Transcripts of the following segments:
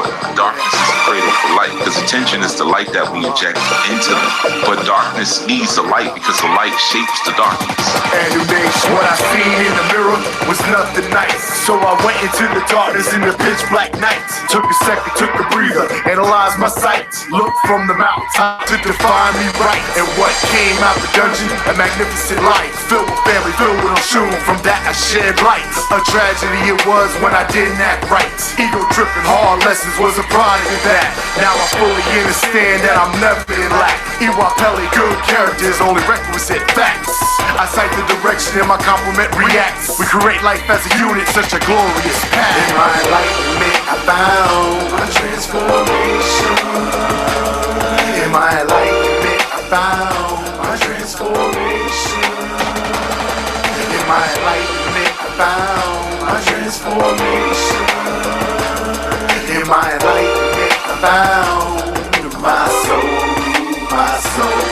how darkness is a cradle for light, because attention is the light that we inject into them. But darkness needs the light because the light shapes the darkness. Animation. What I seen in the mirror was nothing nice. So I went into the darkness in the pitch black night. Took a second, took a breather, analyzed my sight. Looked from the mountaintop to define me right. And what came out the dungeon, a magnificent life. Filled with family, filled with shoe. From that I shed light. A tragedy it was when I didn't act right. Ego tripping, hard lessons was a product of that. Now I fully understand that I'm never in lack. Iwapeli, good characters, only requisite facts. I cite the direction and my compliment reacts. We create life as a unit, such a glorious path. In my enlightenment I found my transformation. In my enlightenment I found my transformation. In my enlightenment I found my transformation. In my enlightenment I found my soul, my soul.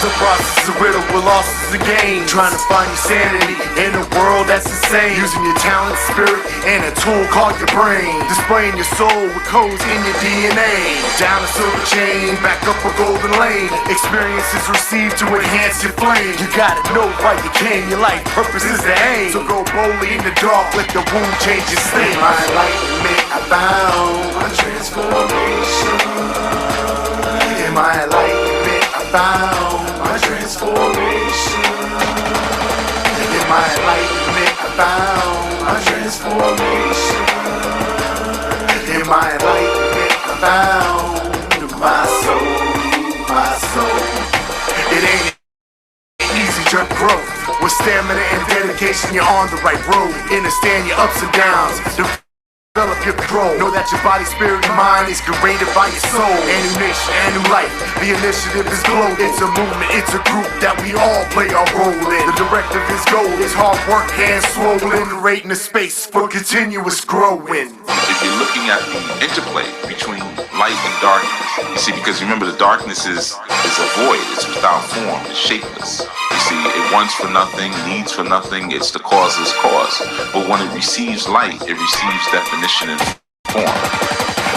The process is a riddle with losses and gains. Trying to find your sanity in a world that's insane. Using your talent, spirit, and a tool called your brain. Displaying your soul with codes in your DNA. Down a silver chain, back up a golden lane. Experiences received to enhance your flame. You gotta know why you came, your life purpose is the aim. So go boldly in the dark, let the wound change your state. In my enlightenment I found my transformation. In my enlightenment I found my transformation. In my enlightenment I found my transformation. In my enlightenment I found my soul, my soul. It ain't easy to growth. With stamina and dedication you're on the right road. Understand your ups and downs. Develop your control. Know that your body, spirit, and mind is created by your soul. And new nation, and new life. The initiative is global. It's a movement, it's a group that we all play our role in. The directive is goal. It's hard work, hands swollen. Creating a space for continuous growing. If you're looking at the interplay between light and darkness, you see, because remember the darkness is a void. It's without form. It's shapeless. You see, it wants for nothing, needs for nothing. It's the causeless cause. But when it receives light, it receives definition and form.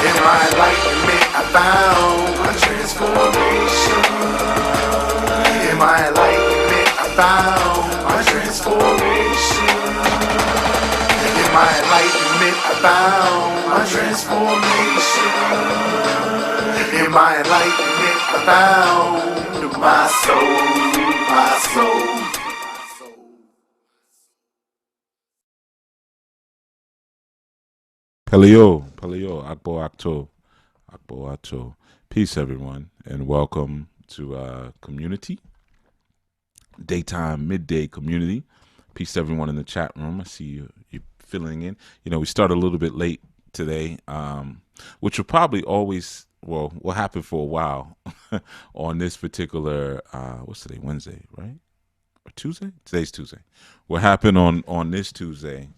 In my enlightenment I found my transformation. In my enlightenment I found my transformation. In my enlightenment I found my transformation. In my enlightenment I found my soul, my soul. Paleo, Akbo Acto. Peace, everyone, and welcome to Community, daytime, midday community. Peace to everyone in the chat room. I see you filling in. You know, we started a little bit late today, which will probably always, will happen for a while on this particular, what's today, Wednesday, right? Or Tuesday? Today's Tuesday. What happened on this Tuesday,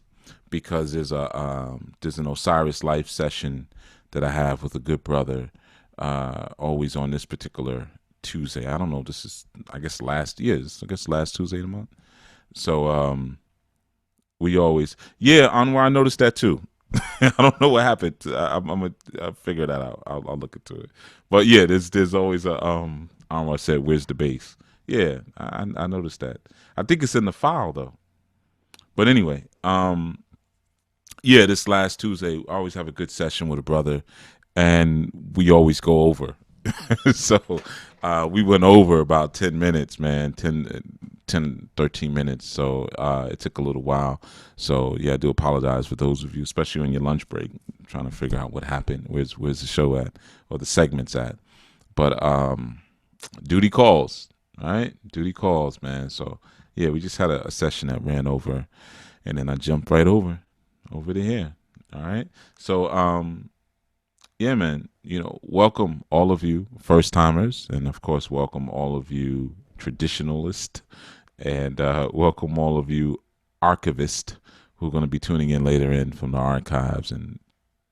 because there's an Osiris Life session that I have with a good brother, always on this particular Tuesday. I don't know, this is, I guess last Tuesday of the month. So we always, Anwar, I noticed that too. I don't know what happened. I'll figure that out. I'll look into it. But yeah, there's always a Anwar said, "Where's the bass?" Yeah, I noticed that. I think it's in the file though. But anyway, this last Tuesday, I always have a good session with a brother, and we always go over. So we went over about 10 minutes, man, 10, 13 minutes. So it took a little while. So yeah, I do apologize for those of you, especially on your lunch break, trying to figure out what happened. Where's the show at, or the segments at? But duty calls, all right? Duty calls, man. So yeah, we just had a session that ran over, and then I jumped right over to here. All right. So yeah, man, welcome all of you first timers, and of course welcome all of you traditionalists, and welcome all of you archivists who are going to be tuning in later in from the archives and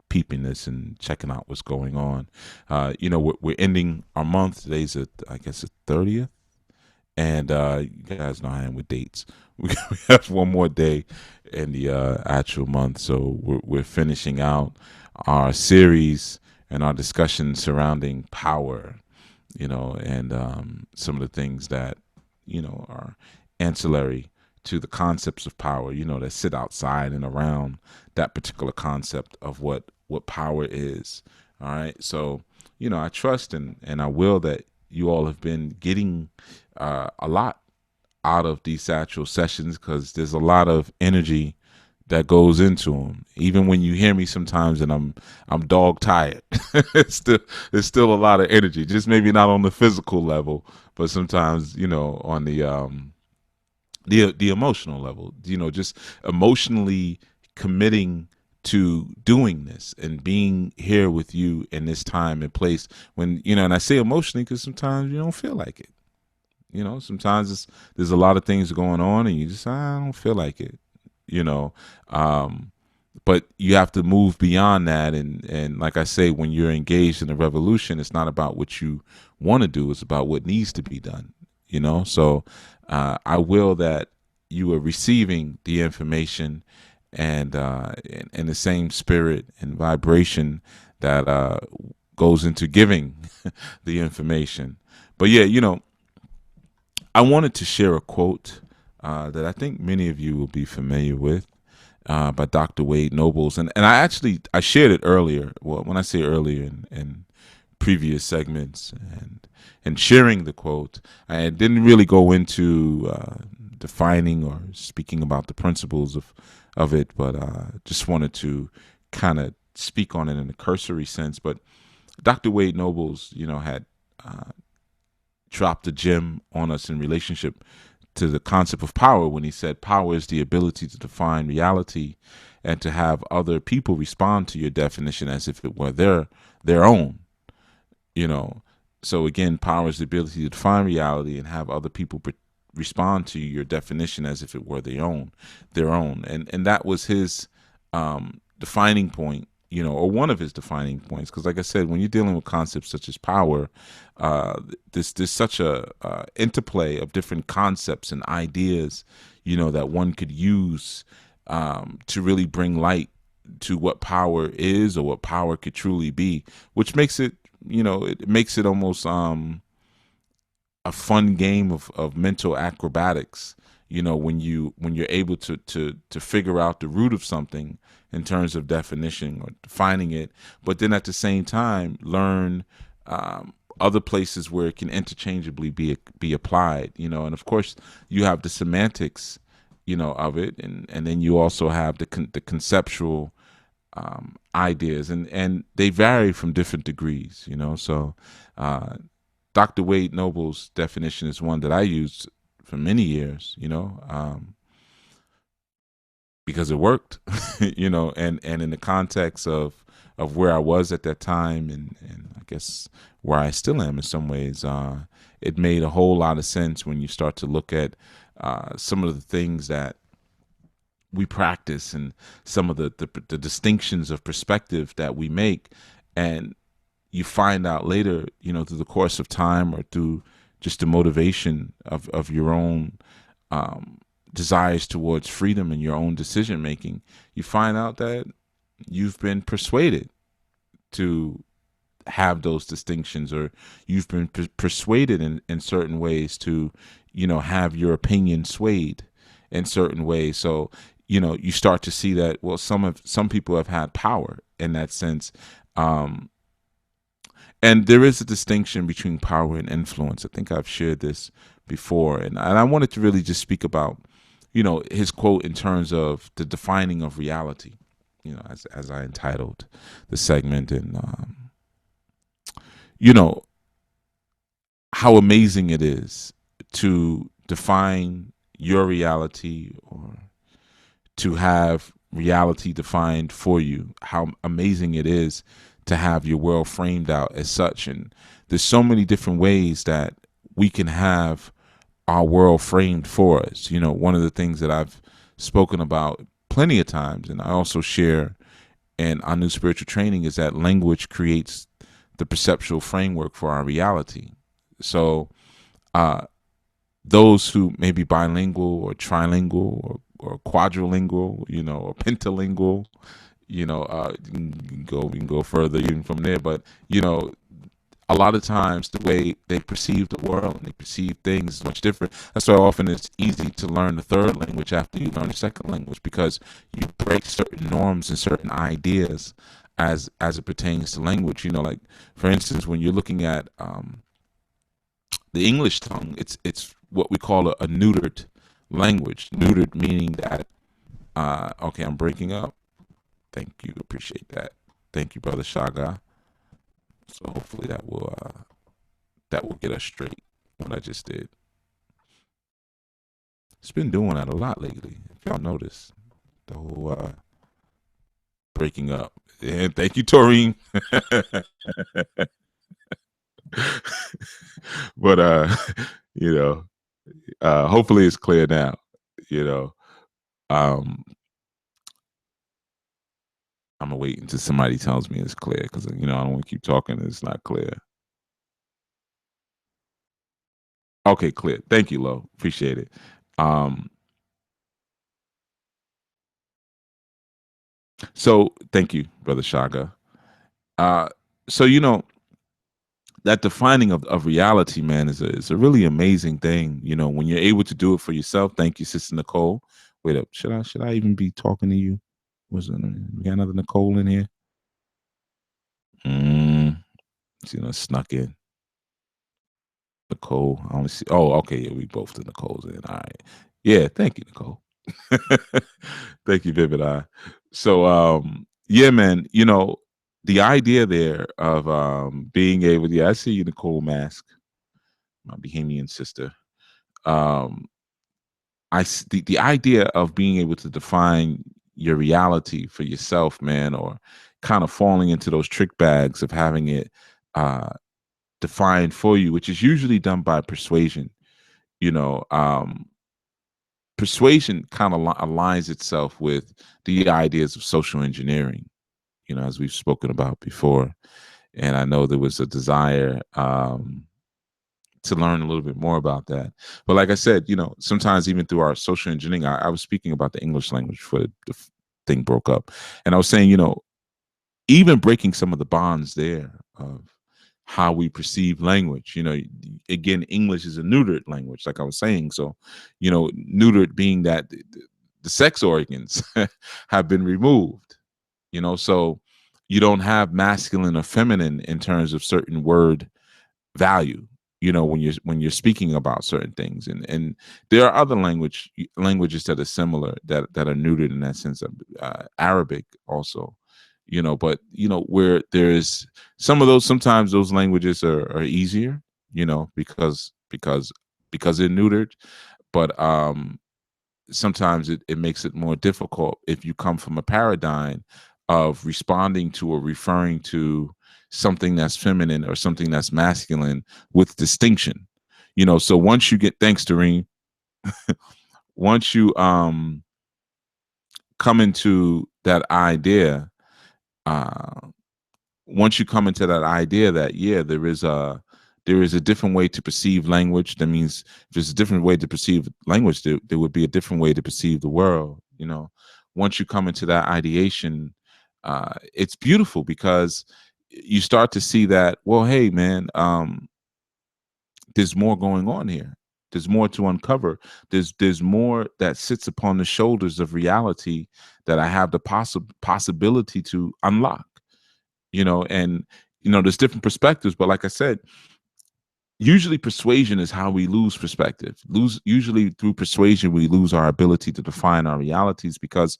peeping this and checking out what's going on. We're ending our month. Today's I guess the 30th, and you guys know I am with dates. We have one more day in the actual month, so we're finishing out our series and our discussion surrounding power, and some of the things that, are ancillary to the concepts of power, that sit outside and around that particular concept of what power is. All right. So, I trust and I will that you all have been getting a lot out of these actual sessions, because there's a lot of energy that goes into them. Even when you hear me sometimes and I'm dog tired, it's still a lot of energy. Just maybe not on the physical level, but sometimes on the emotional level. Just emotionally committing to doing this and being here with you in this time and place. When and I say emotionally because sometimes you don't feel like it. Sometimes there's a lot of things going on and you just, I don't feel like it. you know but you have to move beyond that, and like I say, when you're engaged in a revolution, it's not about what you want to do, it's about what needs to be done. So I will that you are receiving the information and in the same spirit and vibration that goes into giving the information. But yeah, I wanted to share a quote that I think many of you will be familiar with, by Dr. Wade Nobles. And I shared it earlier. Well, when I say earlier, in previous segments and sharing the quote, I didn't really go into defining or speaking about the principles of it, but just wanted to kind of speak on it in a cursory sense. But Dr. Wade Nobles, had dropped a gem on us in relationship to the concept of power when he said power is the ability to define reality and to have other people respond to your definition as if it were their own. So again, power is the ability to define reality and have other people respond to your definition as if it were their own. And that was his defining point, or one of his defining points. Because like I said, when you're dealing with concepts such as power, there's such a interplay of different concepts and ideas, that one could use to really bring light to what power is or what power could truly be, which makes it, it makes it almost a fun game of mental acrobatics, when you're able to figure out the root of something in terms of definition or defining it, but then at the same time learn other places where it can interchangeably be applied, and of course you have the semantics, of it, and then you also have the conceptual ideas, and they vary from different degrees, so Dr. Wade Noble's definition is one that I used for many years, because it worked, and in the context of where I was at that time, and I guess where I still am in some ways, it made a whole lot of sense when you start to look at some of the things that we practice and some of the distinctions of perspective that we make, and you find out later, through the course of time or through just the motivation of your own desires towards freedom and your own decision making, you find out that you've been persuaded to have those distinctions, or you've been persuaded in certain ways to, have your opinion swayed in certain ways. So, you start to see that, well, some people have had power in that sense. And there is a distinction between power and influence. I think I've shared this before. And I wanted to really just speak about, his quote in terms of the defining of reality, as I entitled the segment. And, how amazing it is to define your reality or to have reality defined for you. How amazing it is to have your world framed out as such. And there's so many different ways that we can have our world framed for us. One of the things that I've spoken about plenty of times, and I also share in our new spiritual training, is that language creates the perceptual framework for our reality. So those who may be bilingual or trilingual or quadrilingual, or pentalingual, You know, we can go further even from there. But you know, a lot of times the way they perceive the world and they perceive things is much different. That's why often it's easy to learn the third language after you learn the second language, because you break certain norms and certain ideas as it pertains to language. You know, like for instance, when you're looking at the English tongue, it's what we call a neutered language. Neutered meaning that okay, I'm breaking up. Thank you, appreciate that. Thank you, brother Shaga. So hopefully that will get us straight. What I just did. It's been doing that a lot lately. If y'all notice, the whole breaking up. And thank you, Taurine. But you know, hopefully it's clear now. You know, um, I'm gonna wait until somebody tells me it's clear, because you know I don't want to keep talking and it's not clear. Okay, clear. Thank you, Lo. Appreciate it. Um, so thank you, brother Shaga. Uh, so you know that defining of reality, man, is a really amazing thing. You know, when you're able to do it for yourself. Thank you, Sister Nicole. Wait up, should I even be talking to you? Was it, we got another Nicole in here? Mm, you know, snuck in. Nicole, I only see. Oh, okay, yeah, we both the Nicoles in. All right, yeah, thank you, Nicole. Thank you, Vivid Eye. So, yeah, man, you know, the idea there of being able, yeah, I see you, Nicole Mask, my Bohemian sister. Um, the idea of being able to define your reality for yourself, man, or kind of falling into those trick bags of having it uh, defined for you, which is usually done by persuasion. You know, persuasion kind of aligns itself with the ideas of social engineering. You know, as we've spoken about before, and I know there was a desire to learn a little bit more about that. But like I said, you know, sometimes even through our social engineering, I was speaking about the English language before the thing broke up, and I was saying, you know, even breaking some of the bonds there of how we perceive language. You know, again, English is a neutered language, like I was saying. So, you know, neutered being that the sex organs have been removed. You know, so you don't have masculine or feminine in terms of certain word value, you know, when you're speaking about certain things. And there are other languages that are similar, that are neutered in that sense. Of Arabic also, you know, but you know, where there's some of those, sometimes those languages are easier, you know, because they're neutered. But sometimes it makes it more difficult if you come from a paradigm of responding to or referring to something that's feminine or something that's masculine with distinction. You know, so once you get, thanks, Doreen, once you come into that idea, uh once you come into that idea that, yeah, there is a different way to perceive language. That means if there's a different way to perceive language, there would be a different way to perceive the world. You know, once you come into that ideation, it's beautiful, because you start to see that, well, hey, man, there's more going on here. There's more to uncover. There's more that sits upon the shoulders of reality that I have the possibility to unlock. You know, and you know, there's different perspectives, but like I said, usually persuasion is how we lose perspective. Lose Usually through persuasion we lose our ability to define our realities, because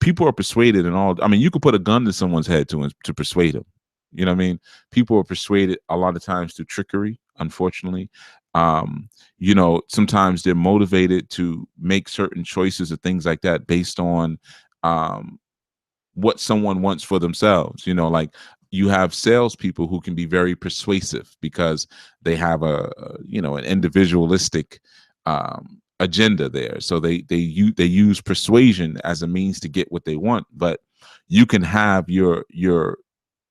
people are persuaded and all. I mean, you could put a gun to someone's head to persuade them. You know what I mean? People are persuaded a lot of times through trickery, unfortunately. You know, sometimes they're motivated to make certain choices or things like that based on um what someone wants for themselves. You know, like you have salespeople who can be very persuasive because they have you know, an individualistic agenda there. So they use persuasion as a means to get what they want. But you can have your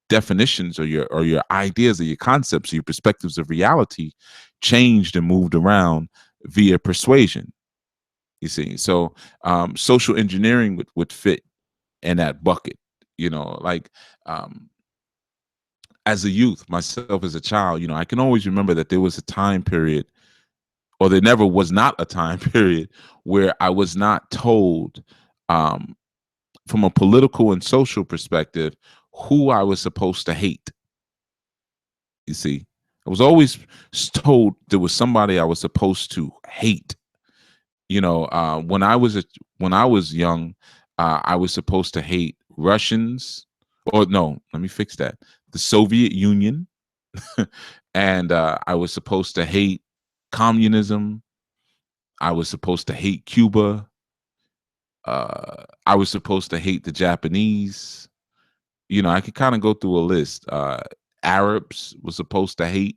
definitions or your ideas or your concepts or your perspectives of reality changed and moved around via persuasion. You see, so social engineering would fit in that bucket. Like as a youth, myself as a child, I can always remember that there was a time period, or there never was not a time period, where I was not told, um, from a political and social perspective, who I was supposed to hate. You see, I was always told there was somebody I was supposed to hate. When I was young, I was supposed to hate Russians, or no, let me fix that. The Soviet Union, and I was supposed to hate communism. I was supposed to hate Cuba. I was supposed to hate the Japanese. I could kind of go through a list. Arabs was supposed to hate,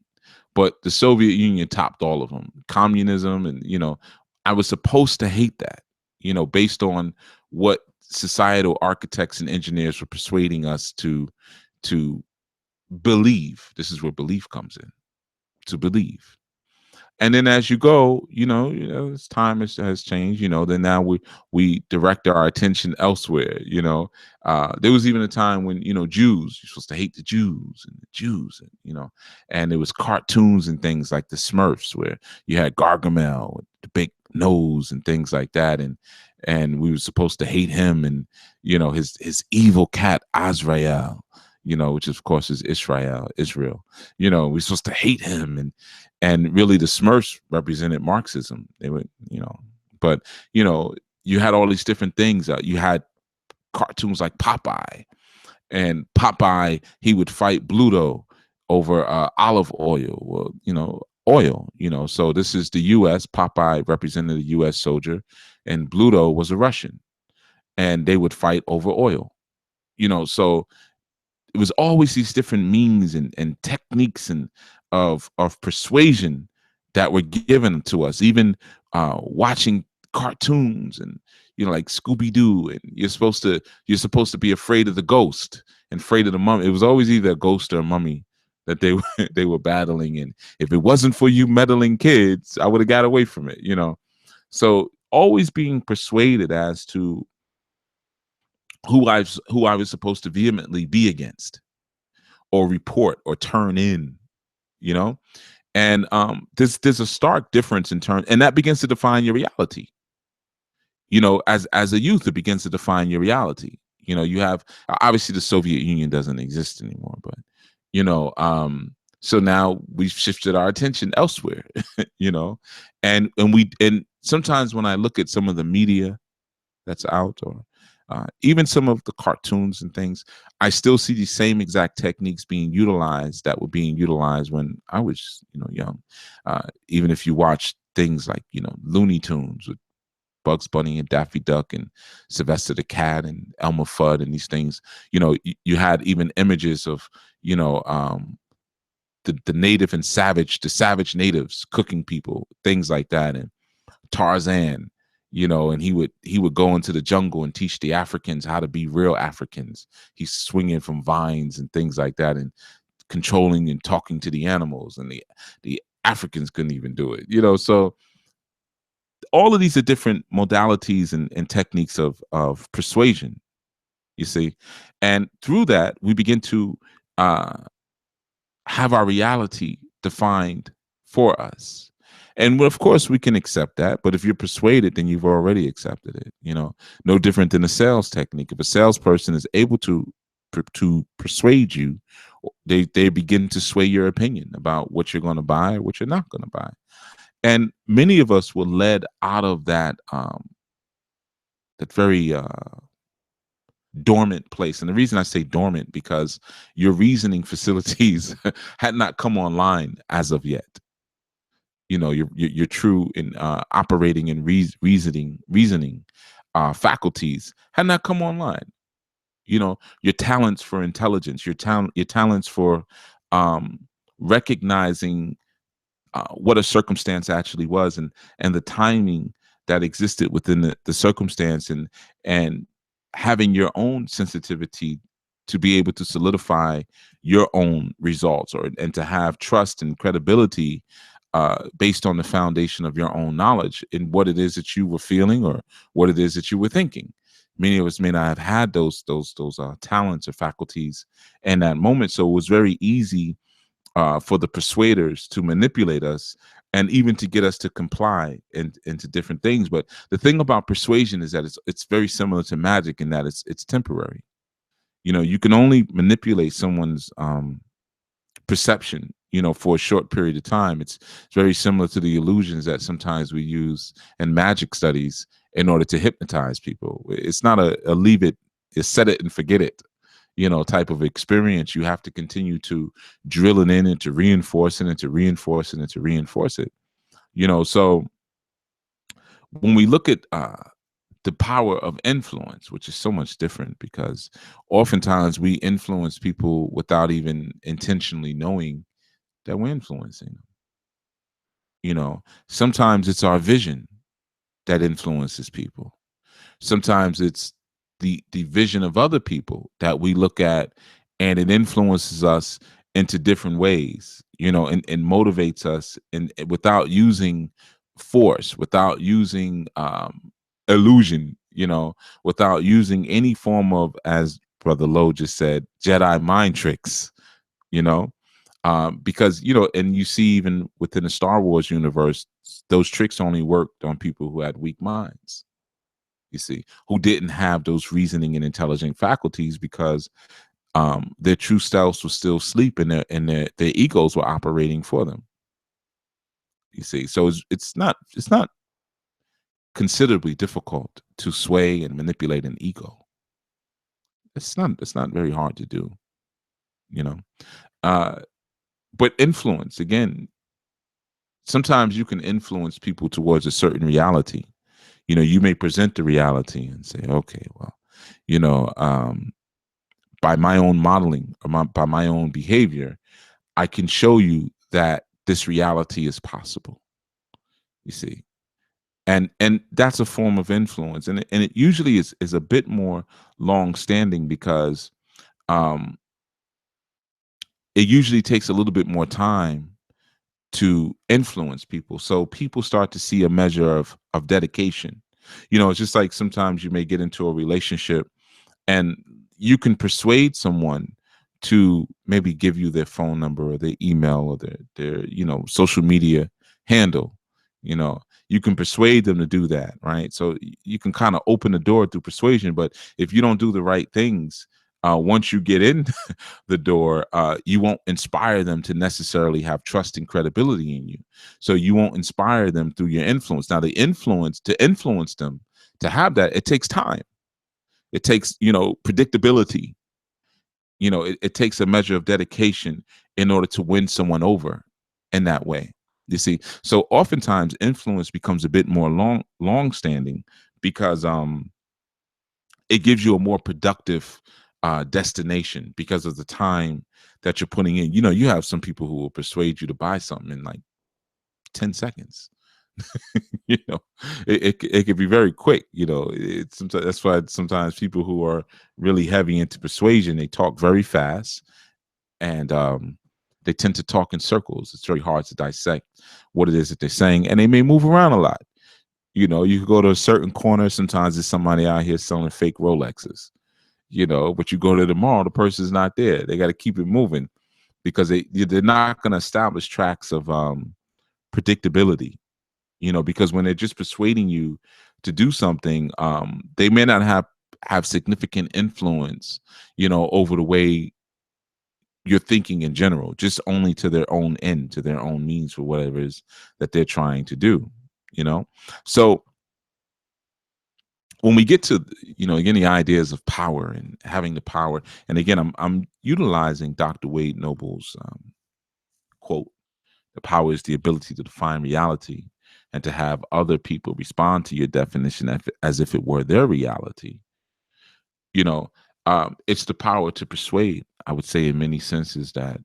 but the Soviet Union topped all of them. Communism, and I was supposed to hate that. Based on what societal architects and engineers were persuading us to believe. This is where belief comes in. To believe. And then as you go, as time has changed, then now we direct our attention elsewhere. There was even a time when, Jews, you're supposed to hate the Jews and the Jews, and there was cartoons and things like the Smurfs, where you had Gargamel with the big nose and things like that, and we were supposed to hate him, and his evil cat Azrael, which of course is Israel. We're supposed to hate him, and really the Smurfs represented Marxism. They were, but you had all these different things. You had cartoons like Popeye, and Popeye, he would fight Bluto over olive oil, oil. So this is the U.S. Popeye represented a U.S. soldier, and Bluto was a Russian, and they would fight over oil. So it was always these different means and techniques and of persuasion that were given to us. Even watching cartoons and like Scooby-Doo, and you're supposed to be afraid of the ghost and afraid of the mummy. It was always either a ghost or a mummy that they were battling, and if it wasn't for you meddling kids, I would have got away from it. So always being persuaded as to who I was supposed to vehemently be against, or report, or turn in, and there's a stark difference in terms, and that begins to define your reality. As a youth, it begins to define your reality. You have, obviously the Soviet Union doesn't exist anymore, but so now we've shifted our attention elsewhere, and sometimes when I look at some of the media that's out, or even some of the cartoons and things, I still see the same exact techniques being utilized that were being utilized when I was, young. Even if you watch things like, Looney Tunes with Bugs Bunny and Daffy Duck and Sylvester the Cat and Elmer Fudd and these things, you had even images of, the native and the savage natives cooking people, things like that, and Tarzan. And he would go into the jungle and teach the Africans how to be real Africans. He's swinging from vines and things like that, and controlling and talking to the animals, and the Africans couldn't even do it. So all of these are different modalities and techniques of persuasion, you see. And through that, we begin to have our reality defined for us. And of course, we can accept that. But if you're persuaded, then you've already accepted it. No different than a sales technique. If a salesperson is able to persuade you, they begin to sway your opinion about what you're going to buy or what you're not going to buy. And many of us were led out of that very dormant place. And the reason I say dormant, because your reasoning facilities had not come online as of yet. Your true in operating and reasoning faculties had not come online. Your talents for intelligence, your talents for recognizing what a circumstance actually was, and the timing that existed within the circumstance, and having your own sensitivity to be able to solidify your own results, and to have trust and credibility based on the foundation of your own knowledge in what it is that you were feeling or what it is that you were thinking. Many of us may not have had those talents or faculties in that moment. So it was very easy for the persuaders to manipulate us and even to get us to comply into different things. But the thing about persuasion is that it's very similar to magic in that it's temporary. You can only manipulate someone's perception, for a short period of time. It's very similar to the illusions that sometimes we use in magic studies in order to hypnotize people. It's not a leave it, it's set it and forget it, type of experience. You have to continue to drill it in and to reinforce it and to reinforce it and to reinforce it. So when we look at the power of influence, which is so much different, because oftentimes we influence people without even intentionally knowing that we're influencing them. Sometimes it's our vision that influences people. Sometimes it's the vision of other people that we look at, and it influences us into different ways, and motivates us, and without using force, without using illusion, without using any form of, as Brother Lowe just said, Jedi mind tricks, because and you see even within the Star Wars universe, those tricks only worked on people who had weak minds, you see, who didn't have those reasoning and intelligent faculties, because their true selves were still asleep, and their egos were operating for them, you see. So it's not considerably difficult to sway and manipulate an ego. It's not very hard to do, but influence, again, sometimes you can influence people towards a certain reality. You may present the reality and say, okay, well, by my own modeling, or by my own behavior, I can show you that this reality is possible, you see. And that's a form of influence, and it usually is a bit more long standing, because it usually takes a little bit more time to influence people. So people start to see a measure of dedication. It's just like sometimes you may get into a relationship, and you can persuade someone to maybe give you their phone number or their email or their social media handle. You can persuade them to do that, right? So you can kind of open the door through persuasion. But if you don't do the right things, once you get in the door, you won't inspire them to necessarily have trust and credibility in you. So you won't inspire them through your influence. Now, to influence them, to have that, it takes time. It takes, predictability. It takes a measure of dedication in order to win someone over in that way. You see, so oftentimes influence becomes a bit more long standing, because it gives you a more productive destination, because of the time that you're putting in. You have some people who will persuade you to buy something in like 10 seconds. It could be very quick. That's why sometimes people who are really heavy into persuasion, they talk very fast, and they tend to talk in circles. It's very hard to dissect what it is that they're saying, and they may move around a lot. You could go to a certain corner. Sometimes there's somebody out here selling fake Rolexes, but you go to the mall, the person's not there. They got to keep it moving, because they're not going to establish tracks of predictability, because when they're just persuading you to do something, they may not have significant influence, over the way you're thinking in general, just only to their own end, to their own means, for whatever it is that they're trying to do, So when we get to, again, the ideas of power and having the power, and again, I'm utilizing Dr. Wade Noble's quote, "The power is the ability to define reality and to have other people respond to your definition as if it were their reality." It's the power to persuade, I would say, in many senses, that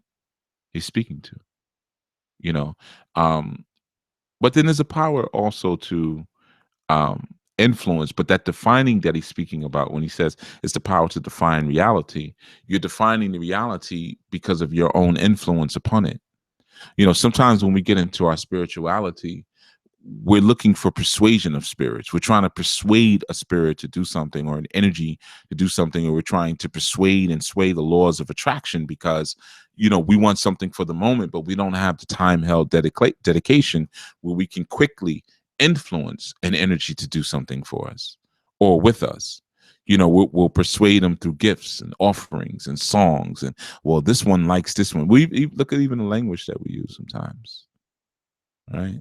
he's speaking to, you know. But then there's a power also to influence, but that defining that he's speaking about when he says it's the power to define reality, you're defining the reality because of your own influence upon it. Sometimes when we get into our spirituality, we're looking for persuasion of spirits. We're trying to persuade a spirit to do something, or an energy to do something, or we're trying to persuade and sway the laws of attraction because, we want something for the moment, but we don't have the time held dedication where we can quickly influence an energy to do something for us or with us. We'll persuade them through gifts and offerings and songs. And, well, this one likes this one. We look at even the language that we use sometimes, right?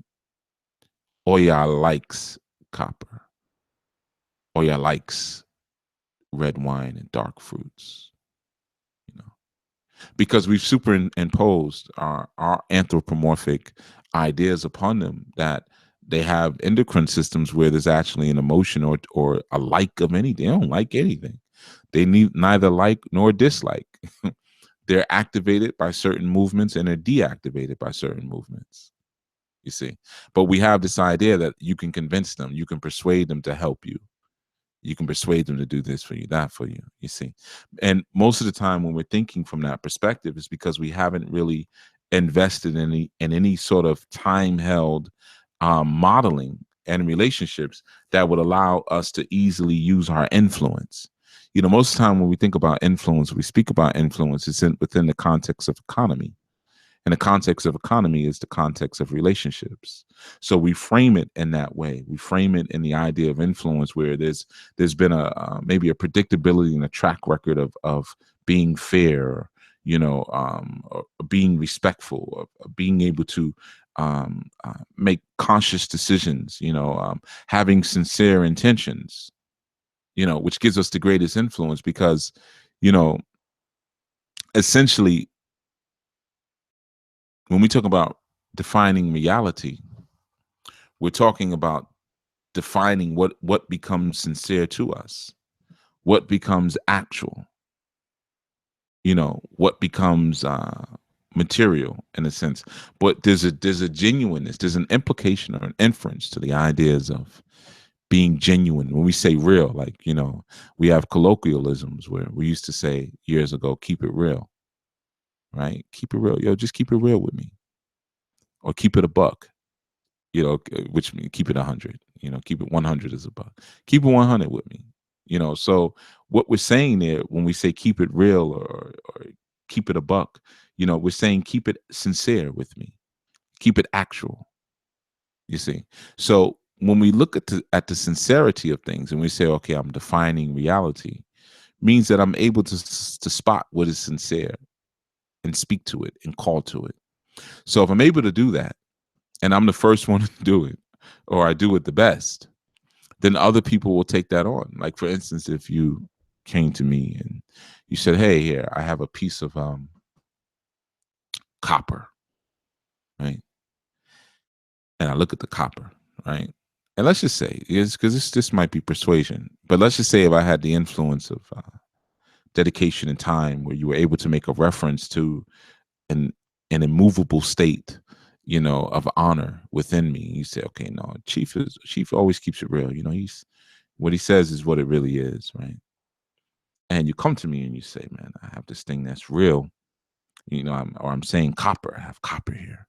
Oya likes copper. Oya likes red wine and dark fruits, because we've superimposed our anthropomorphic ideas upon them, that they have endocrine systems where there's actually an emotion or a like of anything. They don't like anything. They need neither like nor dislike. They're activated by certain movements and they're deactivated by certain movements. You see, but we have this idea that you can convince them, you can persuade them to help you. You can persuade them to do this for you, that for you, you see. And most of the time when we're thinking from that perspective is because we haven't really invested in any sort of time held modeling and relationships that would allow us to easily use our influence. Most of the time when we think about influence, we speak about influence, it's within the context of economy. And the context of economy is the context of relationships. So we frame it in that way. We frame it in the idea of influence, where there's been maybe a predictability and a track record of being fair, or being respectful, of being able to make conscious decisions, having sincere intentions, which gives us the greatest influence because, essentially, when we talk about defining reality, we're talking about defining what becomes sincere to us, what becomes actual, what becomes material in a sense. But there's a genuineness, there's an implication or an inference to the ideas of being genuine. When we say real, like, we have colloquialisms where we used to say years ago, keep it real, right? Keep it real. Yo, just keep it real with me. Or keep it a buck, which means keep it 100, keep it 100 is a buck. Keep it 100 with me, So what we're saying there when we say keep it real or keep it a buck, we're saying keep it sincere with me, keep it actual. You see, so when we look at the sincerity of things and we say, okay, I'm defining reality, means that I'm able to spot what is sincere and speak to it and call to it. So if I'm able to do that, and I'm the first one to do it, or I do it the best, then other people will take that on. Like, for instance, if you came to me and you said, hey, here, I have a piece of copper, right? And I look at the copper, right? And let's just say, because this might be persuasion, but let's just say if I had the influence of dedication and time, where you were able to make a reference to an immovable state, of honor within me. You say, okay, no, Chief always keeps it real. He's what he says is what it really is, right? And you come to me and you say, man, I have this thing that's real, I'm saying copper. I have copper here,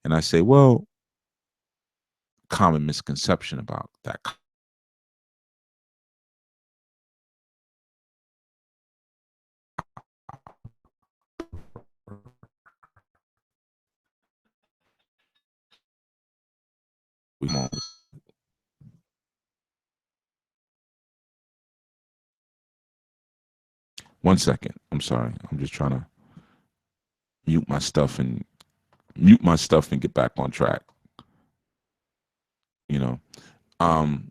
and I say, well, common misconception about that. We won't. One second. I'm sorry. I'm just trying to mute my stuff and get back on track. Um,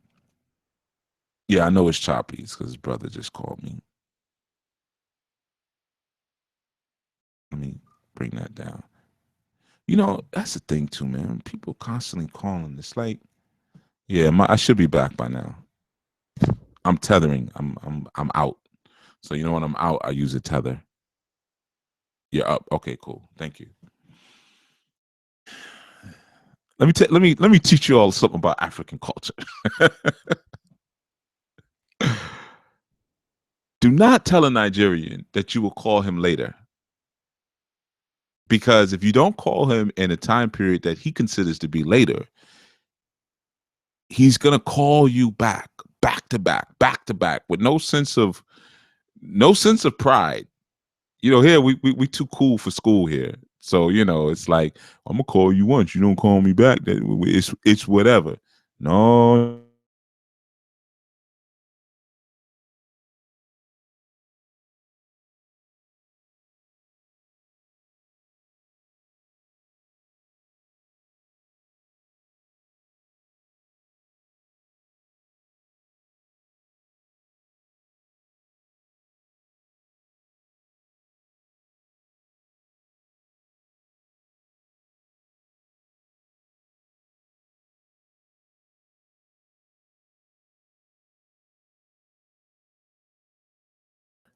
yeah, I know it's choppy. It's because his brother just called me. Let me bring that down. That's the thing too, man. People constantly calling. It's like, yeah, I should be back by now. I'm tethering. I'm out. So when I'm out, I use a tether. You're up. Okay, cool. Thank you. Let me teach you all something about African culture. Do not tell a Nigerian that you will call him later. Because if you don't call him in a time period that he considers to be later, he's gonna call you back to back with no sense of pride. Here we too cool for school here. So, it's like, I'm gonna call you once, you don't call me back, it's whatever. No.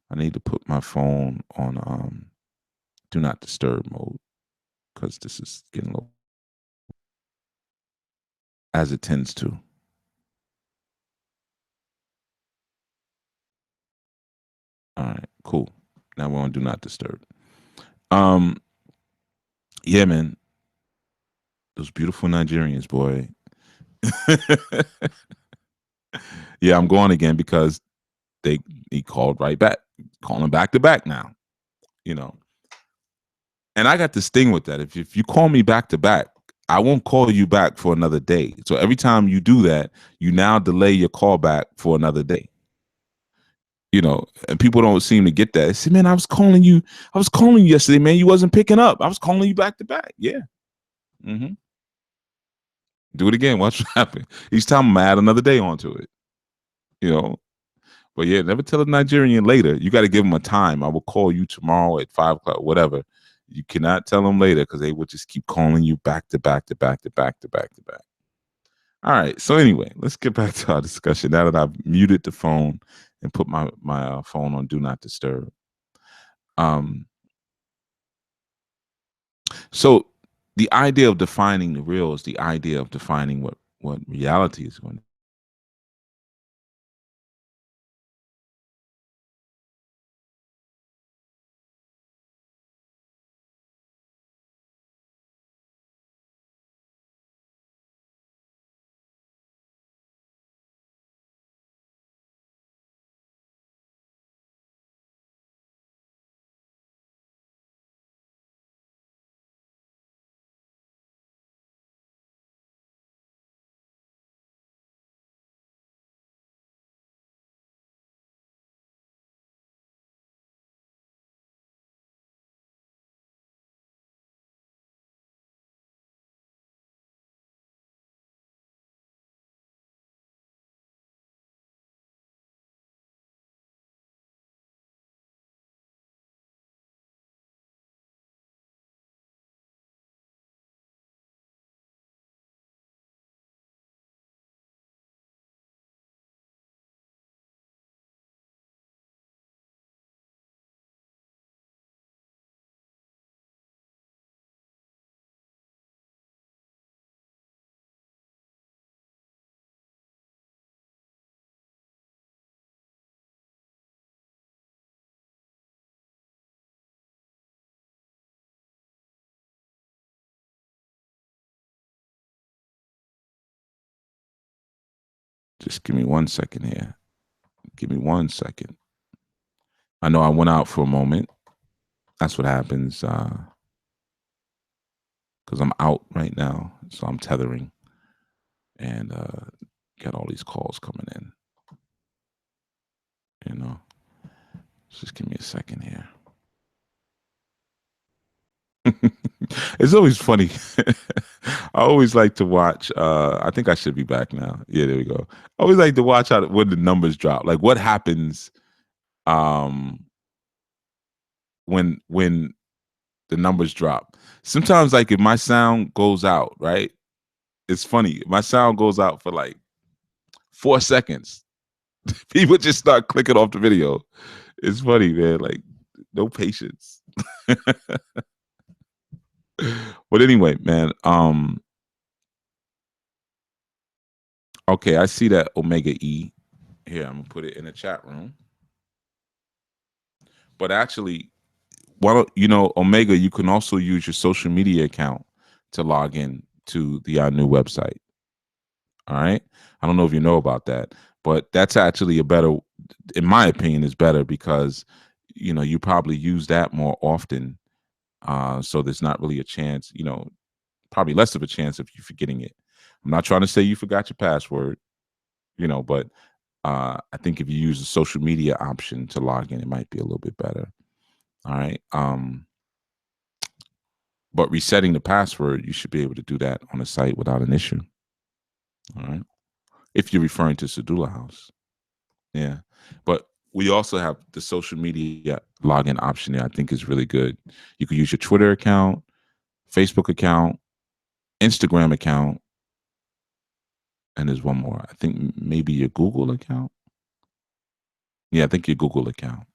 I need to put my phone on do not disturb mode, because this is getting low, as it tends to. All right, cool. Now we're on do not disturb. Yeah, man. Those beautiful Nigerians, boy. Yeah, I'm going again because he called right back, calling back to back now. And I got this thing with that. If you call me back to back, I won't call you back for another day. So every time you do that, you now delay your call back for another day. And people don't seem to get that. They say, man, I was calling you yesterday, man. You wasn't picking up. I was calling you back to back. Yeah. Mm-hmm. Do it again. Watch what happens. Each time I'm add another day onto it. But yeah, never tell a Nigerian later. You got to give them a time. I will call you tomorrow at 5 o'clock, whatever. You cannot tell them later, because they will just keep calling you back to back to back to back to back to back. All right. So anyway, let's get back to our discussion now that I've muted the phone and put my phone on do not disturb. So the idea of defining the real is the idea of defining what reality is going to be. Just give me 1 second here. Give me 1 second. I know I went out for a moment. That's what happens because I'm out right now. So I'm tethering and got all these calls coming in. Just give me a second here. It's always funny. I always like to watch. I think I should be back now. Yeah, there we go. I always like to watch when the numbers drop. Like what happens when the numbers drop. Sometimes, like if my sound goes out, right? It's funny. My sound goes out for like 4 seconds. People just start clicking off the video. It's funny, man. Like no patience. But anyway, man. Okay, I see that Omega E. Here, I'm gonna put it in the chat room. But actually, Omega, you can also use your social media account to log in to our new website. All right. I don't know if you know about that, but that's actually a better, in my opinion, is better because, you probably use that more often. So there's not really a chance, probably less of a chance of you forgetting it. I'm not trying to say you forgot your password, but I think if you use the social media option to log in, it might be a little bit better. All right. But resetting the password, you should be able to do that on the site without an issue. All right. If you're referring to Sadula House. Yeah. But we also have the social media login option there. I think is really good. You can use your Twitter account, Facebook account, Instagram account, and there's one more. I think maybe your Google account. Yeah, I think your Google account.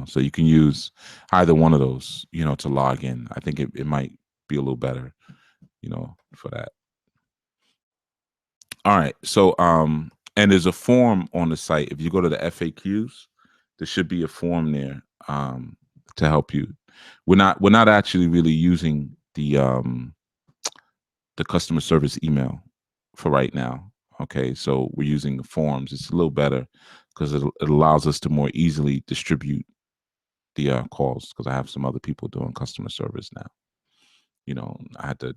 So you can use either one of those, to log in. I think it might be a little better, for that. All right. So and there's a form on the site. If you go to the FAQs, there should be a form there to help you. We're not actually really using the customer service email for right now. Okay, so we're using the forms. It's a little better because it allows us to more easily distribute the calls, because I have some other people doing customer service now. I had to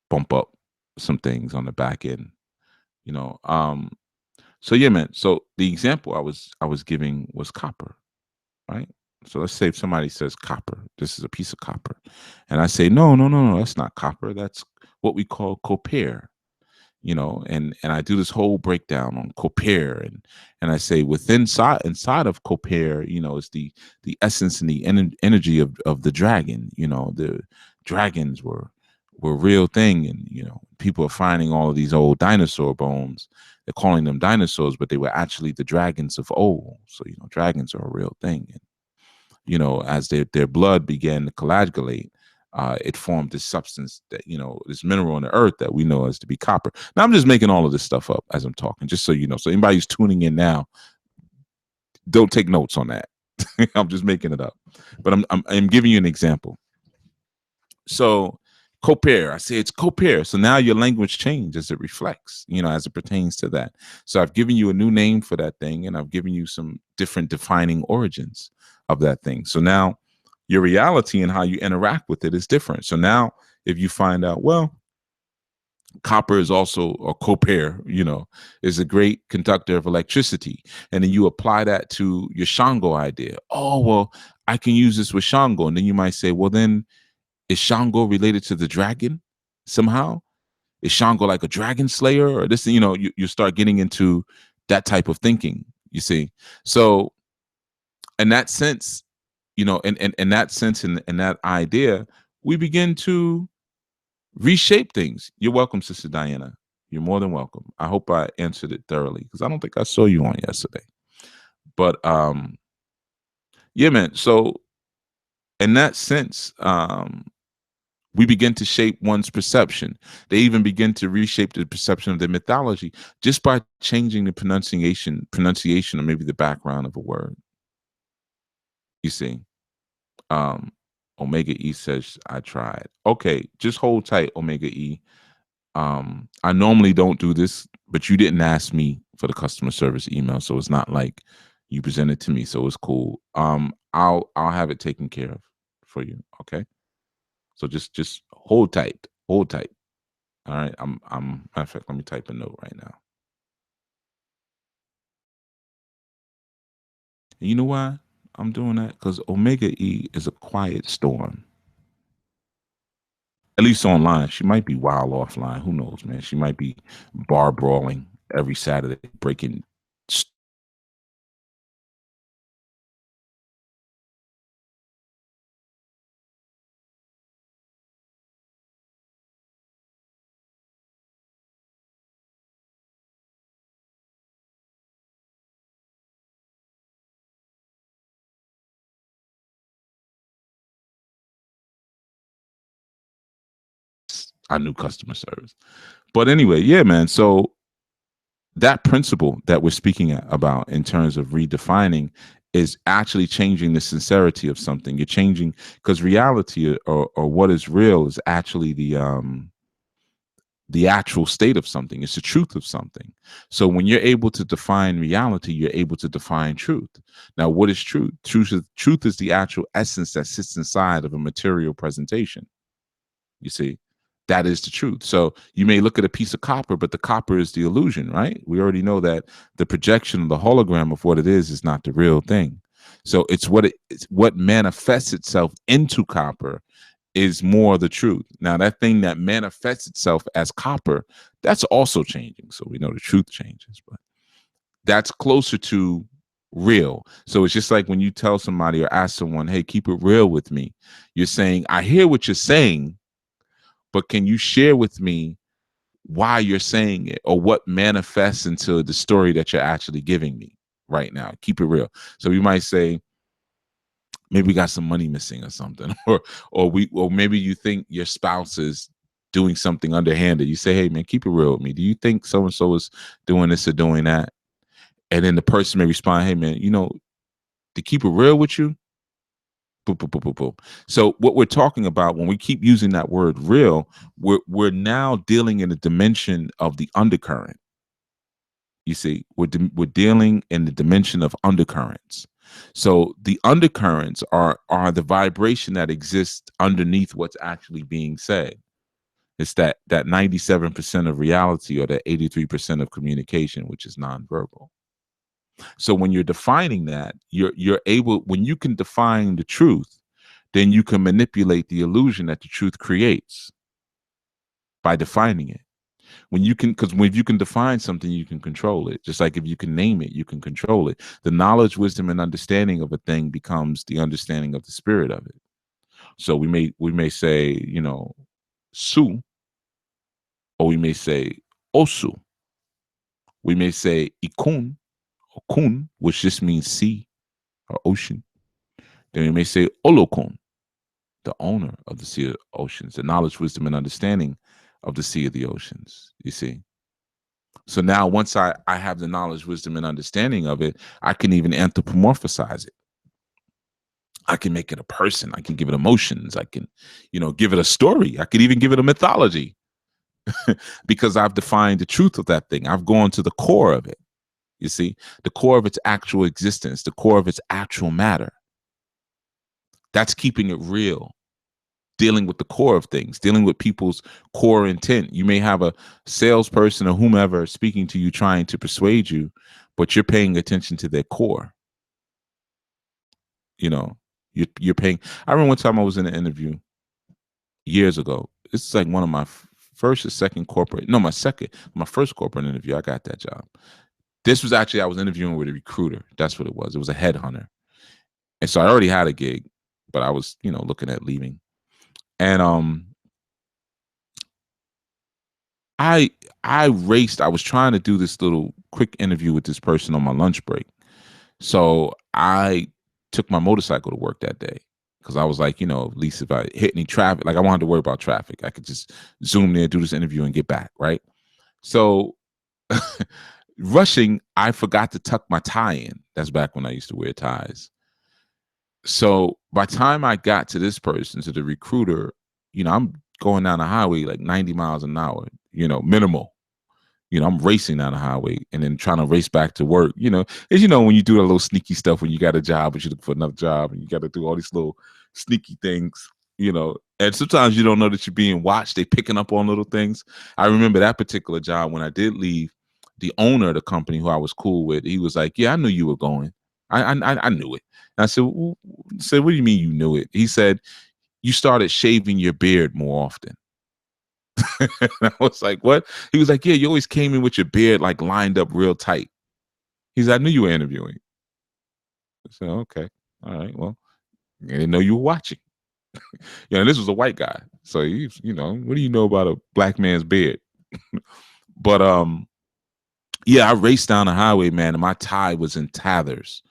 bump up some things on the back end. You know, um, so yeah, man. So the example I was giving was copper, right? So let's say if somebody says copper, this is a piece of copper, and I say no, no, no, no, that's not copper. That's what we call copper. And I do this whole breakdown on copper, and I say inside of copper, is the essence and the energy of the dragon. The dragons were a real thing, and people are finding all of these old dinosaur bones. They're calling them dinosaurs, but they were actually the dragons of old. So dragons are a real thing. And as their blood began to coagulate, it formed this substance that, this mineral on the earth that we know as to be copper. Now, I'm just making all of this stuff up as I'm talking, just so you know. So anybody who's tuning in now, don't take notes on that. I'm just making it up. But I'm giving you an example. So copper, I say it's copper. So now your language changed as it reflects, as it pertains to that. So I've given you a new name for that thing, and I've given you some different defining origins of that thing. So now your reality and how you interact with it is different. So now if you find out, well, copper is also, or copper, is a great conductor of electricity, and then you apply that to your Shango idea. Oh, well, I can use this with Shango. And then you might say, well, then is Shango related to the dragon somehow? Is Shango like a dragon slayer? Or this, you start getting into that type of thinking, you see. So in that sense, in that sense, in that idea, we begin to reshape things. You're welcome, Sister Diana. You're more than welcome. I hope I answered it thoroughly, because I don't think I saw you on yesterday. But yeah, man. So in that sense, we begin to shape one's perception. They even begin to reshape the perception of their mythology just by changing the pronunciation, or maybe the background of a word. You see, Omega E says, I tried. Okay, just hold tight, Omega E. I normally don't do this, but you didn't ask me for the customer service email, so it's not like you presented to me, so it's cool. I'll have it taken care of for you. Okay. So just hold tight. Hold tight. All right. Matter of fact, let me type a note right now. And you know why I'm doing that? Because Omega E is a quiet storm. At least online. She might be wild offline. Who knows, man? She might be bar brawling every Saturday, breaking. I knew customer service. But anyway, yeah, man. So that principle that we're speaking about in terms of redefining is actually changing the sincerity of something. You're changing, because reality, or what is real, is actually the actual state of something. It's the truth of something. So when you're able to define reality, you're able to define truth. Now, what is truth? Truth is the actual essence that sits inside of a material presentation. You see, that is the truth. So you may look at a piece of copper, but the copper is the illusion, right? We already know that the projection, the hologram of what it is not the real thing. So it's what manifests itself into copper is more the truth. Now, that thing that manifests itself as copper, that's also changing. So we know the truth changes, but that's closer to real. So it's just like when you tell somebody or ask someone, hey, keep it real with me. You're saying, I hear what you're saying, but can you share with me why you're saying it or what manifests into the story that you're actually giving me right now? Keep it real. So you might say, maybe we got some money missing or something, or maybe you think your spouse is doing something underhanded. You say, hey man, keep it real with me. Do you think so and so is doing this or doing that? And then the person may respond, hey man, to keep it real with you. Boop, boop, boop, boop, boop. So what we're talking about when we keep using that word real, we're now dealing in a dimension of the undercurrent. You see, we're dealing in the dimension of undercurrents. So the undercurrents are the vibration that exists underneath what's actually being said. It's that 97% of reality or that 83% of communication, which is nonverbal. So when you're defining that, you're able, when you can define the truth, then you can manipulate the illusion that the truth creates by defining it. When you can define something, you can control it. Just like if you can name it, you can control it. The knowledge, wisdom, and understanding of a thing becomes the understanding of the spirit of it. So we may say, su, or we may say osu. We may say ikun or kun, which just means sea or ocean. Then we may say olokun, the owner of the sea of oceans, the knowledge, wisdom, and understanding of the sea of the oceans. You see? So now once I have the knowledge, wisdom, and understanding of it, I can even anthropomorphize it. I can make it a person. I can give it emotions. I can, give it a story. I could even give it a mythology because I've defined the truth of that thing. I've gone to the core of it. You see, the core of its actual existence, the core of its actual matter. That's keeping it real. Dealing with the core of things, dealing with people's core intent. You may have a salesperson or whomever speaking to you trying to persuade you, but you're paying attention to their core. You're paying. I remember one time I was in an interview years ago. This is like one of my first or second corporate, no, my first corporate interview. I got that job. This was actually, I was interviewing with a recruiter. That's what it was. It was a headhunter. And so I already had a gig, but I was, looking at leaving. And I raced. I was trying to do this little quick interview with this person on my lunch break. So I took my motorcycle to work that day because I was like, at least if I hit any traffic, like I wanted to worry about traffic, I could just zoom there, do this interview, and get back, right? So rushing, I forgot to tuck my tie in. That's back when I used to wear ties. So by the time I got to this person, to the recruiter, I'm going down the highway like 90 miles an hour, minimal. I'm racing down the highway and then trying to race back to work. As when you do a little sneaky stuff when you got a job, but you look for another job and you got to do all these little sneaky things, and sometimes you don't know that you're being watched. They picking up on little things. I remember that particular job when I did leave, the owner of the company who I was cool with, he was like, yeah, I knew you were going. I knew it. And I said, what do you mean you knew it? He said, you started shaving your beard more often. I was like, what? He was like, yeah, you always came in with your beard like lined up real tight. He said, I knew you were interviewing. I said, okay. All right. Well, I didn't know you were watching. This was a white guy. So, what do you know about a black man's beard? But, yeah, I raced down the highway, man, and my tie was in tatters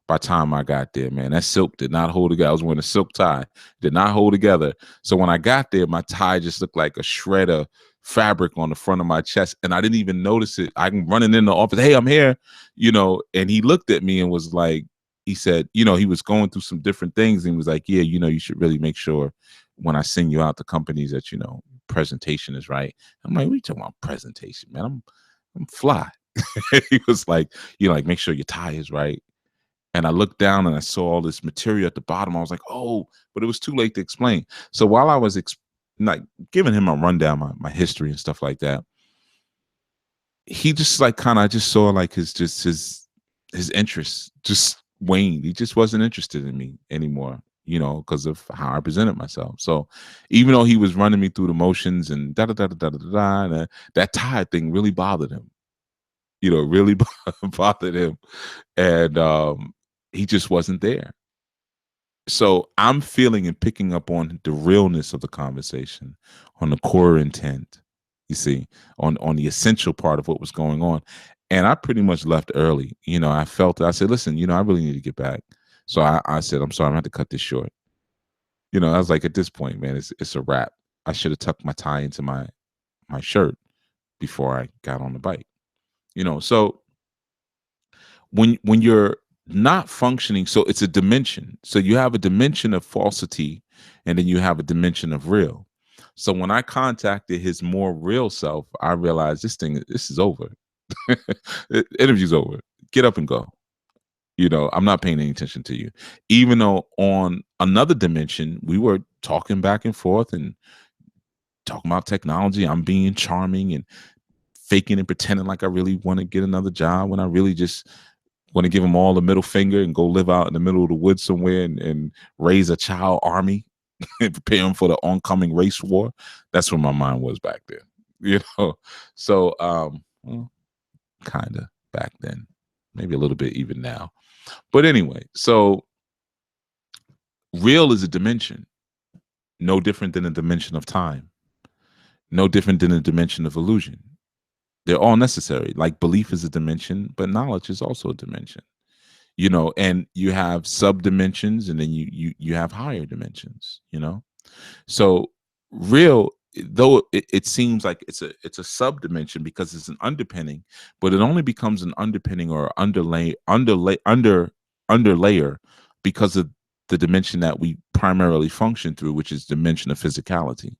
by the time I got there, man. That silk did not hold together. I was wearing a silk tie, did not hold together. So when I got there, my tie just looked like a shred of fabric on the front of my chest, and I didn't even notice it. I'm running in the office, hey, I'm here, and he looked at me and was like, he said, you know, he was going through some different things, and he was like, yeah, you know, you should really make sure when I send you out to companies that, you know, presentation is right. I'm like, what are you talking about presentation, man? I'm fly. He was like, you know, like, make sure your tie is right. And I looked down and I saw all this material at the bottom. I was like, oh, but it was too late to explain. So while I was like giving him a rundown, my history and stuff like that, he just like kind of, I just saw like his interest just waned. He just wasn't interested in me anymore, you know, because of how I presented myself. So even though he was running me through the motions and da da da da da da da, and that tired thing really bothered him. You know, really bothered him, and he just wasn't there. So I'm feeling and picking up on the realness of the conversation, on the core intent, you see, on the essential part of what was going on. And I pretty much left early. You know, I felt I said, listen, you know, I really need to get back. So I said, I'm sorry, I'm gonna have to cut this short. You know, I was like, at this point, man, it's a wrap. I should have tucked my tie into my shirt before I got on the bike. You know, so when you're not functioning, so it's a dimension. So you have a dimension of falsity, and then you have a dimension of real. So when I contacted his more real self, I realized this is over. Interview's over. Get up and go. You know, I'm not paying any attention to you. Even though on another dimension, we were talking back and forth and talking about technology. I'm being charming and faking and pretending like I really want to get another job when I really just want to give them all the middle finger and go live out in the middle of the woods somewhere and raise a child army and prepare them for the oncoming race war. That's where my mind was back then, you know? So, well, kind of back then, maybe a little bit even now. But anyway, so real is a dimension, no different than a dimension of time, no different than a dimension of illusion. They're all necessary. Like belief is a dimension, but knowledge is also a dimension. You know, and you have sub dimensions, and then you have higher dimensions. You know, so real, though it seems like it's a sub dimension because it's an underpinning, but it only becomes an underpinning or underlayer because of the dimension that we primarily function through, which is dimension of physicality.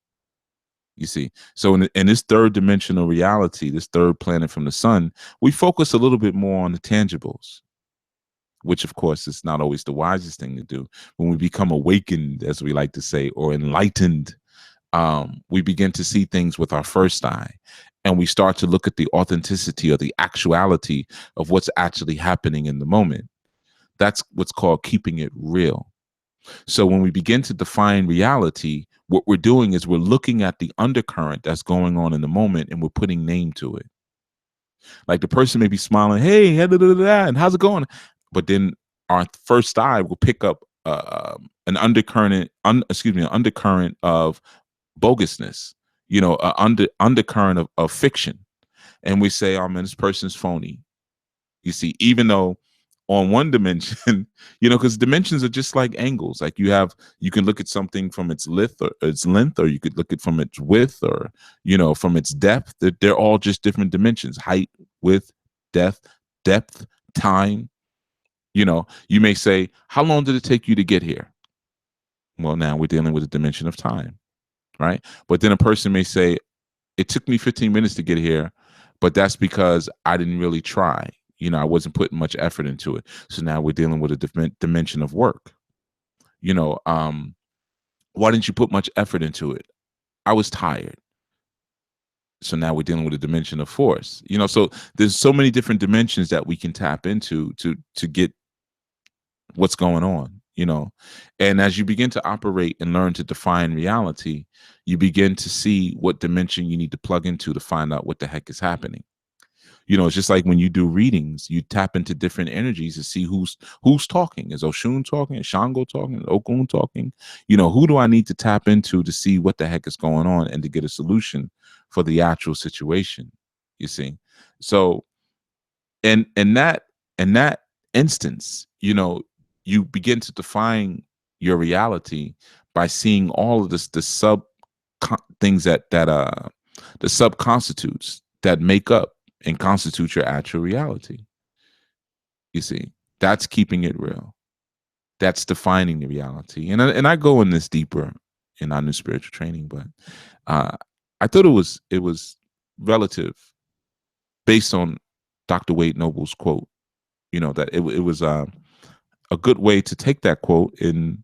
You see, so in this third dimensional reality, this third planet from the sun, we focus a little bit more on the tangibles, which of course is not always the wisest thing to do. When we become awakened, as we like to say, or enlightened, we begin to see things with our first eye, and we start to look at the authenticity or the actuality of what's actually happening in the moment. That's what's called keeping it real. So when we begin to define reality, what we're doing is we're looking at the undercurrent that's going on in the moment, and we're putting name to it. Like the person may be smiling, hey, and how's it going? But then our first eye will pick up an undercurrent, an undercurrent of bogusness, you know, undercurrent of fiction, and we say, oh man, this person's phony. You see, even though on one dimension, you know, because dimensions are just like angles. Like you can look at something from its length, or you could look at from its width, or, you know, from its depth. They're all just different dimensions: height, width, depth, time. You know, you may say, how long did it take you to get here? Well, now we're dealing with a dimension of time, right? But then a person may say, it took me 15 minutes to get here, but that's because I didn't really try. You know, I wasn't putting much effort into it. So now we're dealing with a dimension of work. You know, why didn't you put much effort into it? I was tired. So now we're dealing with a dimension of force. You know, so there's so many different dimensions that we can tap into to get what's going on, you know. And as you begin to operate and learn to define reality, you begin to see what dimension you need to plug into to find out what the heck is happening. You know, it's just like when you do readings, you tap into different energies to see who's talking. Is Oshun talking? Is Shango talking? Is Okun talking? You know, who do I need to tap into to see what the heck is going on and to get a solution for the actual situation? You see, so in that instance, you know, you begin to define your reality by seeing all of the sub things that the sub constitutes that make up and constitute your actual reality. You see, That's keeping it real. That's defining the reality. And I go in this deeper in our new spiritual training, but I thought it was relative based on Dr. Wade Noble's quote. That it was a good way to take that quote and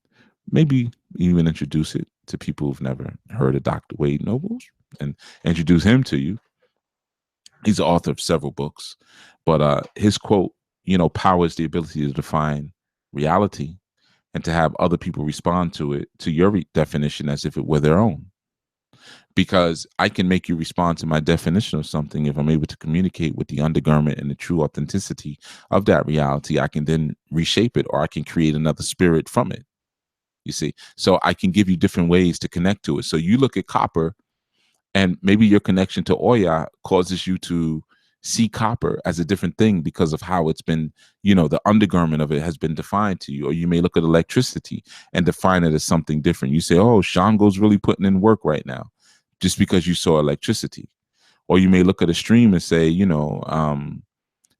maybe even introduce it to people who've never heard of Dr. Wade Noble and introduce him to you. He's the author of several books, but his quote, power is the ability to define reality and to have other people respond to it, to your definition as if it were their own. Because I can make you respond to my definition of something if I'm able to communicate with the undergarment and the true authenticity of that reality. I can then reshape it, or I can create another spirit from it. You see, so I can give you different ways to connect to it. So you look at copper, and maybe your connection to Oya causes you to see copper as a different thing because of how it's been, the undergarment of it has been defined to you. Or you may look at electricity and define it as something different. You say, oh, Shango's really putting in work right now, just because you saw electricity. Or you may look at a stream and say, you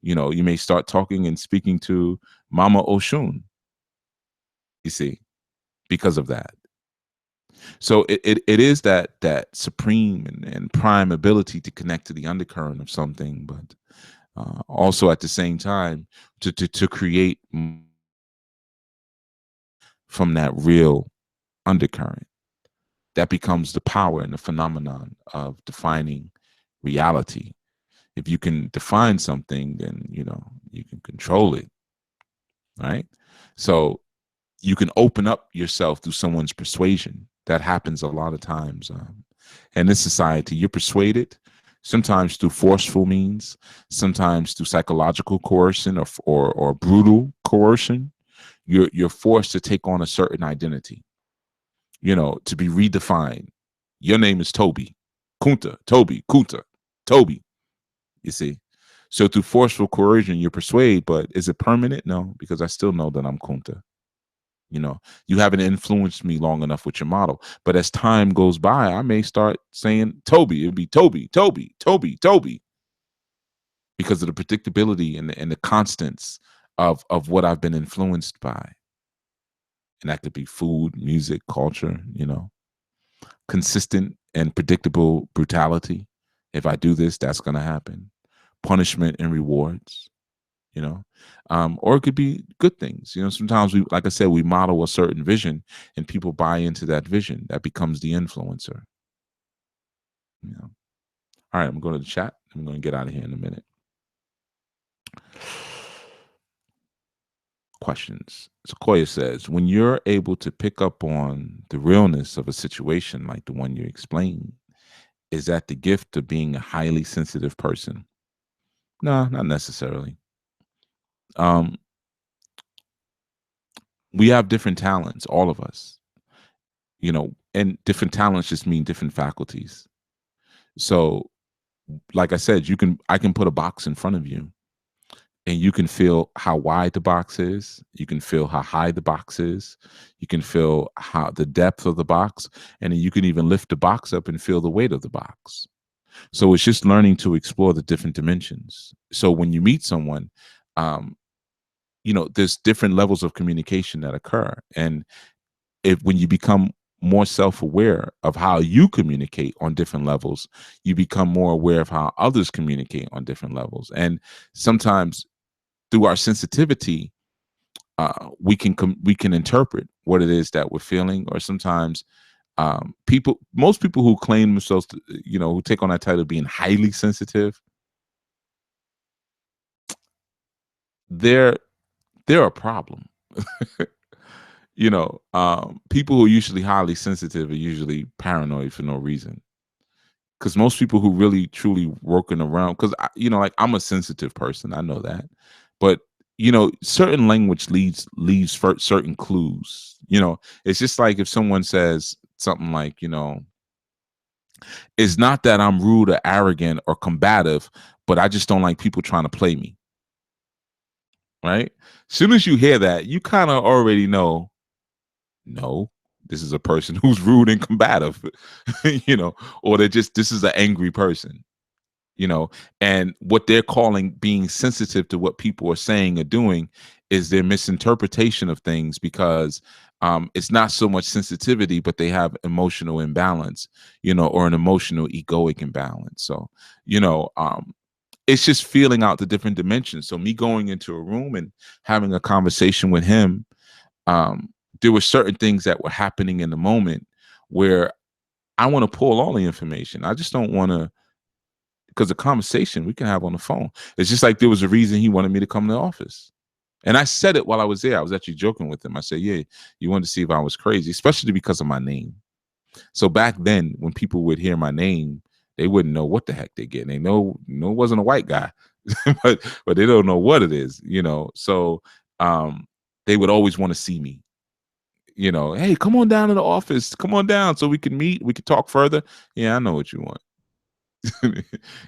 may start talking and speaking to Mama Oshun, you see, because of that. So it is that supreme and prime ability to connect to the undercurrent of something, but also at the same time to create from that real undercurrent that becomes the power and the phenomenon of defining reality. If you can define something, then you can control it, right? So you can open up yourself through someone's persuasion. That happens a lot of times. In this society, you're persuaded, sometimes through forceful means, sometimes through psychological coercion or brutal coercion. You're forced to take on a certain identity, to be redefined. Your name is Toby, Kunta, Toby, Kunta, Toby. You see? So through forceful coercion, you're persuaded, but is it permanent? No, because I still know that I'm Kunta. You haven't influenced me long enough with your model. But as time goes by, I may start saying Toby. It'd be Toby, Toby, Toby, Toby, because of the predictability and the constants of what I've been influenced by. And that could be food, music, culture, consistent and predictable brutality. If I do this, that's going to happen. Punishment and rewards. Or it could be good things. Sometimes we, like I said, we model a certain vision and people buy into that vision. That becomes the influencer. All right, I'm going to the chat. I'm going to get out of here in a minute. Questions. Sequoia says, when you're able to pick up on the realness of a situation like the one you explained, is that the gift of being a highly sensitive person? No, not necessarily. We have different talents, all of us, and different talents just mean different faculties. So, like I said, I can put a box in front of you and you can feel how wide the box is. You can feel how high the box is. You can feel how the depth of the box, and then you can even lift the box up and feel the weight of the box. So it's just learning to explore the different dimensions. So when you meet someone, there's different levels of communication that occur. And when you become more self-aware of how you communicate on different levels, you become more aware of how others communicate on different levels. And sometimes through our sensitivity, we can interpret what it is that we're feeling. Or sometimes most people who claim themselves to, who take on that title of being highly sensitive, they're a problem. People who are usually highly sensitive are usually paranoid for no reason. Because most people who really truly working around, because I'm a sensitive person, I know that, but certain language leaves certain clues. It's just like if someone says something like, it's not that I'm rude or arrogant or combative, but I just don't like people trying to play me. Right? As soon as you hear that, you kind of already know, no, this is a person who's rude and combative, or this is an angry person, and what they're calling being sensitive to what people are saying or doing is their misinterpretation of things, because it's not so much sensitivity, but they have emotional imbalance, or an emotional egoic imbalance. So, it's just feeling out the different dimensions. So me going into a room and having a conversation with him, there were certain things that were happening in the moment where I want to pull all the information. I just don't want to, because the conversation we can have on the phone. It's just like there was a reason he wanted me to come to the office. And I said it while I was there. I was actually joking with him. I said, yeah, you wanted to see if I was crazy, especially because of my name. So back then, when people would hear my name, they wouldn't know what the heck they're getting. They know it wasn't a white guy, but they don't know what it is, So they would always want to see me. Hey, come on down to the office. Come on down so we can meet. We can talk further. Yeah, I know what you want.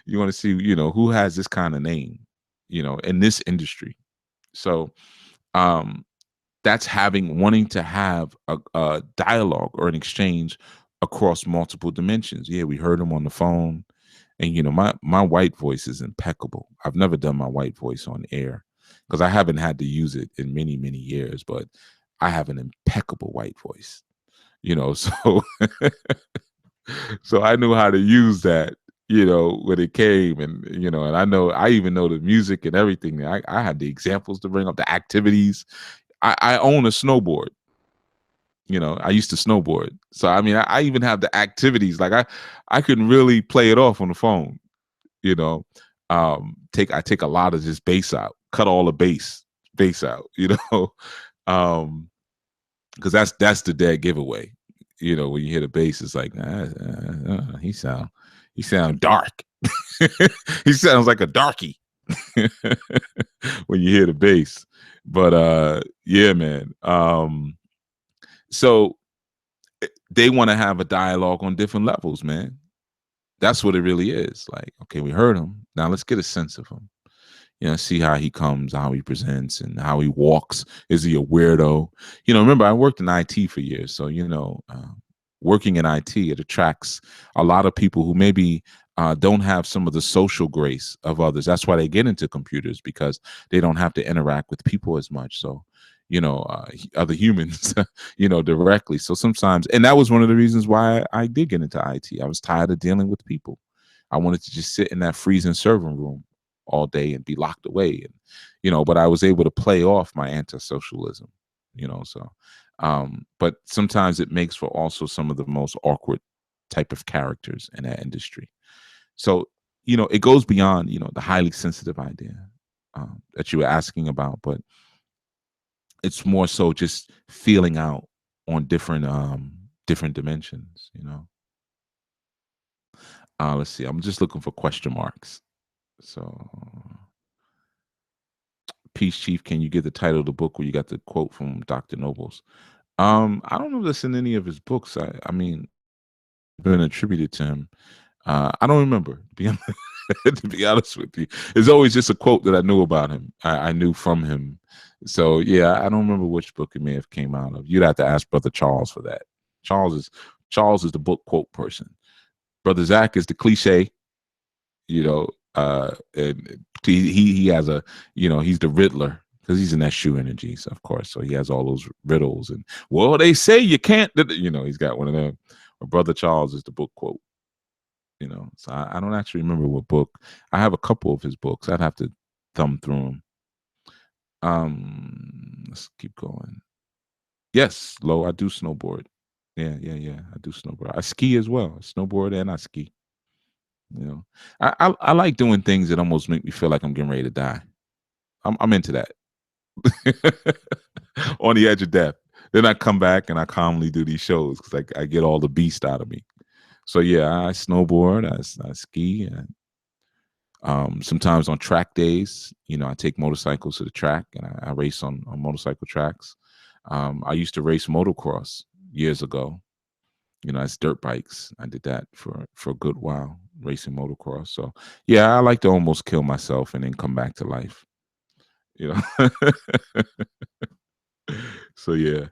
You want to see, who has this kind of name, in this industry. So that's wanting to have a dialogue or an exchange across multiple dimensions. Yeah, we heard him on the phone, and my white voice is impeccable. I've never done my white voice on air because I haven't had to use it in many, many years, but I have an impeccable white voice, so so I knew how to use that, when it came, and I even know the music and everything. I had the examples to bring up, the activities. I own a snowboard. I used to snowboard. So I mean, I even have the activities. Like I can really play it off on the phone. I take a lot of this bass out, cut all the bass out, because that's the dead giveaway. When you hear the bass, it's like he sound dark. He sounds like a darky when you hear the bass. But yeah, man. So they want to have a dialogue on different levels, man. That's what it really is. Like, okay, we heard him. Now let's get a sense of him. See how he comes, how he presents, and how he walks. Is he a weirdo? Remember, I worked in IT for years. So, working in IT, it attracts a lot of people who maybe don't have some of the social grace of others. That's why they get into computers, because they don't have to interact with people as much. So, other humans, directly. So sometimes, and that was one of the reasons why I did get into IT. I was tired of dealing with people. I wanted to just sit in that freezing server room all day and be locked away, and but I was able to play off my antisocialism, so but sometimes it makes for also some of the most awkward type of characters in that industry. So it goes beyond the highly sensitive idea that you were asking about, but it's more so just feeling out on different dimensions. Let's see, I'm just looking for question marks. So, Peace Chief, can you get the title of the book where you got the quote from Dr. Nobles? I don't know if that's in any of his books. I mean, been attributed to him. I don't remember, to be honest with you. It's always just a quote that I knew about him. I knew from him. So yeah, I don't remember which book it may have came out of. You'd have to ask Brother Charles for that. Charles is the book quote person. Brother Zach is the cliche, and he has a, he's the Riddler, because he's in that shoe energy, so of course. So he has all those riddles, and well, they say you can't, he's got one of them. Brother Charles is the book quote. So I don't actually remember what book. I have a couple of his books. I'd have to thumb through them. Let's keep going. Yes, Lo, I do snowboard. Yeah. I do snowboard. I ski as well. I snowboard and I ski. I like doing things that almost make me feel like I'm getting ready to die. I'm into that. On the edge of death. Then I come back and I calmly do these shows because I get all the beast out of me. So yeah, I snowboard, I ski, and sometimes on track days, I take motorcycles to the track and I race on motorcycle tracks. I used to race motocross years ago. It's dirt bikes. I did that for a good while, racing motocross. So yeah, I like to almost kill myself and then come back to life. So yeah.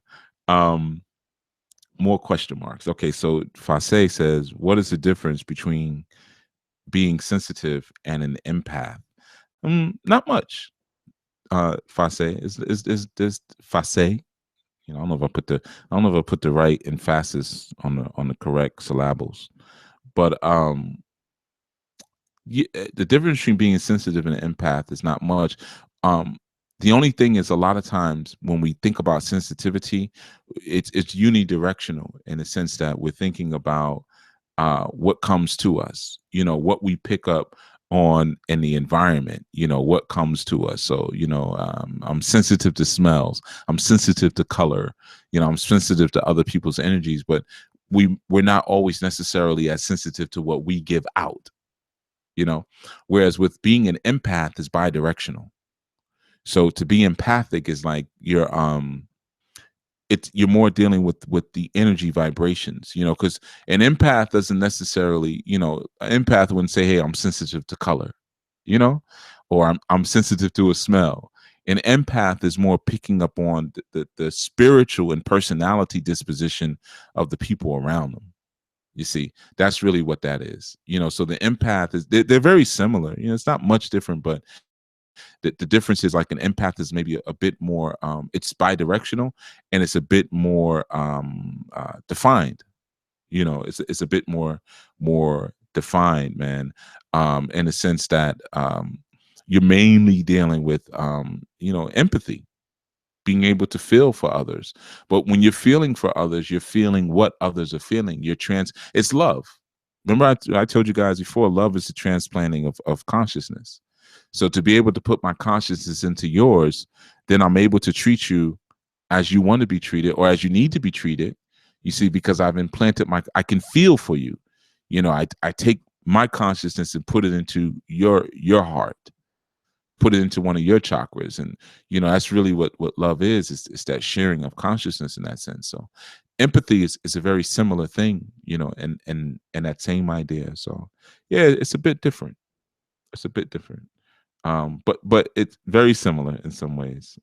More question marks. Okay, so Fase says, what is the difference between being sensitive and an empath? Not much. face is face. You know, I don't know if I put the right emphasis on the correct syllables, but the difference between being sensitive and an empath is not much. Um, the only thing is, a lot of times when we think about sensitivity, it's unidirectional in the sense that we're thinking about what comes to us, you know, what we pick up on in the environment, you know, what comes to us. So, you know, I'm sensitive to smells, I'm sensitive to color, you know, I'm sensitive to other people's energies, but we're not always necessarily as sensitive to what we give out, you know, whereas with being an empath is bi-directional. So to be empathic is like you're more dealing with the energy vibrations, you know, because an empath doesn't necessarily, you know, an empath wouldn't say, hey, I'm sensitive to color, you know, or I'm sensitive to a smell. An empath is more picking up on the spiritual and personality disposition of the people around them. You see, that's really what that is, you know. So the empath is, they're very similar, you know, it's not much different, but the difference is like an empath is maybe a bit more it's bi-directional, and it's a bit more defined, you know. It's a bit more defined, man, in the sense that you're mainly dealing with you know, empathy, being able to feel for others. But when you're feeling for others, you're feeling what others are feeling. It's love. Remember, I told you guys before, love is the transplanting of consciousness. So to be able to put my consciousness into yours, then I'm able to treat you as you want to be treated, or as you need to be treated. You see, because I've implanted I can feel for you. You know, I take my consciousness and put it into your heart, put it into one of your chakras. And, you know, that's really what love is. It's that sharing of consciousness in that sense. So empathy is a very similar thing, you know, and that same idea. So yeah, it's a bit different. It's a bit different. But it's very similar in some ways.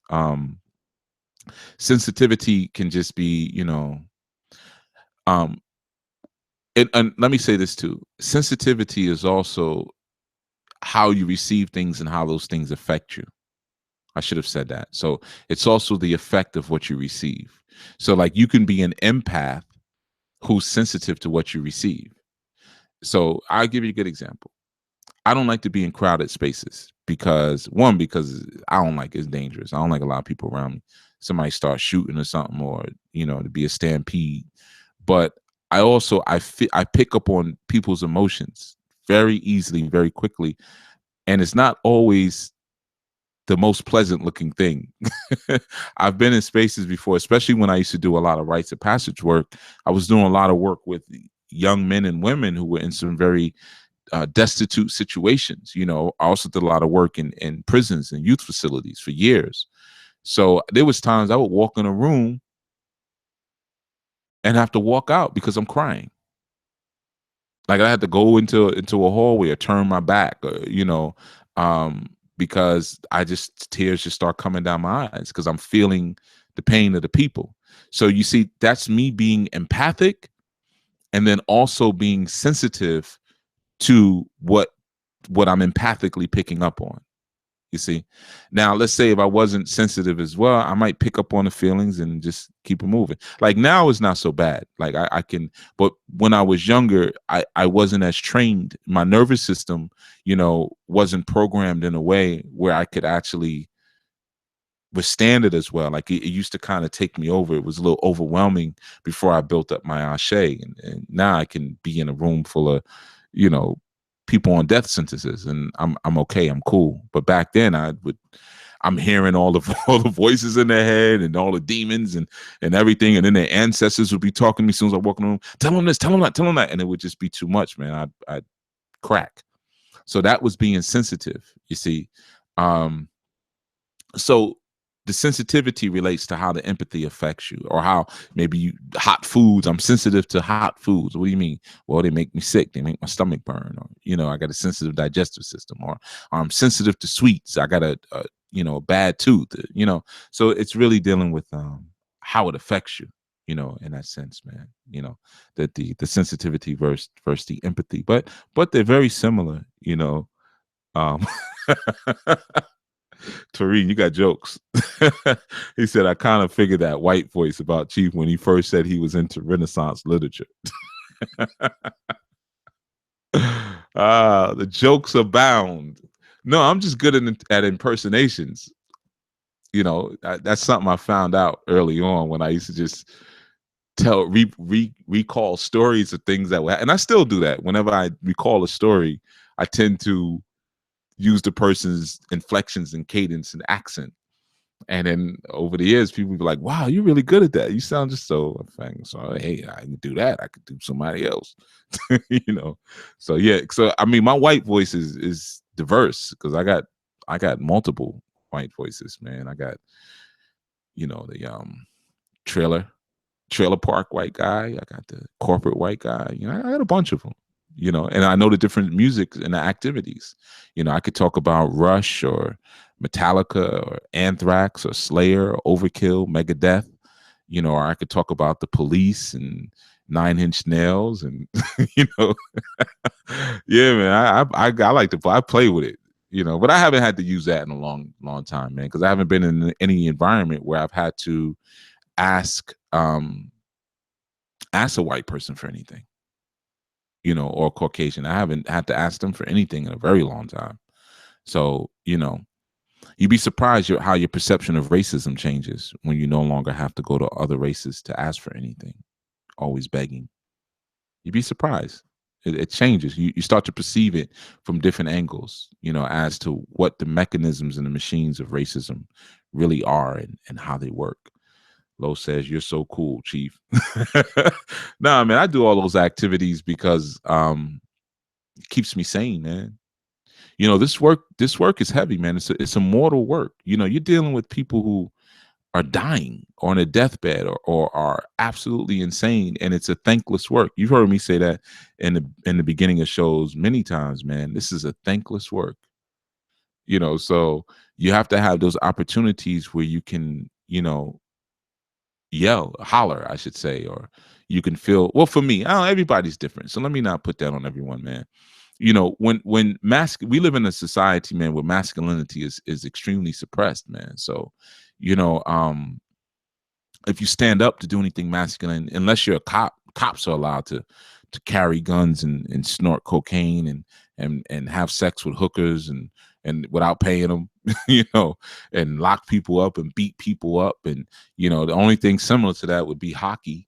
Sensitivity can just be, you know, um, and let me say this too. Sensitivity is also how you receive things and how those things affect you. I should have said that. So it's also the effect of what you receive. So like you can be an empath who's sensitive to what you receive. So I'll give you a good example. I don't like to be in crowded spaces because I don't like, it's dangerous. I don't like a lot of people around me. Somebody start shooting or something, or, you know, to be a stampede. But I pick up on people's emotions very easily, very quickly, and it's not always the most pleasant looking thing. I've been in spaces before, especially when I used to do a lot of rites of passage work. I was doing a lot of work with young men and women who were in some very destitute situations. You know, I also did a lot of work in prisons and youth facilities for years. So there was times I would walk in a room and have to walk out because I'm crying. Like I had to go into a hallway or turn my back, you know, because tears just start coming down my eyes because I'm feeling the pain of the people. So you see, that's me being empathic, and then also being sensitive to what I'm empathically picking up on. You see, now let's say if I wasn't sensitive as well, I might pick up on the feelings and just keep it moving. Like now it's not so bad. Like I can, but when I was younger, I wasn't as trained. My nervous system, you know, wasn't programmed in a way where I could actually withstand it as well. Like it used to kind of take me over. It was a little overwhelming before I built up my ashe. And now I can be in a room full of, you know, people on death sentences, and I'm okay, I'm cool. But back then I'm hearing all the all the voices in their head and all the demons and everything, and then their ancestors would be talking to me as soon as I walk in the room. Tell them this, tell them that, tell them that, and it would just be too much, man. I'd crack. So that was being sensitive, you see. So the sensitivity relates to how the empathy affects you, or how maybe hot foods. I'm sensitive to hot foods. What do you mean? Well, they make me sick. They make my stomach burn, or, you know, I got a sensitive digestive system, or I'm sensitive to sweets. I got a bad tooth, you know. So it's really dealing with how it affects you, you know, in that sense, man. You know, that the sensitivity versus the empathy, but they're very similar, you know. Um Tareen, you got jokes. He said, I kind of figured that white voice about Chief when he first said he was into Renaissance literature. The jokes abound. No, I'm just good at impersonations. You know, that's something I found out early on when I used to just recall stories of things that were, and I still do that. Whenever I recall a story, I tend to use the person's inflections and cadence and accent. And then over the years, people be like, wow, you're really good at that. You sound just so, hey, I can do that. I could do somebody else, you know? So, yeah. So, I mean, my white voice is diverse because I got multiple white voices, man. I got, you know, the trailer park white guy. I got the corporate white guy. You know, I got a bunch of them, you know, and I know the different music and the activities. You know, I could talk about Rush or Metallica or Anthrax or Slayer or Overkill, Megadeth, you know, or I could talk about the Police and 9 Inch Nails and, you know, yeah, man, I like to I play with it, you know, but I haven't had to use that in a long time, man, because I haven't been in any environment where I've had to ask a white person for anything, you know, or Caucasian. I haven't had to ask them for anything in a very long time. So, you know, you'd be surprised how your perception of racism changes when you no longer have to go to other races to ask for anything, always begging. You'd be surprised. It changes. You start to perceive it from different angles, you know, as to what the mechanisms and the machines of racism really are and how they work. Lo says, you're so cool, Chief. Nah, man, I do all those activities because it keeps me sane, man. You know, this work is heavy, man. It's a mortal work. You know, you're dealing with people who are dying or on a deathbed or are absolutely insane, and it's a thankless work. You've heard me say that in the beginning of shows many times, man. This is a thankless work. You know, so you have to have those opportunities where you can, you know, holler, I should say, or you can feel, well, for me, everybody's different. So let me not put that on everyone, man. You know, when we live in a society, man, where masculinity is extremely suppressed, man. So, you know, if you stand up to do anything masculine, unless you're a cop, cops are allowed to carry guns and snort cocaine and have sex with hookers and without paying them, you know, and lock people up and beat people up. And, you know, the only thing similar to that would be hockey.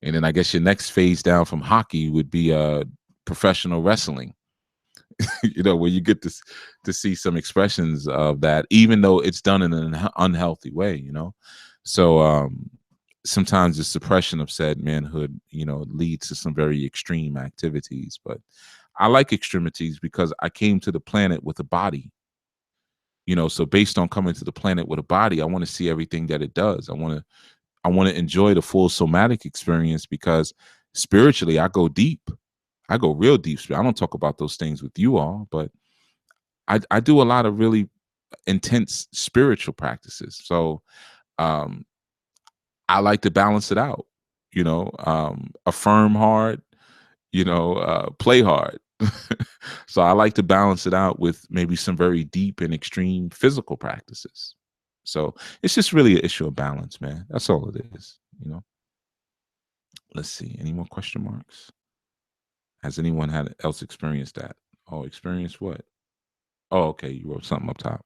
And then I guess your next phase down from hockey would be professional wrestling, you know, where you get to see some expressions of that, even though it's done in an unhealthy way, you know. So sometimes the suppression of said manhood, you know, leads to some very extreme activities. But I like extremities because I came to the planet with a body. You know, so based on coming to the planet with a body, I want to see everything that it does. I want to enjoy the full somatic experience because spiritually I go deep. I go real deep. I don't talk about those things with you all, but I do a lot of really intense spiritual practices. So I like to balance it out, you know, affirm hard, you know, play hard. So I like to balance it out with maybe some very deep and extreme physical practices. So it's just really an issue of balance, man. That's all it is, you know. Let's see. Any more question marks? Has anyone else experienced that? Oh, experienced what? Oh, okay. You wrote something up top.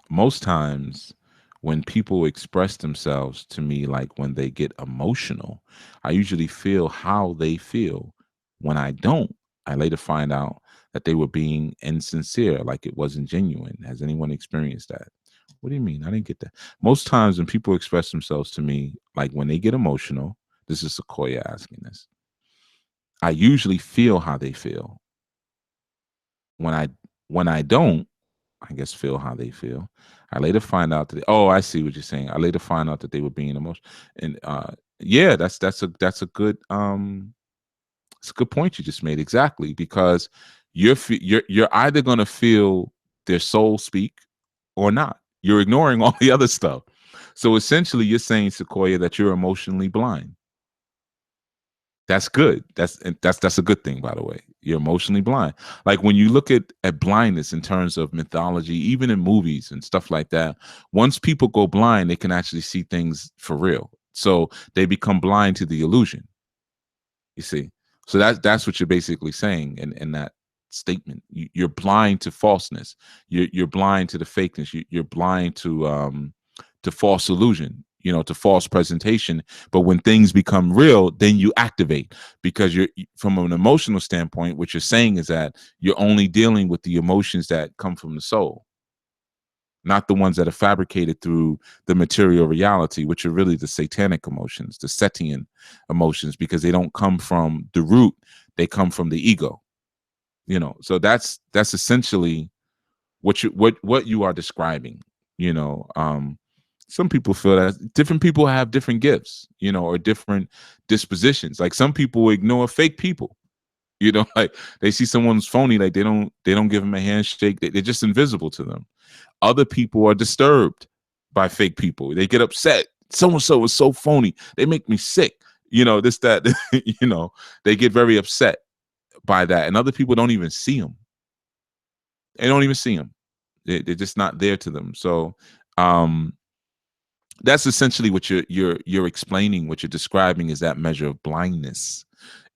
Most times when people express themselves to me, like when they get emotional, I usually feel how they feel. When I don't, I later find out that they were being insincere, like it wasn't genuine. Has anyone experienced that? What do you mean? I didn't get that. Most times when people express themselves to me, like when they get emotional, this is Sequoia asking this, I usually feel how they feel. When I don't, I guess feel how they feel. I later find out that I see what you're saying. I later find out that they were being emotional. And yeah, that's a good it's a good point you just made. Exactly, because you're either going to feel their soul speak or not. You're ignoring all the other stuff. So essentially you're saying, Sequoia, that you're emotionally blind. That's good. That's a good thing, by the way. You're emotionally blind. Like when you look at blindness in terms of mythology, even in movies and stuff like that, once people go blind, they can actually see things for real. So they become blind to the illusion. You see, so that's what you're basically saying in that statement. You're blind to falseness. You're blind to the fakeness. You're blind to false illusion. To false presentation. But when things become real, then you activate, because you're, from an emotional standpoint, what you're saying is that you're only dealing with the emotions that come from the soul, not the ones that are fabricated through the material reality, which are really the satanic emotions, the Setian emotions, because they don't come from the root, they come from the ego. So that's essentially what you are describing. Some people feel that different people have different gifts, or different dispositions. Like some people ignore fake people. Like they see someone's phony, like they don't give them a handshake. They're just invisible to them. Other people are disturbed by fake people. They get upset. So and so is so phony. They make me sick. This, that, they get very upset by that. And other people don't even see them. They don't even see them. They're just not there to them. So that's essentially what you're explaining. What you're describing is that measure of blindness.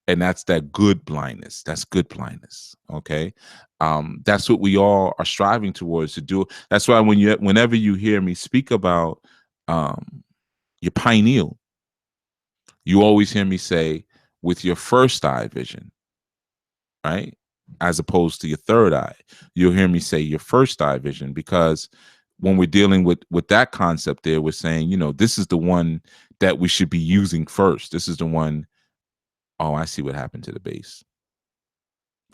And that's that good blindness. That's good blindness. Okay. That's what we all are striving towards to do. That's why whenever you hear me speak about your pineal, you always hear me say with your first eye vision, right? As opposed to your third eye. You'll hear me say your first eye vision, because when we're dealing with that concept there, we're saying, this is the one that we should be using first. This is the one. Oh, I see what happened to the bass.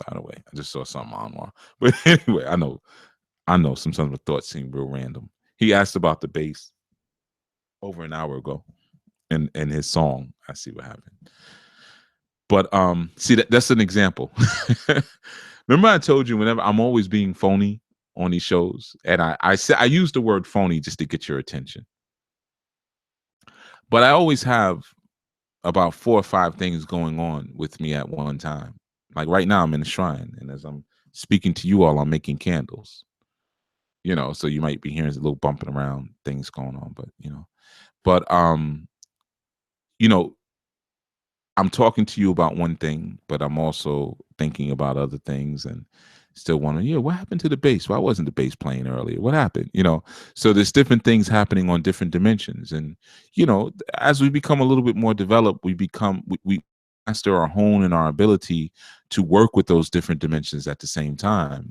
By the way, I just saw something on. But anyway, I know sometimes my thoughts seem real random. He asked about the bass over an hour ago in his song. I see what happened. But see, that's an example. Remember I told you, whenever I'm always being phony on these shows, and I use the word phony just to get your attention. But I always have about 4 or 5 things going on with me at one time. Like right now, I'm in a shrine, and as I'm speaking to you all, I'm making candles. So you might be hearing a little bumping around, things going on, but I'm talking to you about one thing, but I'm also thinking about other things, and still wondering, what happened to the bass? Why wasn't the bass playing earlier? What happened? So there's different things happening on different dimensions. And, as we become a little bit more developed, we master or hone in our ability to work with those different dimensions at the same time,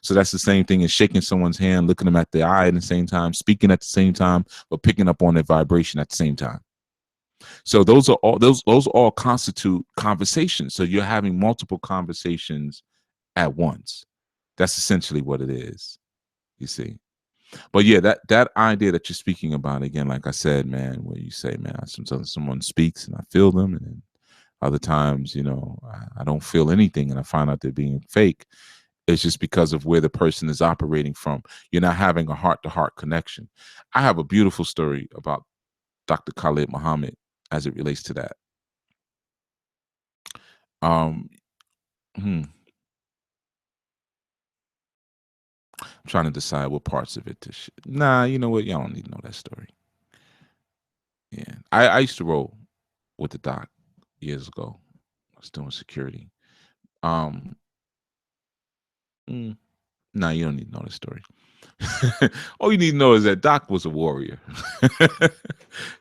So that's the same thing as shaking someone's hand, looking them at the eye at the same time, speaking at the same time, but picking up on their vibration at the same time. So those all constitute conversations. So you're having multiple conversations at once. That's essentially what it is, you see. But yeah, that idea that you're speaking about, again, like I said, man, where you say, man, sometimes someone speaks and I feel them, and then other times, I don't feel anything and I find out they're being fake. It's just because of where the person is operating from. You're not having a heart-to-heart connection. I have a beautiful story about Dr. Khalid Muhammad as it relates to that. I'm trying to decide what parts of it to nah, you know what? Y'all don't need to know that story. Yeah. I used to roll with the doc years ago. I was doing security. Nah, you don't need to know the story. All you need to know is that Doc was a warrior.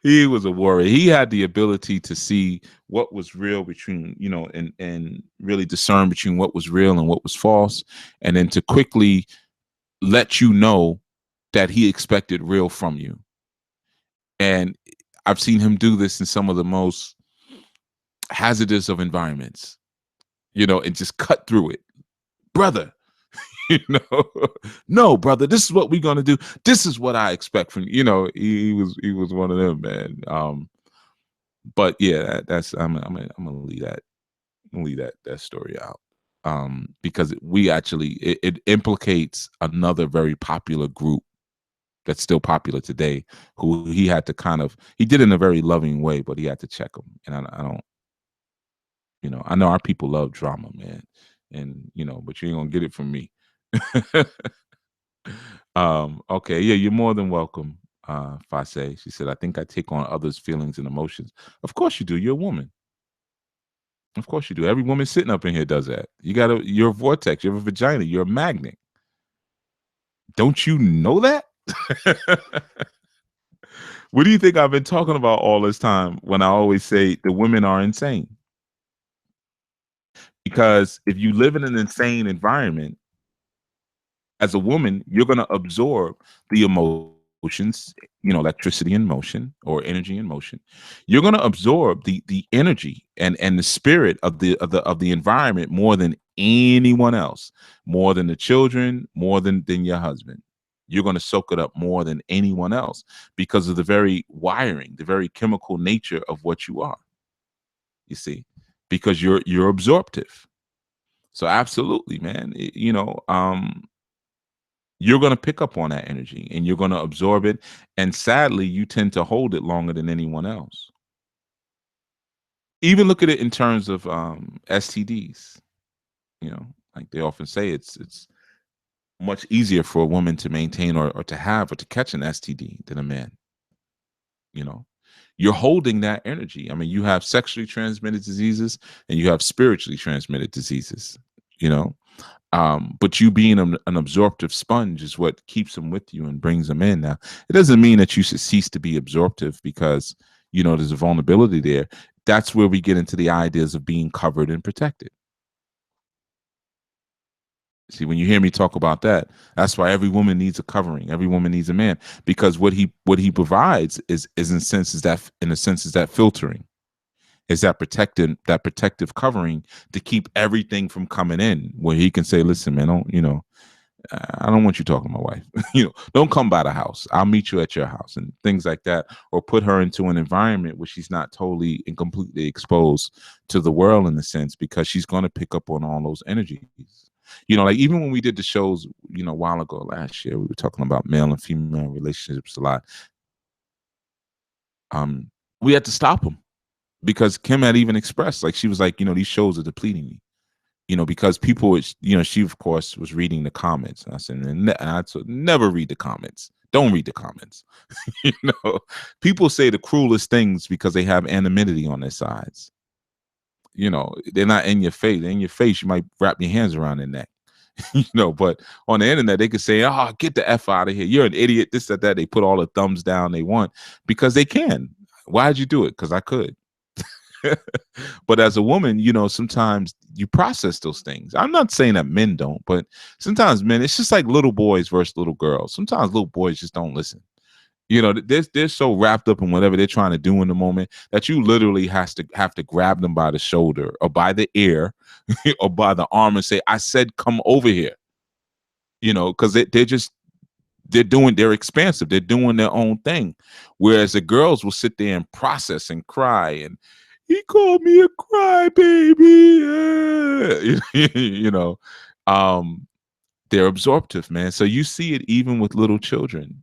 He was a warrior. He had the ability to see what was real between, and really discern between what was real and what was false, and then to quickly let you know that he expected real from you. And I've seen him do this in some of the most hazardous of environments, and just cut through it. Brother, no, brother, this is what we're gonna do. This is what I expect from you. He was one of them, man. But yeah, that's I'm gonna leave that story out, because it implicates another very popular group that's still popular today, who he had to he did it in a very loving way, but he had to check them. And I don't, I know our people love drama, man. and but you ain't gonna get it from me. Okay, yeah, you're more than welcome. Fase, she said, I think I take on others' feelings and emotions. Of course you do. You're a woman. Of course you do. Every woman sitting up in here does that. You're a vortex. You have a vagina. You're a magnet. Don't you know that? What do you think I've been talking about all this time when I always say the women are insane? Because if you live in an insane environment, as a woman, you're going to absorb the emotions, electricity in motion or energy in motion. You're going to absorb the energy and the spirit of the environment more than anyone else, more than the children, more than your husband. You're going to soak it up more than anyone else because of the very wiring, the very chemical nature of what you are. You see, because you're absorptive. So absolutely, man. You're going to pick up on that energy and you're going to absorb it. And sadly, you tend to hold it longer than anyone else. Even look at it in terms of STDs. Like they often say, it's much easier for a woman to maintain or to have or to catch an STD than a man. You're holding that energy. I mean, you have sexually transmitted diseases and you have spiritually transmitted diseases. But you being an absorptive sponge is what keeps them with you and brings them in. Now, it doesn't mean that you should cease to be absorptive because, there's a vulnerability there. That's where we get into the ideas of being covered and protected. See, when you hear me talk about that, that's why every woman needs a covering. Every woman needs a man, because what he provides is in a sense is that filtering, is that protective covering to keep everything from coming in, where he can say, listen, man, I don't want you talking to my wife. Don't come by the house. I'll meet you at your house and things like that, or put her into an environment where she's not totally and completely exposed to the world in a sense, because she's going to pick up on all those energies. Like even when we did the shows, a while ago last year, we were talking about male and female relationships a lot. We had to stop them because Kim had even expressed, like, she was like, these shows are depleting me. Because people, she of course was reading the comments. And I said, and I said, never read the comments. Don't read the comments. People say the cruelest things because they have anonymity on their sides. They're not in your face. They're in your face, you might wrap your hands around their neck. But on the internet, they could say, oh, get the F out of here. You're an idiot, this, that. They put all the thumbs down they want because they can. Why'd you do it? Because I could. But as a woman, sometimes you process those things. I'm not saying that men don't, but sometimes men, it's just like little boys versus little girls. Sometimes little boys just don't listen. They're so wrapped up in whatever they're trying to do in the moment that you literally have to grab them by the shoulder or by the ear or by the arm and say, I said, come over here. Because they're expansive. They're doing their own thing. Whereas the girls will sit there and process and cry and, he called me a crybaby. They're absorptive, man. So you see it even with little children.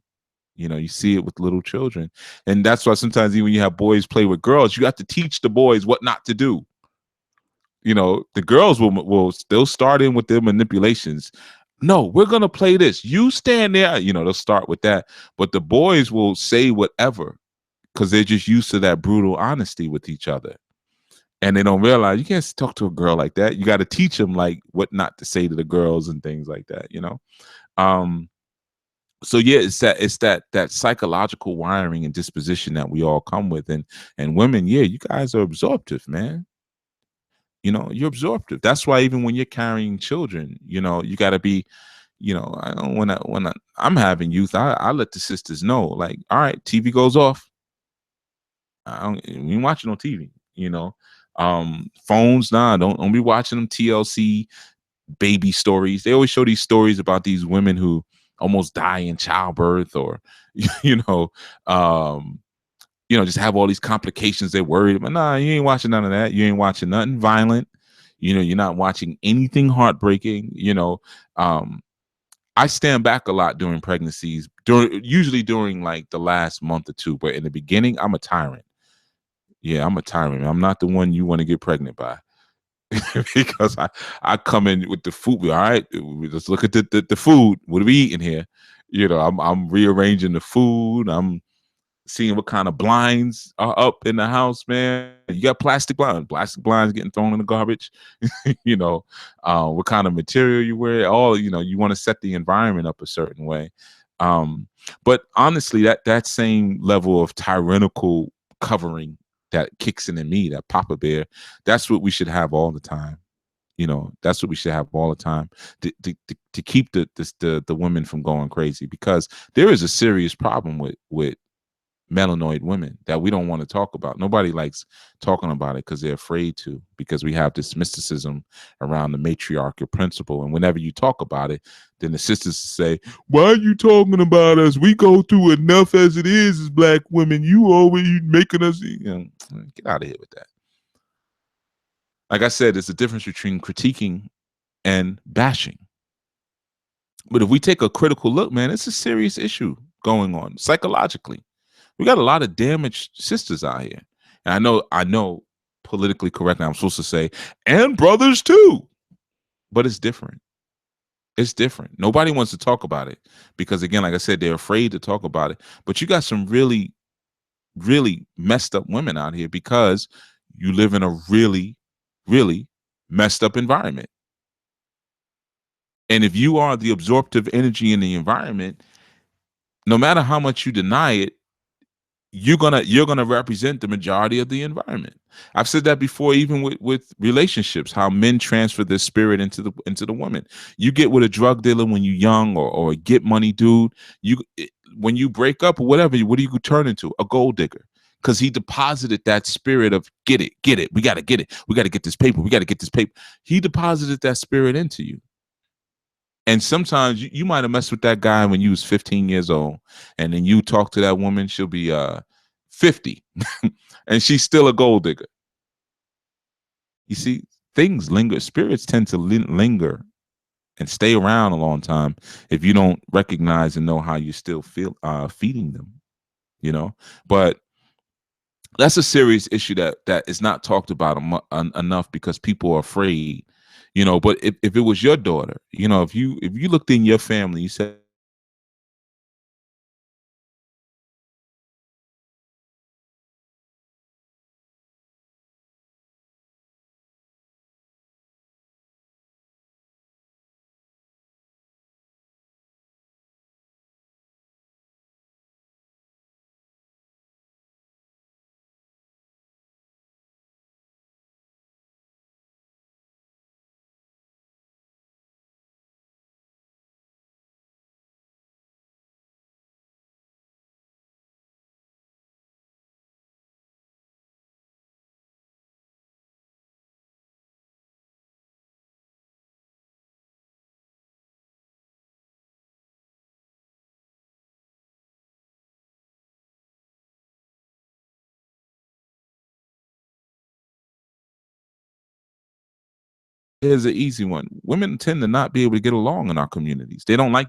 You see it with little children. And that's why sometimes even when you have boys play with girls, you have to teach the boys what not to do. The girls they'll start in with their manipulations. No, we're going to play this. You stand there. They'll start with that. But the boys will say whatever, because they're just used to that brutal honesty with each other. And they don't realize you can't talk to a girl like that. You got to teach them like what not to say to the girls and things like that, So yeah, it's that psychological wiring and disposition that we all come with. And women, yeah, you guys are absorptive, man. You're absorptive. That's why even when you're carrying children, you got to be, I don't when I'm having youth, I let the sisters know, like, all right, TV goes off. We ain't watching no TV, phones, nah, don't be watching them TLC baby stories. They always show these stories about these women who almost die in childbirth, or just have all these complications. They're worried about. Nah, you ain't watching none of that. You ain't watching nothing violent. You're not watching anything heartbreaking. I stand back a lot during pregnancies, usually during like the last month or two, but in the beginning, I'm a tyrant. Yeah, I'm a tyrant. I'm not the one you want to get pregnant by. because I come in with the food. All right, let's look at the food. What are we eating here? I'm rearranging the food. I'm seeing what kind of blinds are up in the house, man. You got plastic blinds getting thrown in the garbage. What kind of material you wear. All you want to set the environment up a certain way. Um, but honestly, that same level of tyrannical covering that kicks in me, that Papa Bear, that's what we should have all the time. That's what we should have all the time to keep the women from going crazy, because there is a serious problem with melanoid women that we don't want to talk about. Nobody likes talking about it because they're afraid to, because we have this mysticism around the matriarchal principle. And whenever you talk about it, then the sisters say, why are you talking about us? We go through enough as it is as black women. You always making us, get out of here with that. Like I said, there's a difference between critiquing and bashing. But if we take a critical look, man, it's a serious issue going on psychologically. We got a lot of damaged sisters out here. And I know politically correct now, I'm supposed to say, and brothers too. But it's different. It's different. Nobody wants to talk about it because, again, like I said, they're afraid to talk about it. But you got some really, really messed up women out here because you live in a really, really messed up environment. And if you are the absorptive energy in the environment, no matter how much you deny it, you're gonna represent the majority of the environment. I've said that before, even with relationships, how men transfer their spirit into the woman. You get with a drug dealer when you're young, or a get money dude. When you break up or whatever, what do you turn into? A gold digger. Because he deposited that spirit of get it, we gotta get it, we gotta get this paper, we gotta get this paper. He deposited that spirit into you. And sometimes you might have messed with that guy when you was 15 years old, and then you talk to that woman, she'll be 50, and she's still a gold digger. You see, things linger. Spirits tend to linger and stay around a long time if you don't recognize and know how you still feel feeding them. But that's a serious issue that is not talked about enough because people are afraid. But if it was your daughter, if you looked in your family, you said, here's an easy one. Women tend to not be able to get along in our communities. They don't like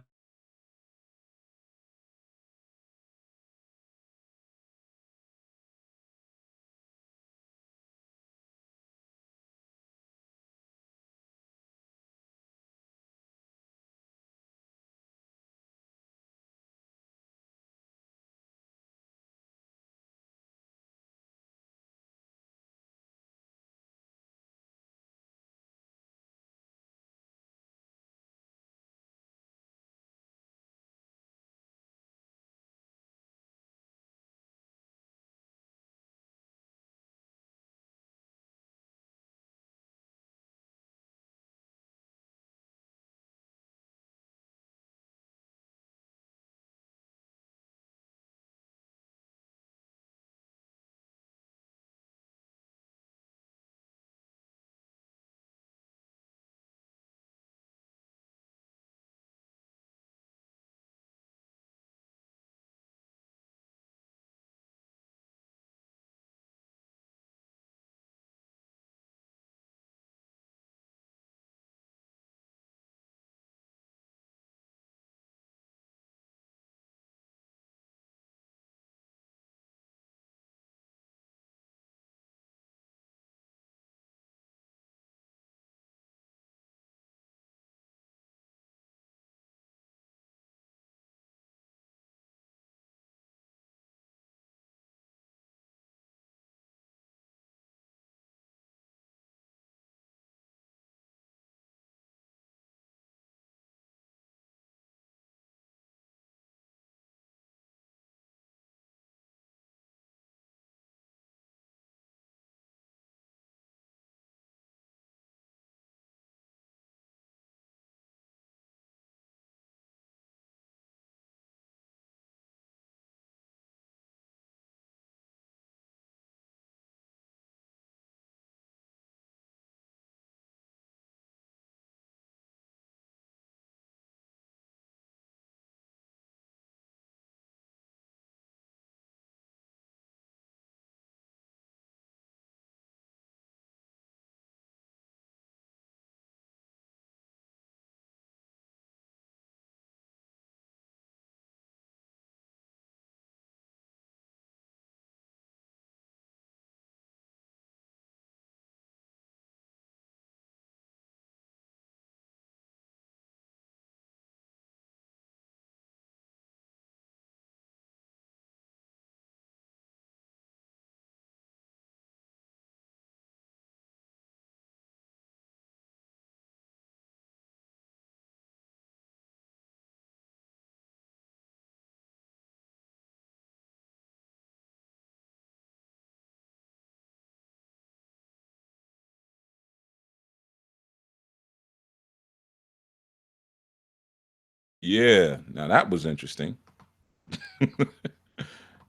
Yeah. Now that was interesting.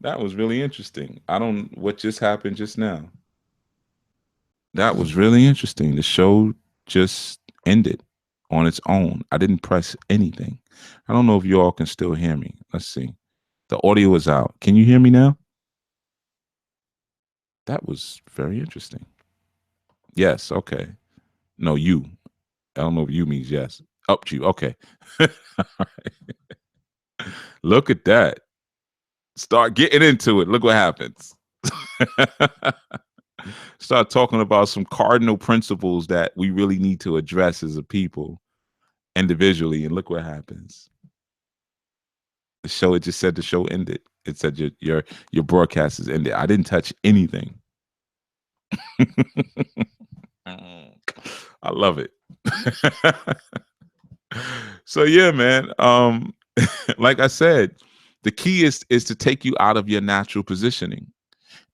That was really interesting. I don't what just happened just now. That was really interesting. The show just ended on its own. I didn't press anything. I don't know if you all can still hear me. Let's see. The audio is out. Can you hear me now? That was very interesting. Yes. Okay. No, you. I don't know if you means yes. Up to you. Okay. Look at that. Start getting into it. Look what happens. Start talking about some cardinal principles that we really need to address as a people individually, and look what happens. The show, it just said the show ended. It said your broadcast is ended. I didn't touch anything. I love it. So yeah, man. Like I said, the key is to take you out of your natural positioning.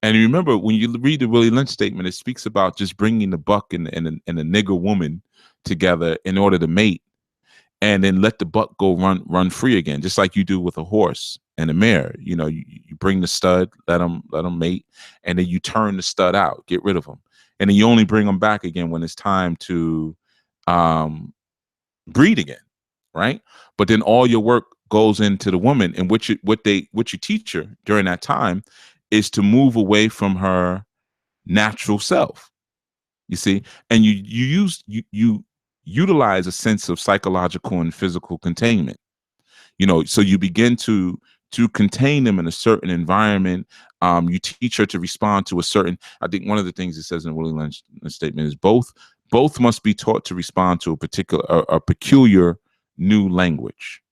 And remember, when you read the Willie Lynch statement, it speaks about just bringing the buck and the nigger woman together in order to mate, and then let the buck go run free again, just like you do with a horse and a mare. You know, you bring the stud, let them mate, and then you turn the stud out, get rid of them, and then you only bring them back again when it's time to um, breed again, right? But then all your work goes into the woman, and what you teach her during that time is to move away from her natural self. You see, and you utilize a sense of psychological and physical containment. You know, so you begin to contain them in a certain environment. You teach her to respond to a certain. I think one of the things it says in Willie Lynch statement is both must be taught to respond to a peculiar new language.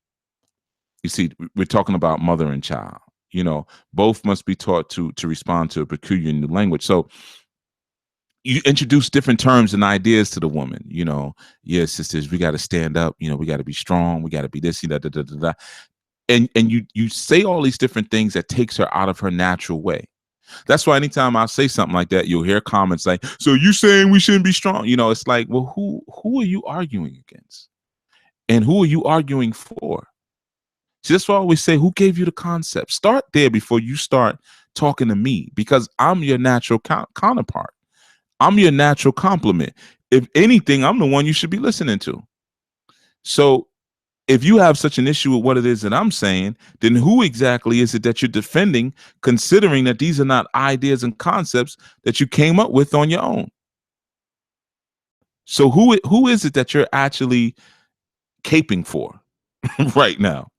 You see, we're talking about mother and child. You know, both must be taught to respond to a peculiar new language. So you introduce different terms and ideas to the woman. You know, yeah, sisters, we got to stand up. You know, we got to be strong. We got to be this, da, da, da, da, da. And you say all these different things that takes her out of her natural way. That's why anytime I say something like that, you'll hear comments like, "So you saying we shouldn't be strong?" You know, it's like, well, who are you arguing against, and who are you arguing for? See, that's why I always say, who gave you the concept? Start there before you start talking to me, because I'm your natural counterpart. I'm your natural complement. If anything, I'm the one you should be listening to. So if you have such an issue with what it is that I'm saying, then who exactly is it that you're defending, considering that these are not ideas and concepts that you came up with on your own? So who is it that you're actually caping for right now?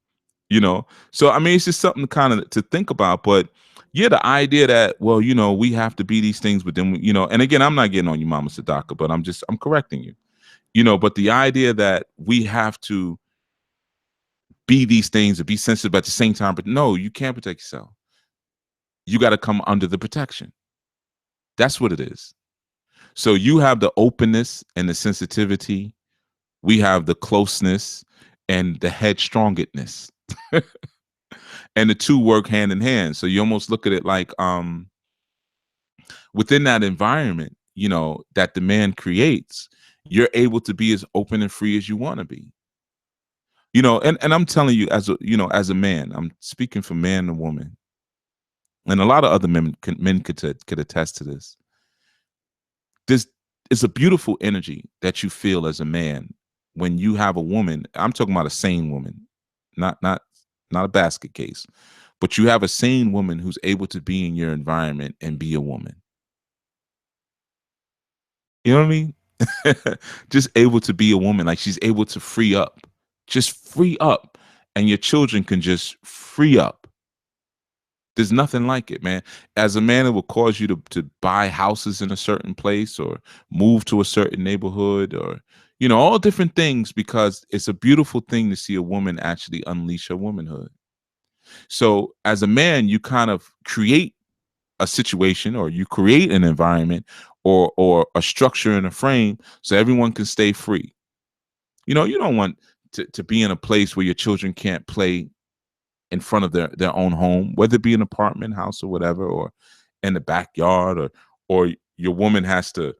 You know, so I mean, it's just something kind of to think about. But yeah, the idea that, well, you know, we have to be these things, but then you know, and again, I'm not getting on you, Mama Sadaka, but I'm correcting you. You know, but the idea that we have to be these things and be sensitive at the same time, but no, you can't protect yourself. You got to come under the protection. That's what it is. So you have the openness and the sensitivity. We have the closeness and the headstrongness. And the two work hand in hand. So you almost look at it like within that environment, you know, that the man creates, you're able to be as open and free as you want to be. You know, and I'm telling you, as a man, I'm speaking for man and woman, and a lot of other men could attest to this. This is a beautiful energy that you feel as a man when you have a woman. I'm talking about a sane woman, not a basket case, but you have a sane woman who's able to be in your environment and be a woman. You know what I mean? Just able to be a woman, like she's able to free up, just free up, and your children can just free up. There's nothing like it, man. As a man, it will cause you to buy houses in a certain place or move to a certain neighborhood, or, you know, all different things, because it's a beautiful thing to see a woman actually unleash her womanhood. So as a man, you kind of create a situation, or you create an environment, or a structure and a frame, so everyone can stay free. You know, you don't want to be in a place where your children can't play in front of their own home, whether it be an apartment house or whatever, or in the backyard, or your woman has to,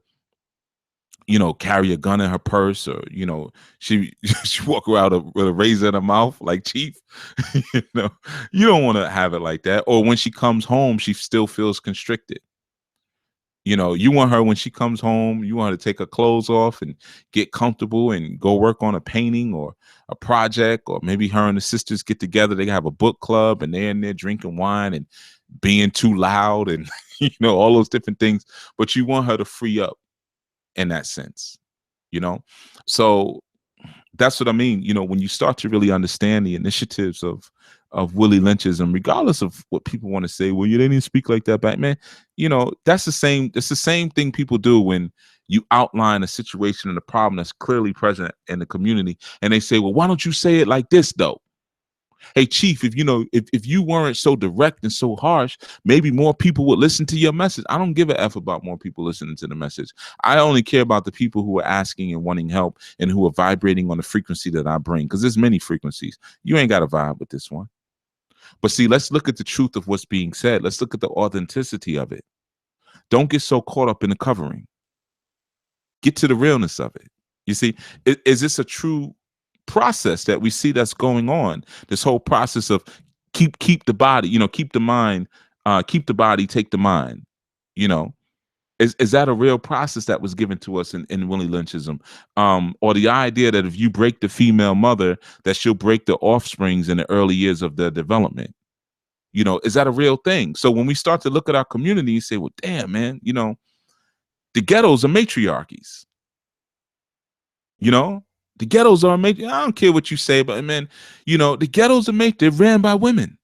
carry a gun in her purse, or she she walk around with a razor in her mouth like Chief. you know, you don't want to have it like that. Or when she comes home, she still feels constricted. You want her when she comes home, you want her to take her clothes off and get comfortable and go work on a painting or a project, or maybe her and the sisters get together. They have a book club and they're in there drinking wine and being too loud and all those different things. But you want her to free up in that sense, So that's what I mean. When you start to really understand the initiatives of Willie Lynch's, and regardless of what people want to say, well, you didn't speak like that back, man. That's the same. It's the same thing people do when you outline a situation and a problem that's clearly present in the community, and they say, well, why don't you say it like this though? Hey, Chief, if you weren't so direct and so harsh, maybe more people would listen to your message. I don't give a F about more people listening to the message. I only care about the people who are asking and wanting help and who are vibrating on the frequency that I bring, because there's many frequencies. You ain't got to vibe with this one. But see, let's look at the truth of what's being said. Let's look at the authenticity of it. Don't get so caught up in the covering. Get to the realness of it. You see, is this a true process that we see that's going on? This whole process of keep the body, keep the mind, keep the body, take the mind. Is that a real process that was given to us in Willie Lynchism? Or the idea that if you break the female mother, that she'll break the offsprings in the early years of their development? Is that a real thing? So when we start to look at our community and say, well, damn, man, the ghettos are matriarchies. The ghettos are I don't care what you say, but man, the ghettos are they're ran by women.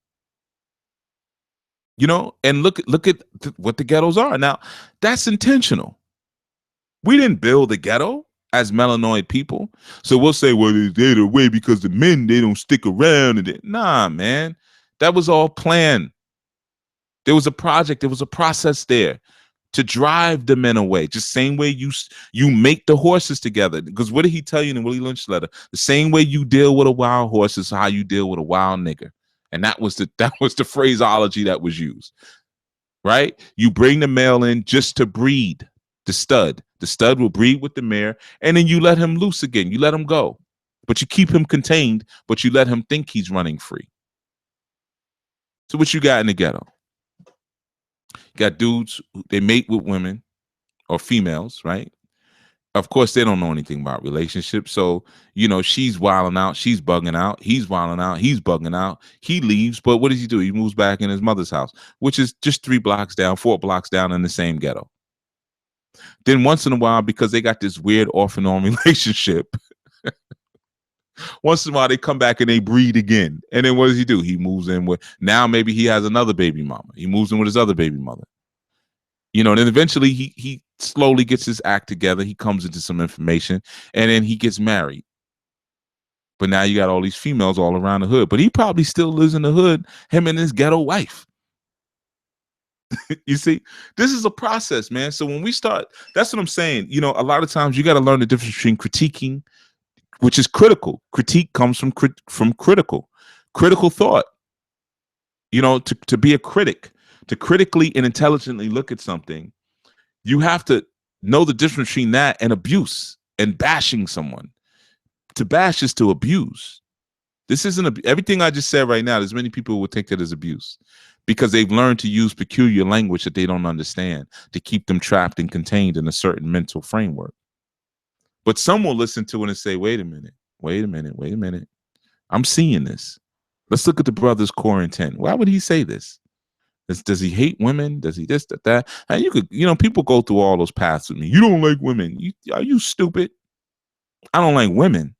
And look at what the ghettos are. Now, that's intentional. We didn't build the ghetto as melanoid people. So we'll say, well, they're the way because the men, they don't stick around. Nah, man, that was all planned. There was a project, there was a process there to drive the men away. Just same way you make the horses together. Because what did he tell you in the Willie Lynch letter? The same way you deal with a wild horse is how you deal with a wild nigger. And that was the phraseology that was used. Right? You bring the male in just to breed the stud. The stud will breed with the mare, and then you let him loose again. You let him go. But you keep him contained, but you let him think he's running free. So what you got in the ghetto? You got dudes, they mate with women or females, right? Of course, they don't know anything about relationships. So, she's wilding out, she's bugging out, he's wilding out, he's bugging out, he leaves. But what does he do? He moves back in his mother's house, which is just 4 blocks down in the same ghetto. Then once in a while, because they got this weird off and on relationship, once in a while they come back and they breed again. And then what does he do? He moves in with, now maybe he has another baby mama. He moves in with his other baby mother. And then eventually he slowly gets his act together. He comes into some information, and then he gets married. But now you got all these females all around the hood. But he probably still lives in the hood, him and his ghetto wife. You see, this is a process, man. So when we start, that's what I'm saying. A lot of times you got to learn the difference between critiquing, which is critical. Critique comes from critical thought. To be a critic, to critically and intelligently look at something, you have to know the difference between that and abuse and bashing someone. To bash is to abuse. This isn't everything I just said right now. There's many people who would take it as abuse because they've learned to use peculiar language that they don't understand to keep them trapped and contained in a certain mental framework. But some will listen to it and say, wait a minute. I'm seeing this. Let's look at the brother's core intent. Why would he say this? Does he hate women? Does he this, that? And you could, people go through all those paths with me. You don't like women. Are you stupid? I don't like women.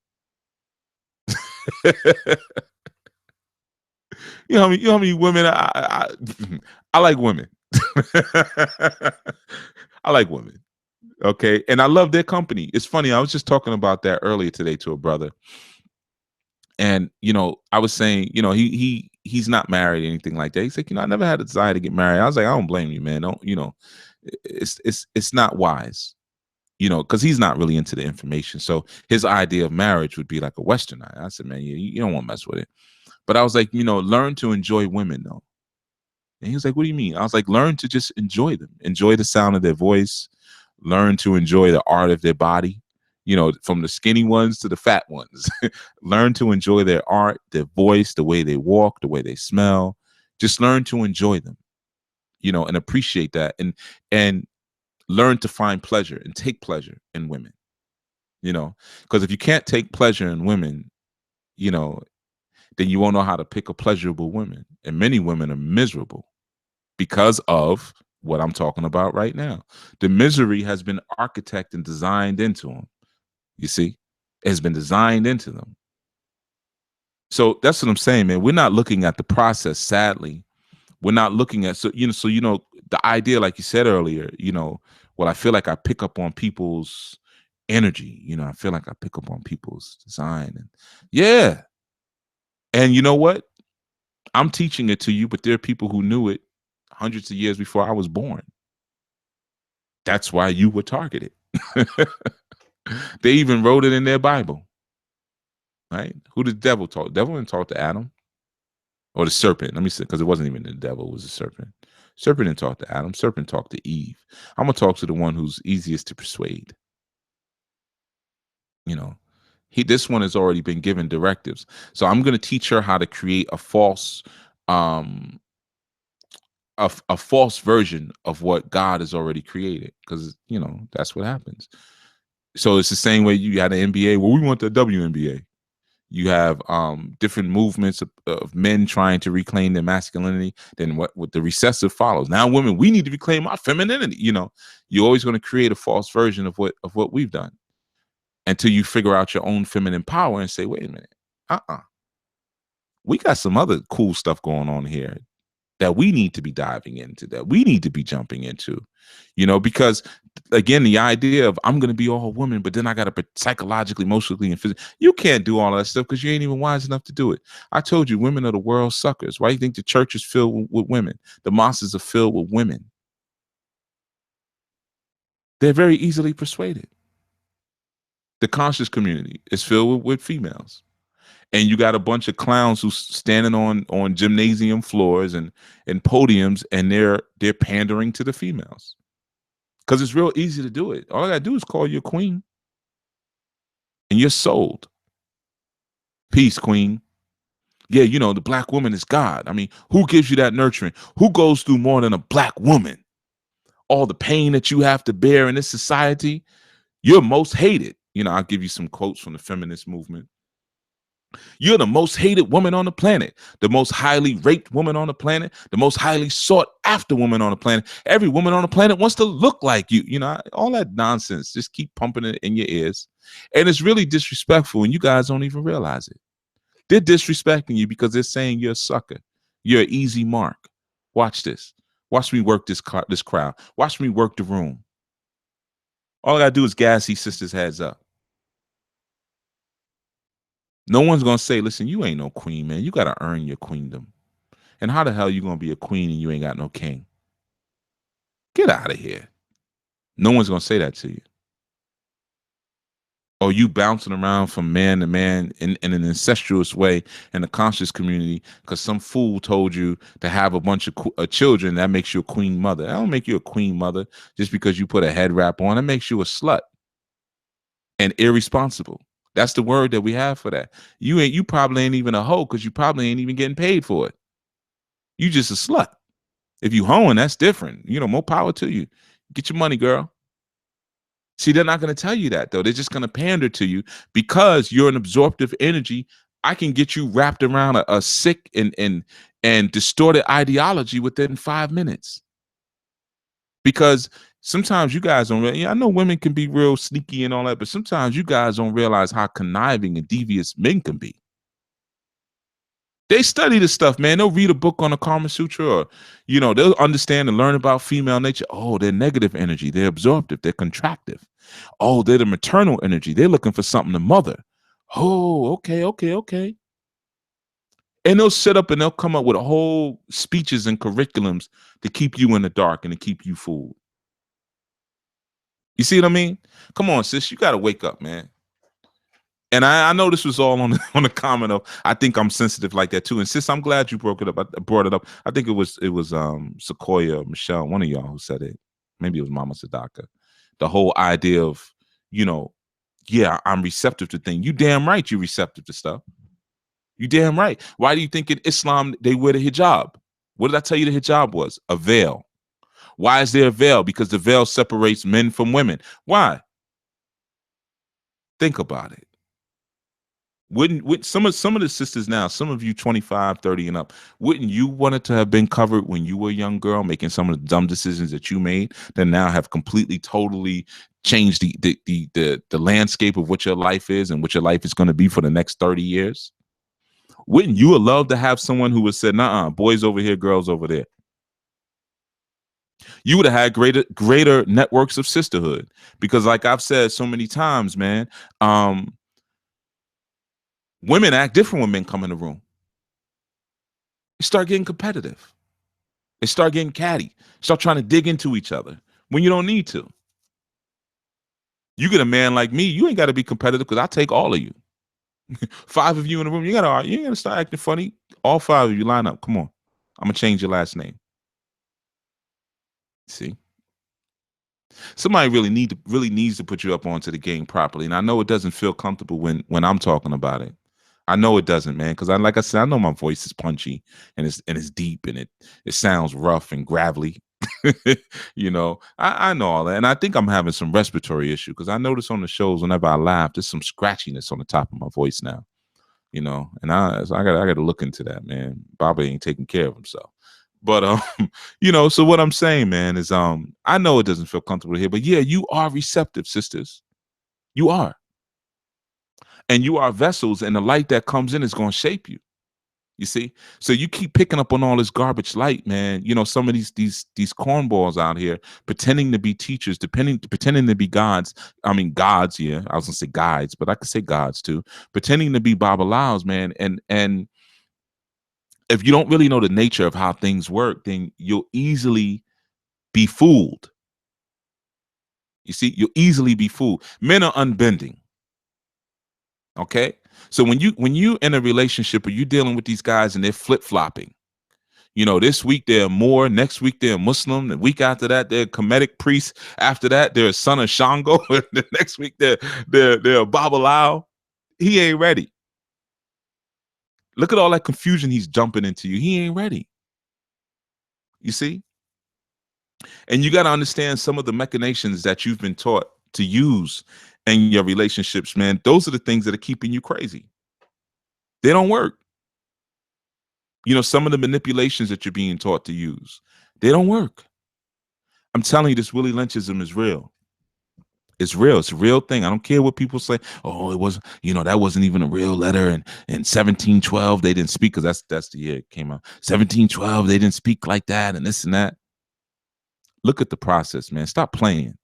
How many women I like women. I like women. Okay. And I love their company. It's funny. I was just talking about that earlier today to a brother. And, I was saying, he's not married or anything like that. He's like, I never had a desire to get married. I was like, I don't blame you, man. Don't, it's not wise, because he's not really into the information. So his idea of marriage would be like a Westernite. I said, man, you don't want to mess with it. But I was like, learn to enjoy women, though. And he was like, what do you mean? I was like, learn to just enjoy them. Enjoy the sound of their voice. learn to enjoy the art of their body, from the skinny ones to the fat ones. Learn to enjoy their art, their voice, the way they walk, the way they smell. Just learn to enjoy them, and appreciate that, and learn to find pleasure and take pleasure in women, because if you can't take pleasure in women, then you won't know how to pick a pleasurable woman. And many women are miserable because of what I'm talking about right now. The misery has been architected and designed into them. You see, it has been designed into them. So that's what I'm saying, man. We're not looking at the process, sadly. We're not looking at, the idea, like you said earlier, well, I feel like I pick up on people's energy. I feel like I pick up on people's design. And yeah. And you know what? I'm teaching it to you, but there are people who knew it hundreds of years before I was born. That's why you were targeted. They even wrote it in their Bible. Right? Who did the devil talk? The devil didn't talk to Adam. Or the serpent. Let me say, because it wasn't even the devil, it was the serpent. Serpent didn't talk to Adam. Serpent talked to Eve. I'm going to talk to the one who's easiest to persuade. This one has already been given directives. So I'm going to teach her how to create a false a false version of what God has already created, because that's what happens. So it's the same way you had an NBA. Well, we want the WNBA. You have different movements of men trying to reclaim their masculinity. Then what the recessive follows. Now, women, we need to reclaim our femininity. You're always going to create a false version of what we've done until you figure out your own feminine power and say, wait a minute, we got some other cool stuff going on here that we need to be diving into, that we need to be jumping into, because again, the idea of I'm going to be all woman, but then I got to psychologically, emotionally, and physically, you can't do all that stuff because you ain't even wise enough to do it. I told you, women are the world's suckers. Why do you think the church is filled with women? The mosques are filled with women. They're very easily persuaded. The conscious community is filled with females. And you got a bunch of clowns who's standing on gymnasium floors and podiums, and they're pandering to the females. Because it's real easy to do it. All I got to do is call you a queen. And you're sold. Peace, queen. Yeah, the black woman is God. I mean, who gives you that nurturing? Who goes through more than a black woman? All the pain that you have to bear in this society, you're most hated. I'll give you some quotes from the feminist movement. You're the most hated woman on the planet, the most highly raped woman on the planet, the most highly sought after woman on the planet. Every woman on the planet wants to look like you. All that nonsense. Just keep pumping it in your ears. And it's really disrespectful, and you guys don't even realize it. They're disrespecting you because they're saying you're a sucker. You're an easy mark. Watch this. Watch me work this crowd. Watch me work the room. All I got to do is gas these sisters' heads up. No one's going to say, listen, you ain't no queen, man. You got to earn your queendom. And how the hell you going to be a queen and you ain't got no king? Get out of here. No one's going to say that to you. Or you bouncing around from man to man in an incestuous way in the conscious community because some fool told you to have a bunch of children. That makes you a queen mother. That don't make you a queen mother just because you put a head wrap on. That makes you a slut and irresponsible. That's the word that we have for that. You probably ain't even a hoe because you probably ain't even getting paid for it. You just a slut. If you hoeing, that's different. More power to you. Get your money, girl. See, they're not going to tell you that, though. They're just going to pander to you because you're an absorptive energy. I can get you wrapped around a sick and distorted ideology within 5 minutes. Because sometimes you guys don't really, I know women can be real sneaky and all that, but sometimes you guys don't realize how conniving and devious men can be. They study this stuff, man. They'll read a book on the Kama Sutra, or, they'll understand and learn about female nature. Oh, they're negative energy. They're absorptive. They're contractive. Oh, they're the maternal energy. They're looking for something to mother. Oh, okay. And they'll sit up and they'll come up with whole speeches and curriculums to keep you in the dark and to keep you fooled. You see what I mean? Come on, sis. You got to wake up, man. And I know this was all on the comment of I think I'm sensitive like that too. And sis, I'm glad you brought it up. I think it was Sequoia or Michelle, one of y'all who said it. Maybe it was Mama Sadaka. The whole idea of, yeah, I'm receptive to things. You damn right you're receptive to stuff. You damn right. Why do you think in Islam they wear the hijab? What did I tell you the hijab was? A veil. Why is there a veil? Because the veil separates men from women. Why? Think about it. Wouldn't some of the sisters now, some of you 25, 30 and up, wouldn't you want it to have been covered when you were a young girl, making some of the dumb decisions that you made that now have completely, totally changed the landscape of what your life is and what your life is going to be for the next 30 years? Wouldn't you have loved to have someone who would said, "Nah, boys over here, girls over there"? You would have had greater networks of sisterhood, because, like I've said so many times, man, women act different when men come in the room. They start getting competitive. They start getting catty. Start trying to dig into each other when you don't need to. You get a man like me, you ain't got to be competitive because I take all of you. 5 of you in the room, you ain't gotta start acting funny. All 5 of you line up. Come on, I'm gonna change your last name. See, somebody really needs to put you up onto the game properly. And I know it doesn't feel comfortable when I'm talking about it. I know it doesn't, man, because like I said, I know my voice is punchy and it's deep and it sounds rough and gravelly. I know all that, and I think I'm having some respiratory issue because I notice on the shows whenever I laugh, there's some scratchiness on the top of my voice now. And I got to look into that, man. Baba ain't taking care of himself. But so what I'm saying, man, is I know it doesn't feel comfortable here, but yeah, you are receptive, sisters. You are. And you are vessels, and the light that comes in is going to shape you. You see? So you keep picking up on all this garbage light, man. Some of these cornballs out here pretending to be teachers, pretending to be gods. I mean gods, yeah. I was gonna say guides, but I could say gods too. Pretending to be babalaos, man. And if you don't really know the nature of how things work, then you'll easily be fooled. You see, you'll easily be fooled. Men are unbending. Okay? So when you in a relationship or you dealing with these guys and they're flip-flopping, this week they're Moor, next week they're Muslim, the week after that they're Kemetic priests, after that they're a son of Shango, the next week they're a Babalao. He ain't ready. Look at all that confusion he's dumping into you. He ain't ready. You see? And you got to understand some of the machinations that you've been taught to use in your relationships, man. Those are the things that are keeping you crazy. They don't work. Some of the manipulations that you're being taught to use, they don't work. I'm telling you, this Willie Lynchism is real. It's real. It's a real thing. I don't care what people say. Oh, it was, that wasn't even a real letter. And in 1712, they didn't speak, because that's the year it came out. 1712, they didn't speak like that and this and that. Look at the process, man. Stop playing.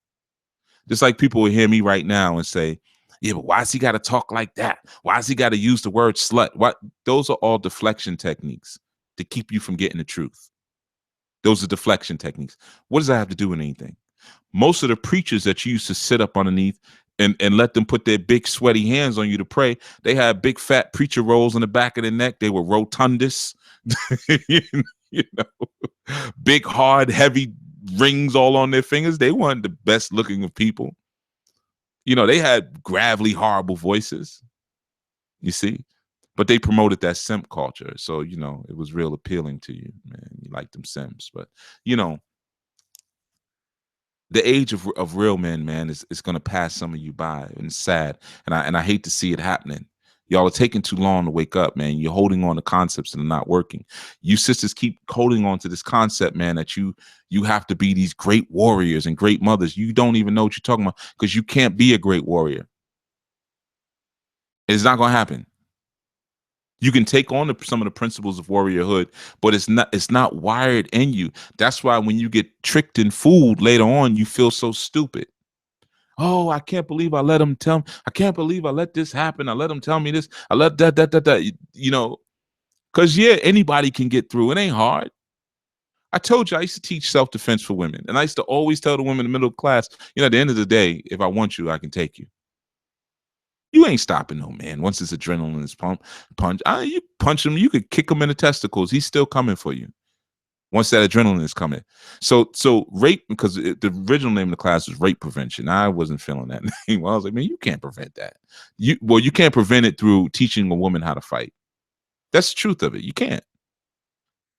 Just like people will hear me right now and say, yeah, but why's he got to talk like that? Why's he got to use the word slut? What? Those are all deflection techniques to keep you from getting the truth. Those are deflection techniques. What does that have to do with anything? Most of the preachers that you used to sit up underneath and let them put their big sweaty hands on you to pray, they had big fat preacher rolls in the back of their neck. They were rotundous, big, hard, heavy rings all on their fingers. They weren't the best looking of people. They had gravelly, horrible voices, you see, but they promoted that simp culture. So, it was real appealing to you, man. You like them simps, but, the age of real men, man, is going to pass some of you by, and it's sad. And I hate to see it happening. Y'all are taking too long to wake up, man. You're holding on to concepts that are not working. You sisters keep holding on to this concept, man, that you have to be these great warriors and great mothers. You don't even know what you're talking about, because you can't be a great warrior. It's not going to happen. You can take on some of the principles of warriorhood, but it's not wired in you. That's why when you get tricked and fooled later on, you feel so stupid. Oh, I can't believe I let him tell me. I can't believe I let this happen. I let him tell me this. I let that. Because, yeah, anybody can get through. It ain't hard. I told you I used to teach self-defense for women. And I used to always tell the women in the middle class, at the end of the day, if I want you, I can take you. You ain't stopping no man. Once his adrenaline is punch, you punch him, you could kick him in the testicles. He's still coming for you. Once that adrenaline is coming. So rape, because the original name of the class was rape prevention. I wasn't feeling that name. I was like, man, you can't prevent that. You can't prevent it through teaching a woman how to fight. That's the truth of it. You can't.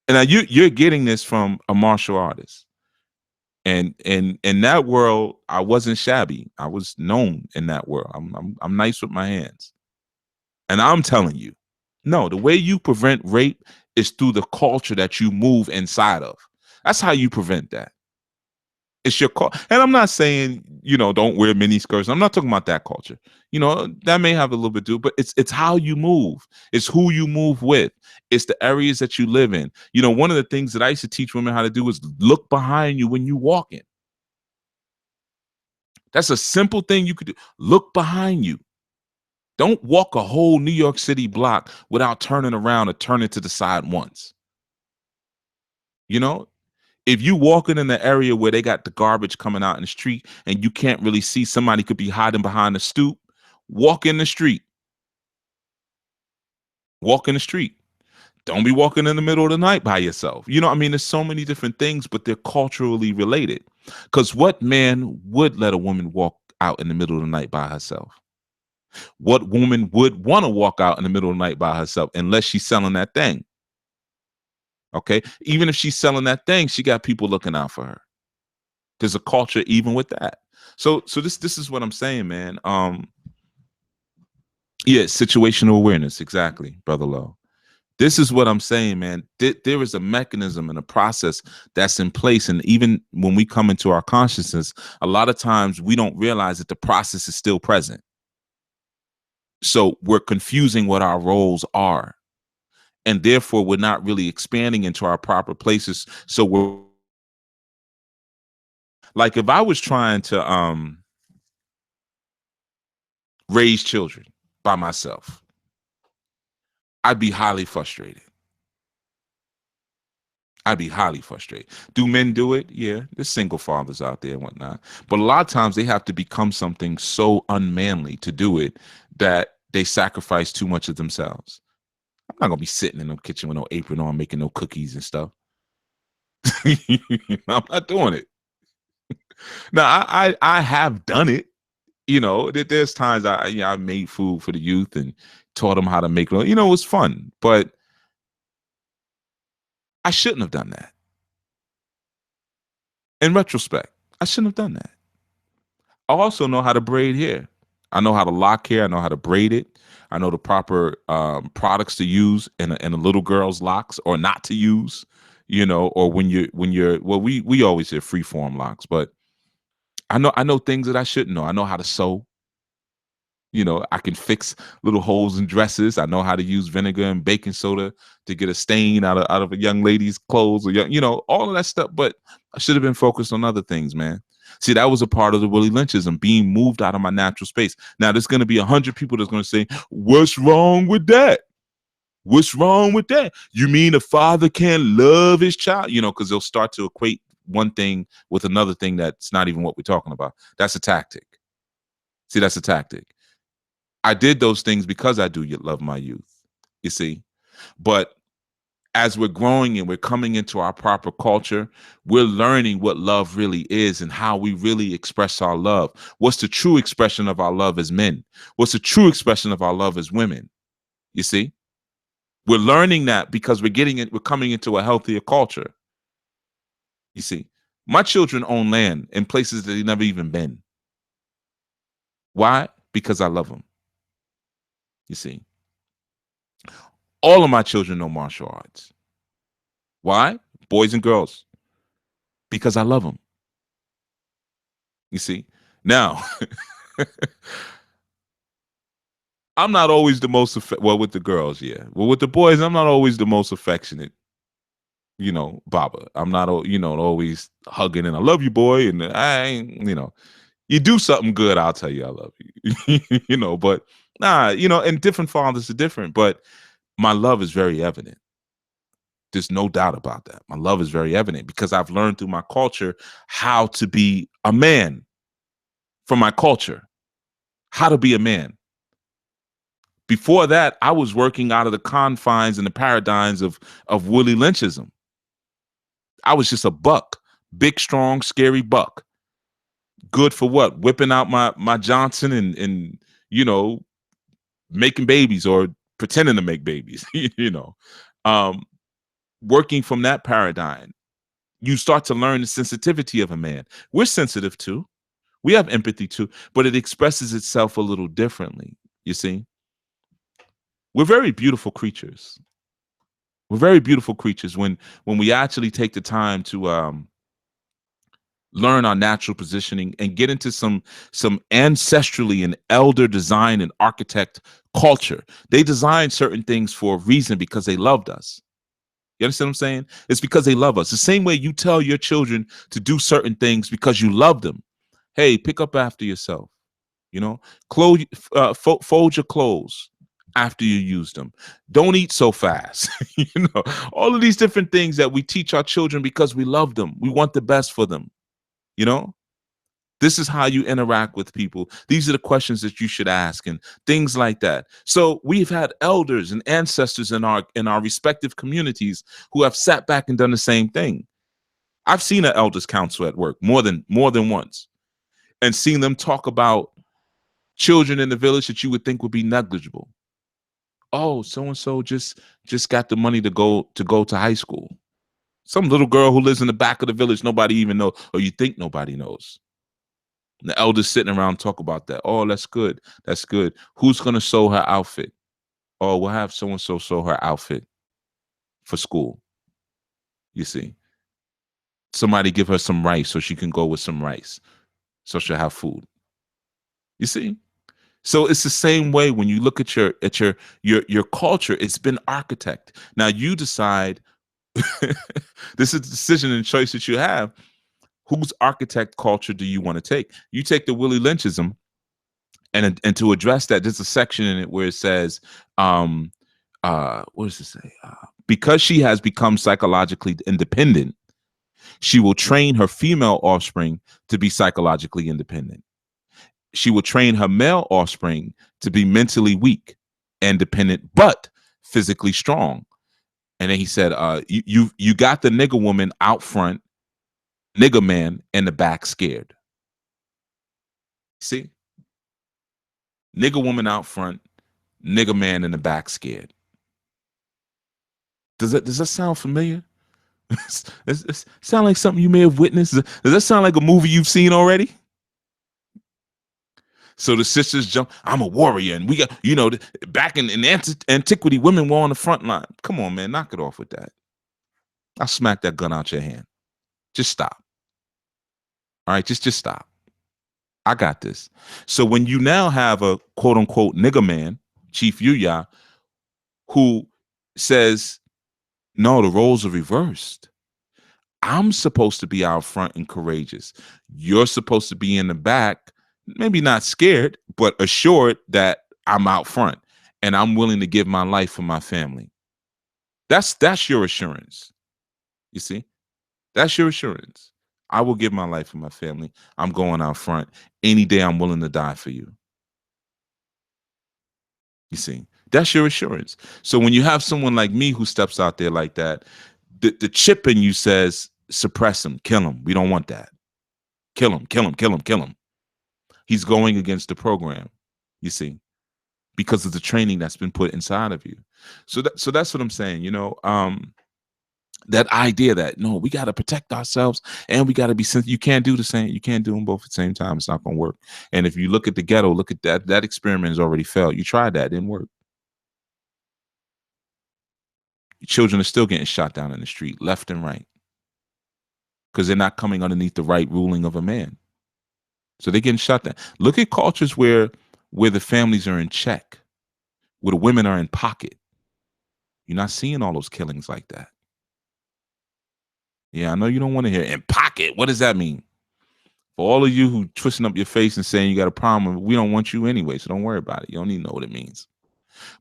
And now you're getting this from a martial artist. And in that world, I wasn't shabby. I was known in that world. I'm nice with my hands. And I'm telling you, no, the way you prevent rape is through the culture that you move inside of. That's how you prevent that. It's your culture. And I'm not saying, don't wear mini skirts. I'm not talking about that culture. That may have a little bit to do, but it's how you move. It's who you move with. It's the areas that you live in. One of the things that I used to teach women how to do is look behind you when you walk in. That's a simple thing you could do. Look behind you. Don't walk a whole New York City block without turning around or turning to the side once. If you walking in the area where they got the garbage coming out in the street and you can't really see, somebody could be hiding behind the stoop, walk in the street. Walk in the street. Don't be walking in the middle of the night by yourself. There's so many different things, but they're culturally related. Because what man would let a woman walk out in the middle of the night by herself? What woman would want to walk out in the middle of the night by herself unless she's selling that thing? Okay. Even if she's selling that thing, she got people looking out for her. There's a culture even with that. So this is what I'm saying, man. Yeah, situational awareness. Exactly, Brother Lowe. This is what I'm saying, man. There is a mechanism and a process that's in place. And even when we come into our consciousness, a lot of times we don't realize that the process is still present. So we're confusing what our roles are. And therefore, we're not really expanding into our proper places. So we're like, if I was trying to raise children by myself, I'd be highly frustrated. Do men do it? Yeah, there's single fathers out there and whatnot. But a lot of times they have to become something so unmanly to do it that they sacrifice too much of themselves. I'm not going to be sitting in the kitchen with no apron on, making no cookies and stuff. I'm not doing it. Now, I have done it. There's times I made food for the youth and taught them how to make it. It was fun. But I shouldn't have done that. In retrospect, I shouldn't have done that. I also know how to braid hair. I know how to lock hair. I know how to braid it. I know the proper products to use in a little girl's locks or not to use, or when you're well, we always say freeform locks, but I know things that I shouldn't know. I know how to sew. I can fix little holes in dresses. I know how to use vinegar and baking soda to get a stain out of a young lady's clothes, or all of that stuff. But I should have been focused on other things, man. See, that was a part of the Willie Lynchism, being moved out of my natural space. Now, there's going to be 100 people that's going to say, "What's wrong with that? What's wrong with that? You mean a father can't love his child?" Because they'll start to equate one thing with another thing that's not even what we're talking about. That's a tactic. See, that's a tactic. I did those things because I do love my youth, you see. But as we're growing and we're coming into our proper culture, we're learning what love really is and how we really express our love. What's the true expression of our love as men? What's the true expression of our love as women? You see, we're learning that because we're coming into a healthier culture. You see, my children own land in places that they've never even been. Why? Because I love them. You see, all of my children know martial arts. Why? Boys and girls. Because I love them. You see? Now, I'm not always the most, well, with the girls, yeah. Well, with the boys, I'm not always the most affectionate, Baba. I'm not, always hugging and I love you, boy. And I ain't, you do something good, I'll tell you I love you, but nah, and different fathers are different, but my love is very evident. There's no doubt about that. My love is very evident because I've learned through my culture how to be a man from my culture, how to be a man. Before that, I was working out of the confines and the paradigms of Willie Lynchism. I was just a buck, big, strong, scary buck. Good for what? Whipping out my Johnson and you know, making babies or pretending to make babies, you know. Um, Working from that paradigm, you start to learn the sensitivity of a man. We're sensitive too. We have empathy too, but it expresses itself a little differently. You see, we're very beautiful creatures. We're very beautiful creatures when we actually take the time to learn our natural positioning and get into some ancestrally and elder design and architect culture. They designed certain things for a reason because they loved us. You understand what I'm saying? It's because they love us. The same way you tell your children to do certain things because you love them. Hey, pick up after yourself. You know, fold your clothes after you use them. Don't eat so fast. You know, all of these different things that we teach our children because we love them. We want the best for them. You know, this is how you interact with people. These are the questions that you should ask and things like that. So we've had elders and ancestors in our respective communities who have sat back and done the same thing. I've seen an elders council at work more than once and seen them talk about children in the village that you would think would be negligible. Oh, so and so just got the money to go to high school. Some little girl who lives in the back of the village nobody even knows, or you think nobody knows. And the elders sitting around talk about that. Oh, that's good. That's good. Who's gonna sew her outfit? Oh, we'll have so and so sew her outfit for school. You see, somebody give her some rice so she can go with some rice, so she'll have food. You see. So it's the same way when you look at your culture. It's been architect. Now you decide. This is a decision and choice that you have. Whose architect culture do you want to take? You take the Willie Lynchism, and to address that, there's a section in it where it says, what does it say? Because she has become psychologically independent, she will train her female offspring to be psychologically independent. She will train her male offspring to be mentally weak and dependent, but physically strong. And then he said, you got the nigger woman out front, nigger man in the back scared. See? Nigger woman out front, nigger man in the back scared. Does that sound familiar? It sound like something you may have witnessed? Does that sound like a movie you've seen already? So the sisters jump, I'm a warrior. And we got, you know, back in antiquity, women were on the front line. Come on, man, knock it off with that. I'll smack that gun out your hand. Just stop. All right, just stop. I got this. So when you now have a quote unquote nigger man, Chief Yuya, who says, no, the roles are reversed. I'm supposed to be out front and courageous. You're supposed to be in the back, maybe not scared, but assured that I'm out front and I'm willing to give my life for my family. That's your assurance. You see, that's your assurance. I will give my life for my family. I'm going out front. Any day I'm willing to die for you. You see, that's your assurance. So when you have someone like me who steps out there like that, the chip in you says, suppress him, kill him. We don't want that. Kill him, kill him, kill him, kill him. He's going against the program, you see, because of the training that's been put inside of you. So that's what I'm saying, you know, that idea that, no, we got to protect ourselves and we got to be sensitive. You can't do the same. You can't do them both at the same time. It's not going to work. And if you look at the ghetto, look at that experiment has already failed. You tried that, it didn't work. Children are still getting shot down in the street, left and right, because they're not coming underneath the right ruling of a man. So they're getting shot down. Look at cultures where the families are in check, where the women are in pocket. You're not seeing all those killings like that. Yeah, I know you don't want to hear in pocket. What does that mean? For all of you who twisting up your face and saying you got a problem, we don't want you anyway, so don't worry about it. You don't need to know what it means.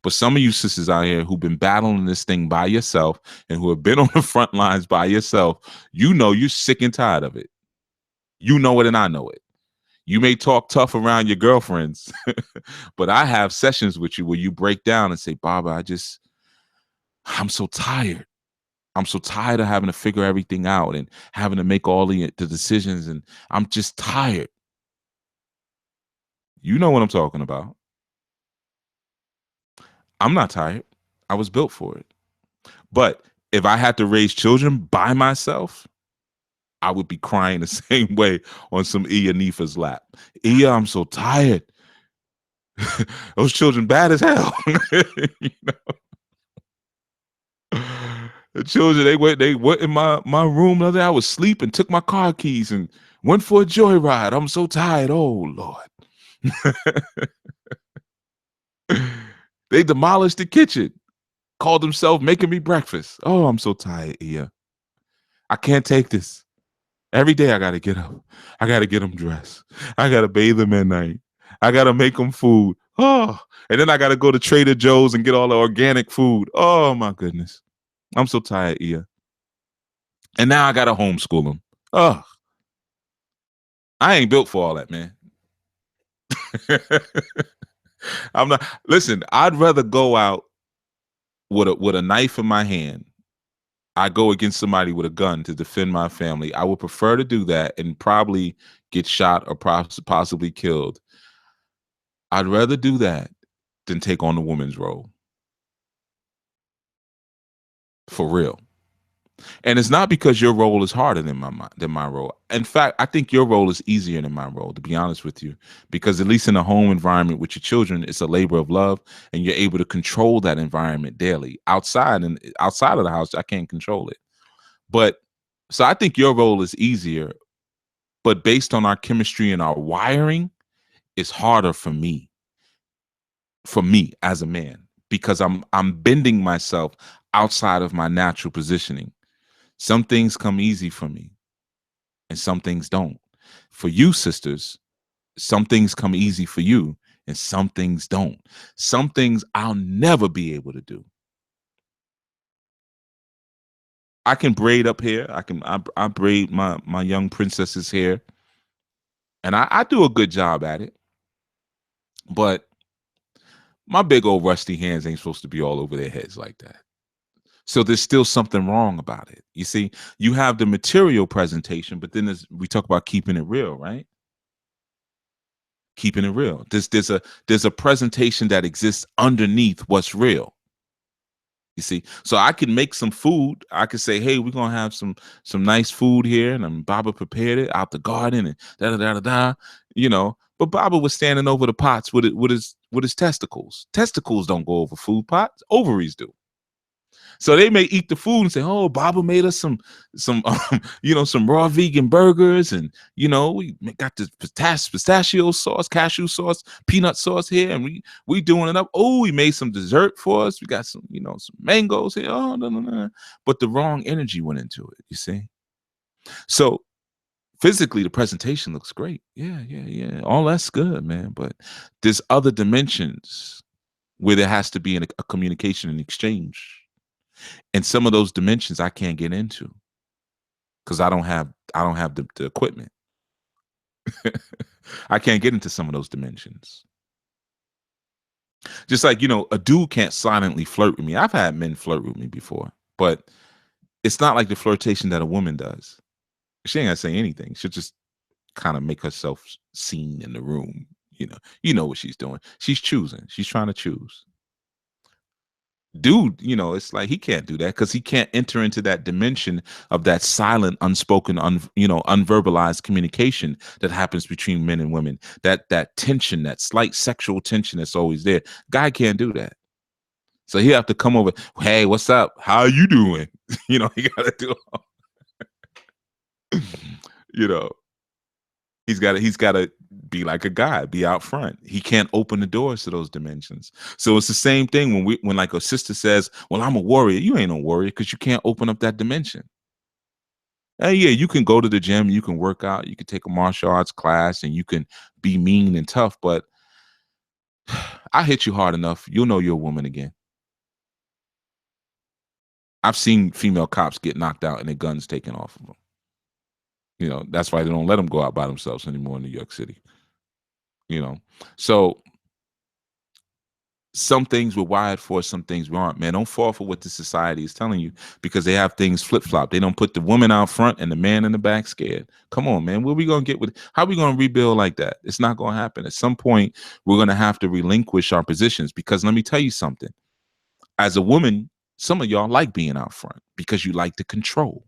But some of you sisters out here who've been battling this thing by yourself and who have been on the front lines by yourself, you know you're sick and tired of it. You know it and I know it. You may talk tough around your girlfriends, but I have sessions with you where you break down and say, Baba, I'm so tired. I'm so tired of having to figure everything out and having to make all the decisions, and I'm just tired. You know what I'm talking about. I'm not tired. I was built for it. But if I had to raise children by myself, I would be crying the same way on some Iya Nifa's lap. Iya, I'm so tired. Those children bad as hell. You know? The children, they went in my room the other day. I was sleeping, took my car keys and went for a joyride. I'm so tired. Oh Lord. They demolished the kitchen, called themselves making me breakfast. Oh, I'm so tired, Iya. I can't take this. Every day I got to get up. I got to get them dressed. I got to bathe them at night. I got to make them food. Oh, and then I got to go to Trader Joe's and get all the organic food. Oh, my goodness. I'm so tired, Ia. And now I got to homeschool them. Oh, I ain't built for all that, man. I'm not. Listen, I'd rather go out with a knife in my hand. I go against somebody with a gun to defend my family. I would prefer to do that and probably get shot or possibly killed. I'd rather do that than take on the woman's role. For real. And it's not because your role is harder than my role. In fact, I think your role is easier than my role, to be honest with you, because at least in a home environment with your children, it's a labor of love, and you're able to control that environment daily. Outside of the house, I can't control it. But so I think your role is easier, but based on our chemistry and our wiring, it's harder for me as a man, because I'm bending myself outside of my natural positioning. Some things come easy for me and some things don't. For you, sisters, some things come easy for you and some things don't. Some things I'll never be able to do. I can braid up hair. I braid my young princess's hair. And I do a good job at it. But my big old rusty hands ain't supposed to be all over their heads like that. So there's still something wrong about it. You see, you have the material presentation, but then we talk about keeping it real, right? Keeping it real. There's a presentation that exists underneath what's real. You see, so I can make some food. I could say, "Hey, we're gonna have some nice food here," and Baba prepared it out the garden, and da da da da da. You know, but Baba was standing over the pots with his testicles. Testicles don't go over food pots. Ovaries do. So they may eat the food and say, "Oh, Baba made us some some raw vegan burgers, and we got the pistachio sauce, cashew sauce, peanut sauce here, and we doing it up. Oh, we made some dessert for us. We got some some mangoes here. Oh, no, no, no." But the wrong energy went into it. You see, so physically the presentation looks great. Yeah, yeah, yeah. All that's good, man. But there's other dimensions where there has to be a communication and exchange. And some of those dimensions I can't get into because I don't have the equipment. I can't get into some of those dimensions. Just like, a dude can't silently flirt with me. I've had men flirt with me before, but it's not like the flirtation that a woman does. She ain't gonna say anything. She'll just kind of make herself seen in the room. You know what she's doing. She's choosing. She's trying to choose. Dude, it's like he can't do that because he can't enter into that dimension of that silent, unspoken, unverbalized communication that happens between men and women. That tension, that slight sexual tension that's always there. Guy can't do that. So he have to come over. Hey, what's up? How you doing? He got to do. you know, he's got to be like a guy, be out front. He can't open the doors to those dimensions. So it's the same thing when like a sister says, "Well, I'm a warrior." You ain't no warrior because you can't open up that dimension. Hey, yeah, you can go to the gym, you can work out, you can take a martial arts class, and you can be mean and tough, but I hit you hard enough, you'll know you're a woman again. I've seen female cops get knocked out and their guns taken off of them. That's why they don't let them go out by themselves anymore in New York City. So Some things we're wired for, some things we aren't, man. Don't fall for what the society is telling you, because they have things flip-flop. They don't put the woman out front and the man in the back scared. Come on, man. What are we going to get with, how are we going to rebuild like that? It's not going to happen. At some point, we're going to have to relinquish our positions, because let me tell you something. As a woman, some of y'all like being out front because you like the control.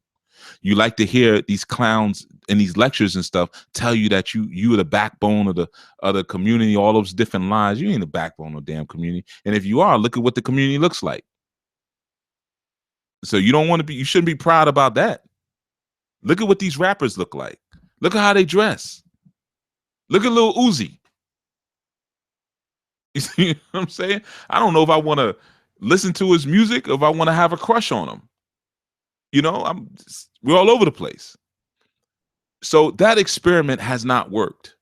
You like to hear these clowns in these lectures and stuff tell you that you are the backbone of the community, all those different lies. You ain't the backbone of the damn community. And if you are, look at what the community looks like. So you shouldn't be proud about that. Look at what these rappers look like. Look at how they dress. Look at Lil Uzi. You see what I'm saying? I don't know if I want to listen to his music or if I want to have a crush on him. We're all over the place. So that experiment has not worked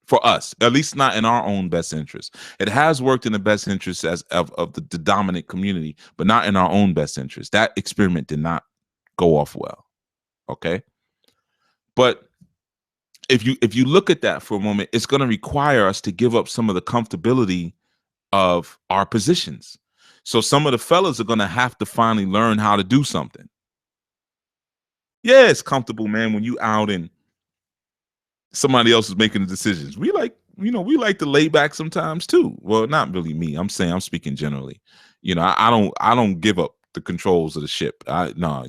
for us, at least not in our own best interest. It has worked in the best interest of the dominant community, but not in our own best interest. That experiment did not go off well. Okay. But if you look at that for a moment, it's going to require us to give up some of the comfortability of our positions. So some of the fellas are going to have to finally learn how to do something. Yeah, it's comfortable, man, when you out and somebody else is making the decisions. We like to lay back sometimes too. Well, not really me. I'm speaking generally. I don't give up the controls of the ship. No.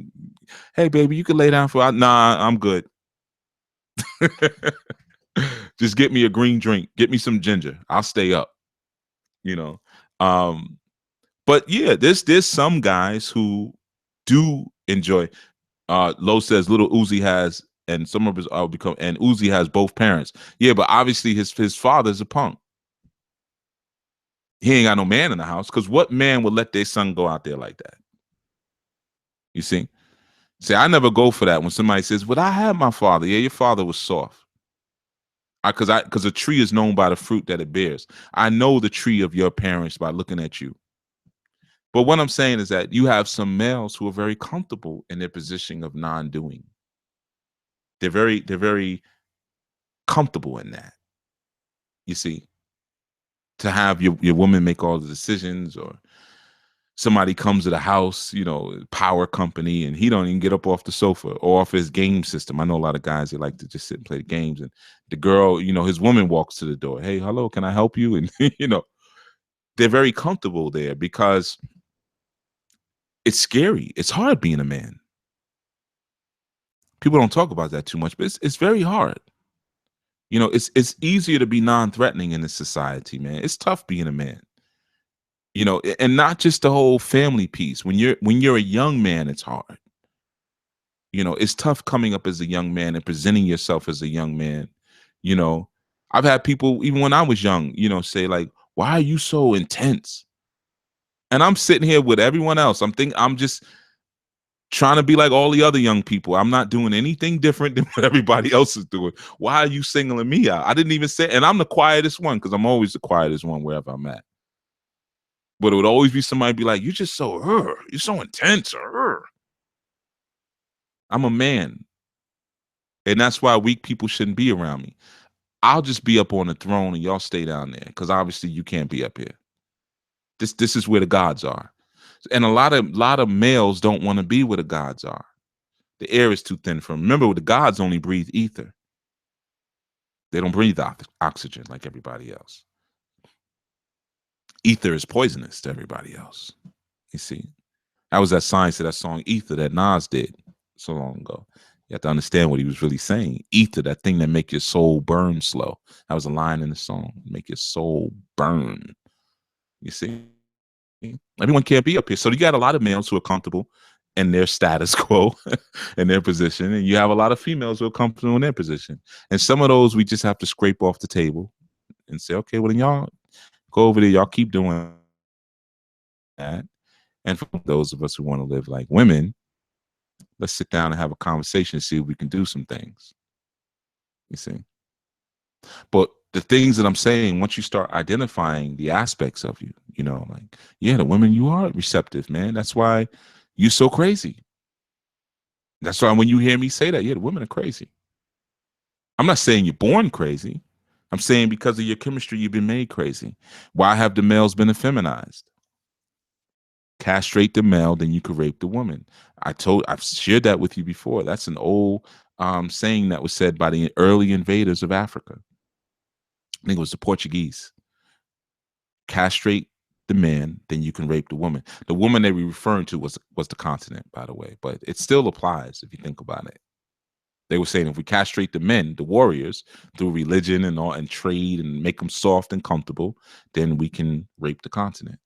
Hey, baby, you can lay down for. Nah, I'm good. Just get me a green drink. Get me some ginger. I'll stay up. But yeah, there's some guys who do enjoy. Lo says Little Uzi has, and some of his and Uzi has both parents. Yeah, but obviously his father's a punk. He ain't got no man in the house, because what man would let their son go out there like that? You see? I never go for that when somebody says, "Well, I had my father." Yeah, your father was soft. Because a tree is known by the fruit that it bears. I know the tree of your parents by looking at you. But what I'm saying is that you have some males who are very comfortable in their position of non-doing. They're very comfortable in that. You see, to have your woman make all the decisions, or somebody comes to the house, power company, and he don't even get up off the sofa or off his game system. I know a lot of guys, they like to just sit and play the games, and the girl, his woman walks to the door. Hey, hello, can I help you? And they're very comfortable there because it's scary. It's hard being a man. People don't talk about that too much, but it's very hard. It's easier to be non-threatening in this society, man. It's tough being a man. And not just the whole family piece. When you're a young man, it's hard. It's tough coming up as a young man and presenting yourself as a young man. I've had people, even when I was young, say like, "Why are you so intense?" And I'm sitting here with everyone else. I'm just trying to be like all the other young people. I'm not doing anything different than what everybody else is doing. Why are you singling me out? I didn't even say, and I'm the quietest one, because I'm always the quietest one wherever I'm at. But it would always be somebody be like, "You're just so, you're so intense." I'm a man. And that's why weak people shouldn't be around me. I'll just be up on the throne and y'all stay down there, because obviously you can't be up here. This is where the gods are. And a lot of males don't want to be where the gods are. The air is too thin for them. Remember, the gods only breathe ether. They don't breathe oxygen like everybody else. Ether is poisonous to everybody else. You see, that was that science to that song Ether that Nas did so long ago. You have to understand what he was really saying. Ether, that thing that make your soul burn slow. That was a line in the song. Make your soul burn. You see, everyone can't be up here. So you got a lot of males who are comfortable in their status quo in their position, and you have a lot of females who are comfortable in their position. And some of those we just have to scrape off the table and say, okay, well then y'all go over there, y'all keep doing that. And for those of us who want to live like women, let's sit down and have a conversation and see if we can do some things. You see? But the things that I'm saying, once you start identifying the aspects of you, like, yeah, the women, you are receptive, man. That's why you're so crazy. That's why when you hear me say that, yeah, the women are crazy. I'm not saying you're born crazy. I'm saying because of your chemistry, you've been made crazy. Why have the males been effeminized? Castrate the male, then you could rape the woman. I've shared that with you before. That's an old saying that was said by the early invaders of Africa. I think it was the Portuguese. Castrate the man, then you can rape the woman. The woman they were referring to was the continent, by the way, but it still applies if you think about it. They were saying if we castrate the men, the warriors, through religion and all and trade and make them soft and comfortable, then we can rape the continent.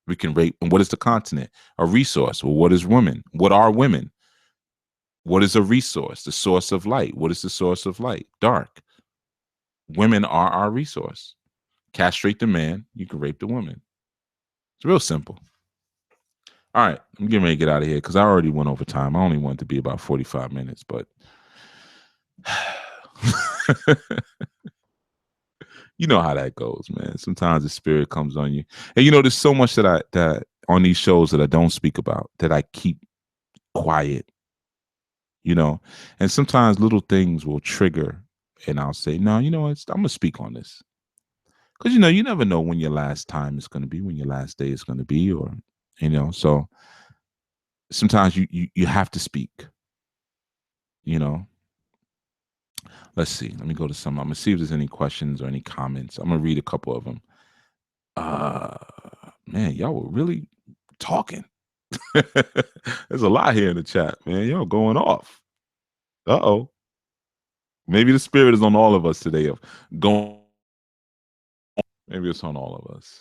We can rape. And what is the continent? A resource. Well, what is women? What are women? What is a resource? The source of light. What is the source of light? Dark. Women are our resource. Castrate the man, you can rape the woman. It's real simple. All right, I'm getting ready to get out of here because I already went over time. I only wanted to be about 45 minutes, but you know how that goes, man. Sometimes the spirit comes on you. And there's so much that on these shows that I don't speak about, that I keep quiet, and sometimes little things will trigger and I'll say, no, you know what, I'm gonna speak on this. Because you never know when your last time is going to be, when your last day is going to be, or so sometimes you have to speak. Let's see. Let me go to some. I'm gonna see if there's any questions or any comments. I'm gonna read a couple of them. Man, y'all were really talking. There's a lot here in the chat, man. Y'all going off. Uh-oh. Maybe the spirit is on all of us today of going. Maybe it's on all of us.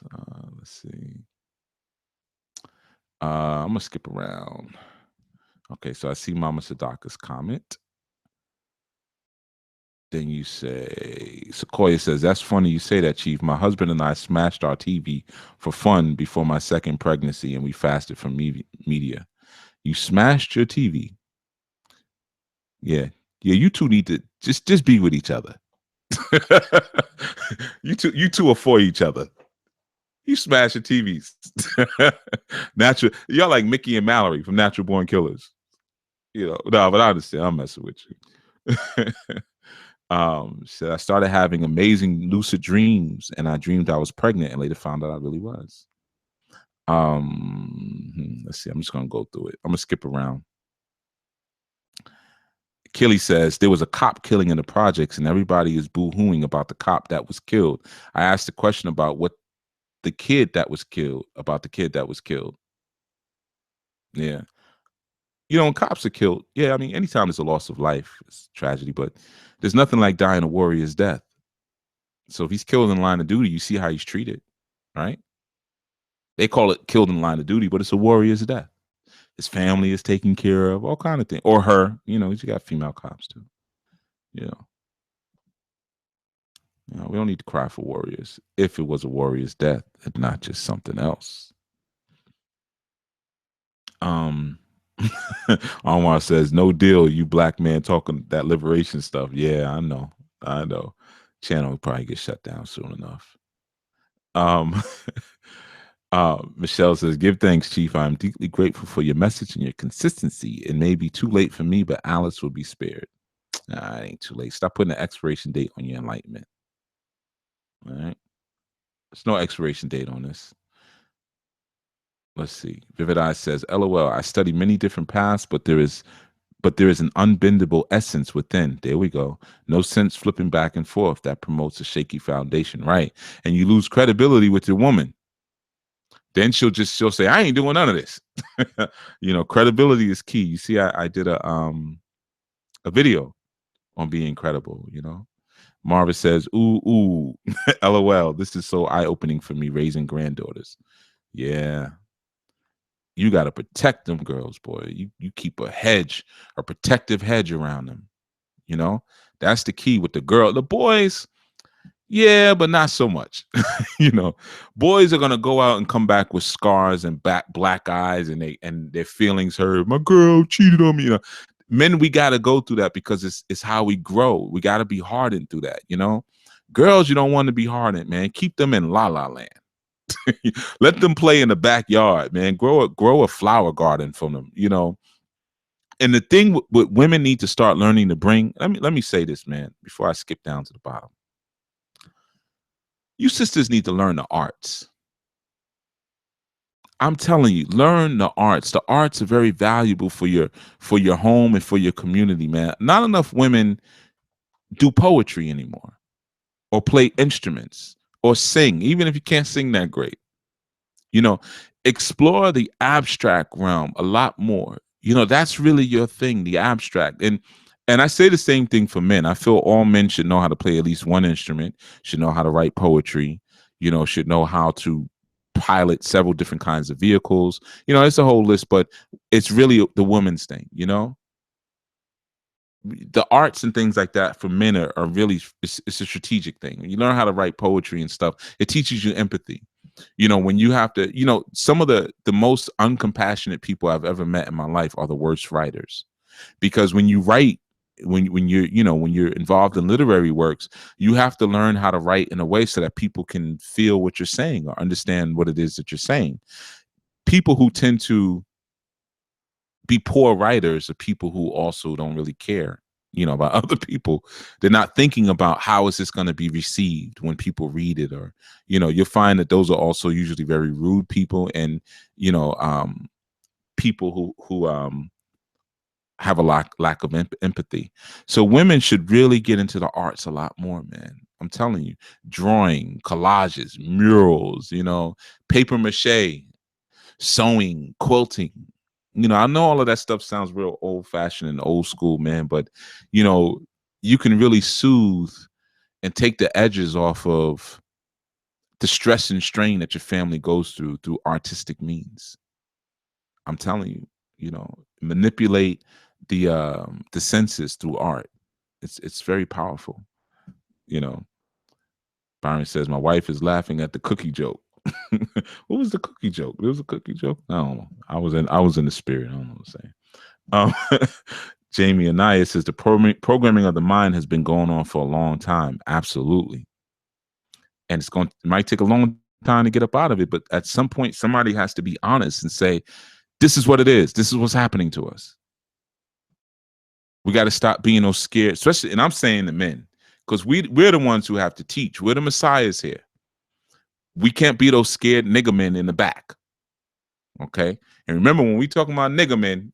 Let's see. I'm gonna skip around. Okay, so I see Mama Sadaka's comment. Then you say, Sequoia says, that's funny you say that, Chief. My husband and I smashed our TV for fun before my second pregnancy, and we fasted from media. You smashed your TV. Yeah. You two need to just be with each other. you two are for each other. You smash your TVs. Natural. Y'all like Mickey and Mallory from Natural Born Killers. No, but I understand. I'm messing with you. So I started having amazing lucid dreams, and I dreamed I was pregnant, and later found out I really was. Let's see. I'm just gonna go through it. I'm gonna skip around. Kelly says there was a cop killing in the projects, and everybody is boo-hooing about the cop that was killed. I asked a question about the kid that was killed. Yeah. When cops are killed, yeah, I mean, anytime there's a loss of life, it's tragedy, but there's nothing like dying a warrior's death. So if he's killed in line of duty, you see how he's treated, right? They call it killed in line of duty, but it's a warrior's death. His family is taken care of, all kind of things. Or her, you got female cops too. We don't need to cry for warriors if it was a warrior's death and not just something else. Omar says, no deal, you black man talking that liberation stuff. Yeah, I know. Channel will probably get shut down soon enough. Michelle says, give thanks, Chief. I'm deeply grateful for your message and your consistency. It may be too late for me, but Alice will be spared. Nah, it ain't too late. Stop putting an expiration date on your enlightenment. All right. There's no expiration date on this. Let's see. Vivid Eye says, LOL, I study many different paths, but there is an unbendable essence within. There we go. No sense flipping back and forth. That promotes a shaky foundation, right? And you lose credibility with your woman. Then she'll say, I ain't doing none of this. Credibility is key. You see, I did a video on being credible, Marva says, ooh, LOL. This is so eye-opening for me raising granddaughters. Yeah. You got to protect them girls, boy. You keep a protective hedge around them. That's the key with the girl. The boys, yeah, but not so much. Boys are gonna go out and come back with scars and black eyes, and their feelings hurt. My girl cheated on me. Men, we got to go through that because it's how we grow. We got to be hardened through that. Girls, you don't want to be hardened, man. Keep them in la la land. Let them play in the backyard, man. Grow a flower garden from them. And the thing what women need to start learning to bring. Let me say this, man, before I skip down to the bottom. You sisters need to learn the arts. I'm telling you, learn the arts. The arts are very valuable for your home and for your community, man. Not enough women do poetry anymore, or play instruments, or sing, even if you can't sing that great. You know, explore the abstract realm a lot more. That's really your thing, the abstract. And I say the same thing for men. I feel all men should know how to play at least one instrument, should know how to write poetry, should know how to pilot several different kinds of vehicles. It's a whole list, but it's really the woman's thing. The arts and things like that for men are really, it's a strategic thing. You learn how to write poetry and stuff. It teaches you empathy. When you have to, some of the most uncompassionate people I've ever met in my life are the worst writers, because when you write, when you're involved in literary works, you have to learn how to write in a way so that people can feel what you're saying or understand what it is that you're saying. People who tend to be poor writers are people who also don't really care, about other people. They're not thinking about how is this going to be received when people read it, or, you'll find that those are also usually very rude people, and, people who have a lack of empathy. So women should really get into the arts a lot more, man. I'm telling you, drawing, collages, murals, paper mache, sewing, quilting. I know all of that stuff sounds real old fashioned and old school, man, but you can really soothe and take the edges off of the stress and strain that your family goes through artistic means. I'm telling you, manipulate the senses through art. It's very powerful. Byron says my wife is laughing at the cookie joke. What was the cookie joke? There was a cookie joke. I don't know. I was in the spirit. I don't know what I'm saying. Jamie Anaya says the programming of the mind has been going on for a long time. Absolutely, and it might take a long time to get up out of it. But at some point, somebody has to be honest and say, "This is what it is. This is what's happening to us." We got to stop being those scared, especially, and I'm saying the men, because we're the ones who have to teach. We're the messiahs here. We can't be those scared nigger men in the back. Okay. And remember, when we talking about nigger men,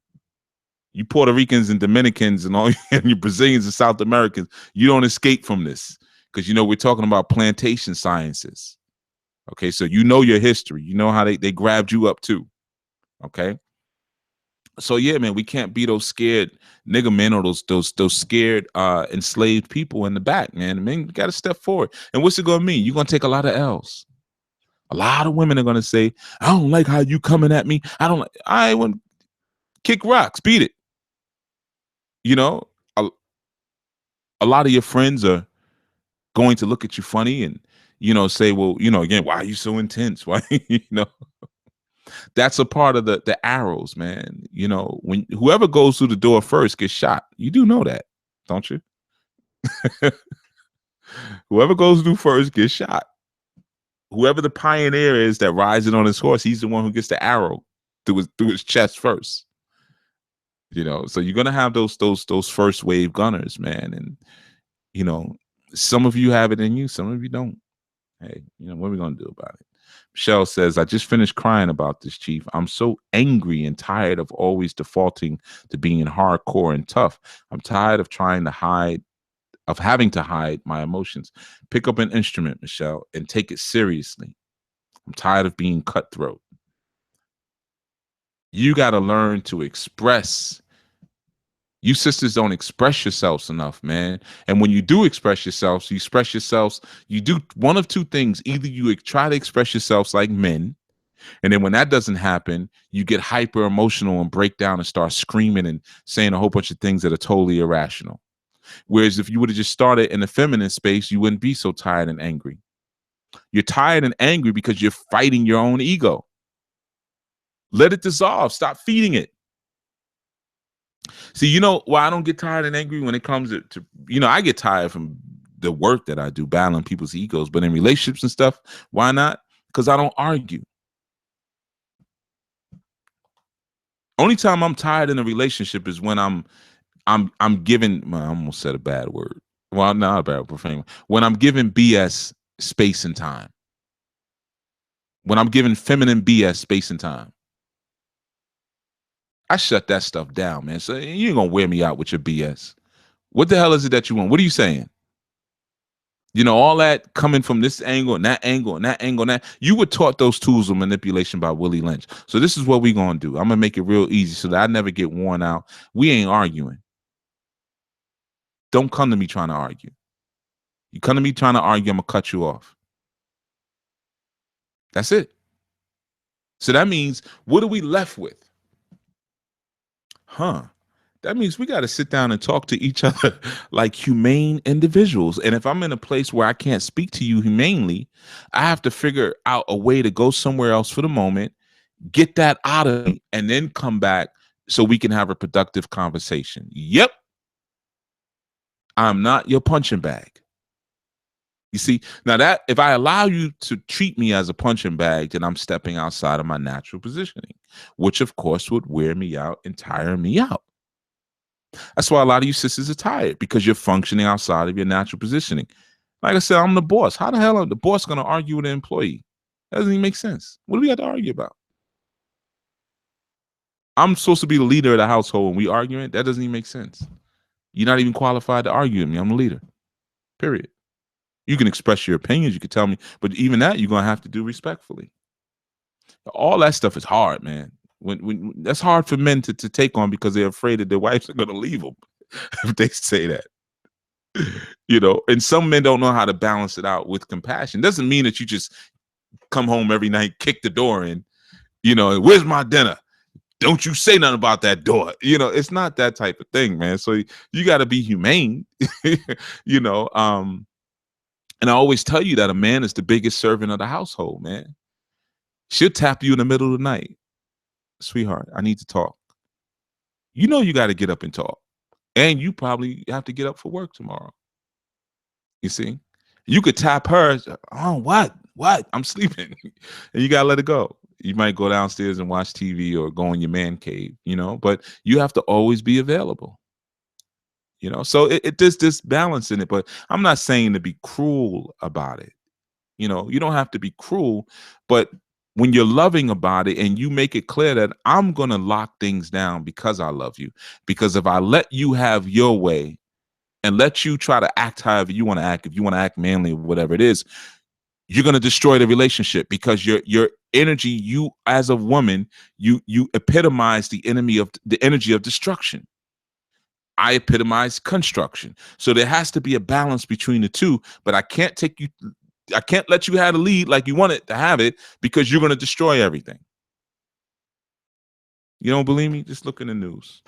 you Puerto Ricans and Dominicans and all and you Brazilians and South Americans, you don't escape from this, because we're talking about plantation sciences. Okay. So your history, how they grabbed you up too. Okay. So yeah, man, we can't be those scared nigger men, or those scared enslaved people in the back, man. Men got to step forward. And what's it gonna mean? You're gonna take a lot of L's. A lot of women are gonna say, "I don't like how you coming at me. I don't like." I want kick rocks, beat it. A lot of your friends are going to look at you funny and say, "Well, again, why are you so intense? Why?" That's a part of the arrows, man. When whoever goes through the door first gets shot. You do know that, don't you? Whoever goes through first gets shot. Whoever the pioneer is that rides it on his horse, he's the one who gets the arrow through his chest first. So you're gonna have those first wave gunners, man, and some of you have it in you, some of you don't. Hey, what are we gonna do about it? Michelle says, I just finished crying about this, Chief. I'm so angry and tired of always defaulting to being hardcore and tough. I'm tired of having to hide my emotions. Pick up an instrument, Michelle, and take it seriously. I'm tired of being cutthroat. You got to learn to express. You sisters don't express yourselves enough, man. And when you do express yourselves, you do one of two things. Either you try to express yourselves like men, and then when that doesn't happen, you get hyper emotional and break down and start screaming and saying a whole bunch of things that are totally irrational. Whereas if you would have just started in the feminine space, you wouldn't be so tired and angry. You're tired and angry because you're fighting your own ego. Let it dissolve. Stop feeding it. See, why I don't get tired and angry when it comes to I get tired from the work that I do, battling people's egos. But in relationships and stuff, why not? Because I don't argue. Only time I'm tired in a relationship is when I'm giving. Well, I almost said a bad word. Well, not a bad profane. When I'm giving BS space and time. When I'm giving feminine BS space and time, I shut that stuff down, man. So you ain't gonna wear me out with your BS. What the hell is it that you want? What are you saying? You know, all that coming from this angle and that angle and that angle and that. You were taught those tools of manipulation by Willie Lynch. So this is what we're going to do. I'm going to make it real easy so that I never get worn out. We ain't arguing. Don't come to me trying to argue. You come to me trying to argue, I'm going to cut you off. That's it. So that means, what are we left with? That means we got to sit down and talk to each other like humane individuals. And if I'm in a place where I can't speak to you humanely, I have to figure out a way to go somewhere else for the moment, get that out of me, and then come back so we can have a productive conversation. Yep. I'm not your punching bag. You see, now that if I allow you to treat me as a punching bag, then I'm stepping outside of my natural positioning, which of course would wear me out and tire me out. That's why a lot of you sisters are tired, because you're functioning outside of your natural positioning. Like I said, I'm the boss. How the hell are the boss going to argue with an employee? That doesn't even make sense. What do we got to argue about? I'm supposed to be the leader of the household and we arguing? That doesn't even make sense. You're not even qualified to argue with me. I'm the leader. Period. You can express your opinions. You can tell me, but even that you're going to have to do respectfully. All that stuff is hard, man. When that's hard for men to take on, because they're afraid that their wives are going to leave them if they say that. You know, and some men don't know how to balance it out with compassion. Doesn't mean that you just come home every night, kick the door in, you know, where's my dinner? Don't you say nothing about that door. You know, it's not that type of thing, man. So you got to be humane, you know. And I always tell you that a man is the biggest servant of the household, man. She'll tap you in the middle of the night. Sweetheart, I need to talk. You know, you got to get up and talk. And you probably have to get up for work tomorrow. You see, you could tap her. Oh, what? I'm sleeping. And you got to let it go. You might go downstairs and watch TV or go in your man cave, you know, but you have to always be available. You know, so there's this balance in it, but I'm not saying to be cruel about it. You know, you don't have to be cruel, but when you're loving about it and you make it clear that I'm going to lock things down because I love you, because if I let you have your way and let you try to act however you want to act, if you want to act manly or whatever it is, you're going to destroy the relationship, because your energy, you as a woman, you epitomize the energy of destruction. I epitomize construction. So there has to be a balance between the two, but I can't let you have the lead like you want it to have it, because you're going to destroy everything. You don't believe me? Just look in the news.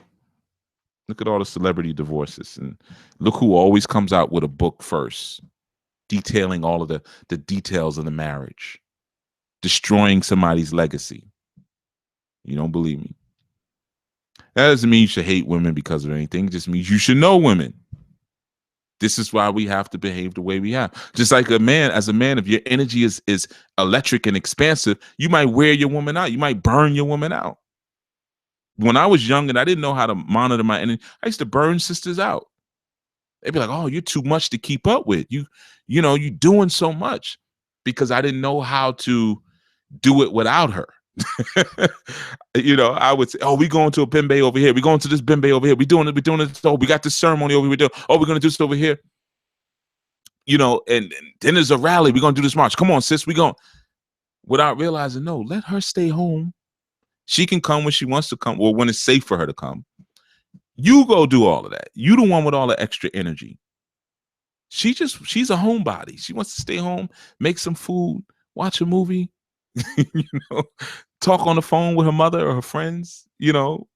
Look at all the celebrity divorces, and look who always comes out with a book first, detailing all of the details of the marriage, destroying somebody's legacy. You don't believe me? That doesn't mean you should hate women because of anything. It just means you should know women. This is why we have to behave the way we have. Just like as a man, if your energy is electric and expansive, you might wear your woman out. You might burn your woman out. When I was young and I didn't know how to monitor my energy, I used to burn sisters out. They'd be like, "Oh, you're too much to keep up with. You know, you're doing so much," because I didn't know how to do it without her. You know, I would say, "Oh, we going to a bimbe over here. We going to this bimbe over here. We doing it. Oh, we got this ceremony over here. Oh, we're gonna do this over here." You know, and then there's a rally. We're gonna do this march. Come on, sis. We going, without realizing, no, let her stay home. She can come when she wants to come, or when it's safe for her to come. You go do all of that. You the one with all the extra energy. She's a homebody. She wants to stay home, make some food, watch a movie, you know, talk on the phone with her mother or her friends, you know,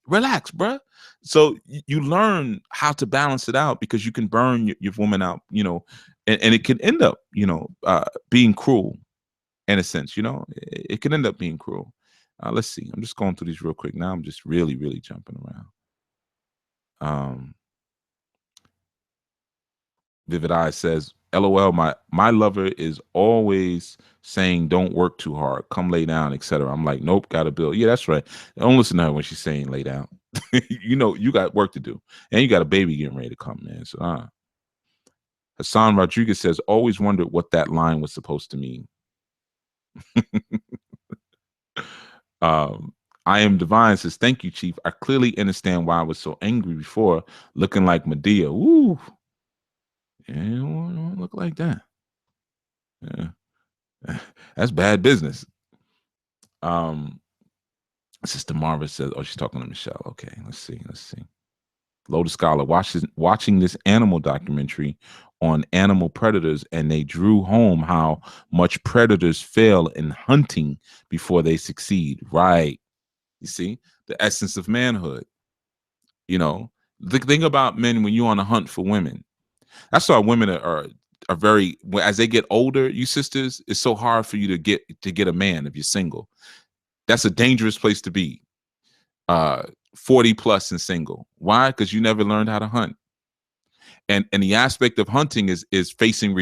relax, bruh. So you learn how to balance it out, because you can burn your woman out, you know, and it can end up, you know, being cruel in a sense, you know, it can end up being cruel. Let's see. I'm just going through these real quick. Now I'm just really, really jumping around. Vivid Eye says, "LOL, my lover is always saying don't work too hard, come lay down, etc." I'm like, nope, got a bill. Yeah, that's right. Don't listen to her when she's saying lay down. You know, you got work to do, and you got a baby getting ready to come, man. So Hassan Rodriguez says, always wondered what that line was supposed to mean. I am divine says, thank you, Chief. I clearly understand why I was so angry before, looking like Medea. Ooh. Yeah, you don't look like that. Yeah. That's bad business. Sister Marva says, oh, she's talking to Michelle. Okay, let's see. Lotus Scholar watching this animal documentary on animal predators, and they drew home how much predators fail in hunting before they succeed. Right. You see, the essence of manhood. You know, the thing about men when you're on a hunt for women, that's why women are very, as they get older, you sisters, it's so hard for you to get a man if you're single. That's a dangerous place to be. 40 plus and single. Why? Because you never learned how to hunt. And the aspect of hunting is facing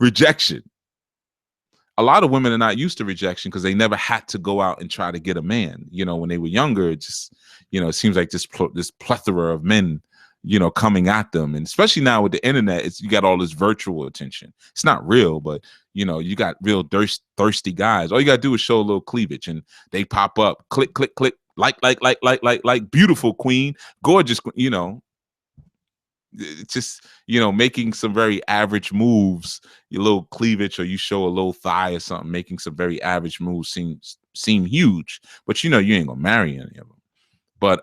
rejection. A lot of women are not used to rejection because they never had to go out and try to get a man. You know, when they were younger, it just, it seems like this plethora of men, coming at them. And especially now with the internet, you got all this virtual attention. It's not real, but you got real thirsty guys. All you got to do is show a little cleavage and they pop up, click, click, click, like, beautiful queen, gorgeous, it's just, making some very average moves, your little cleavage, or you show a little thigh or something, making some very average moves seem huge, but you ain't gonna marry any of them. But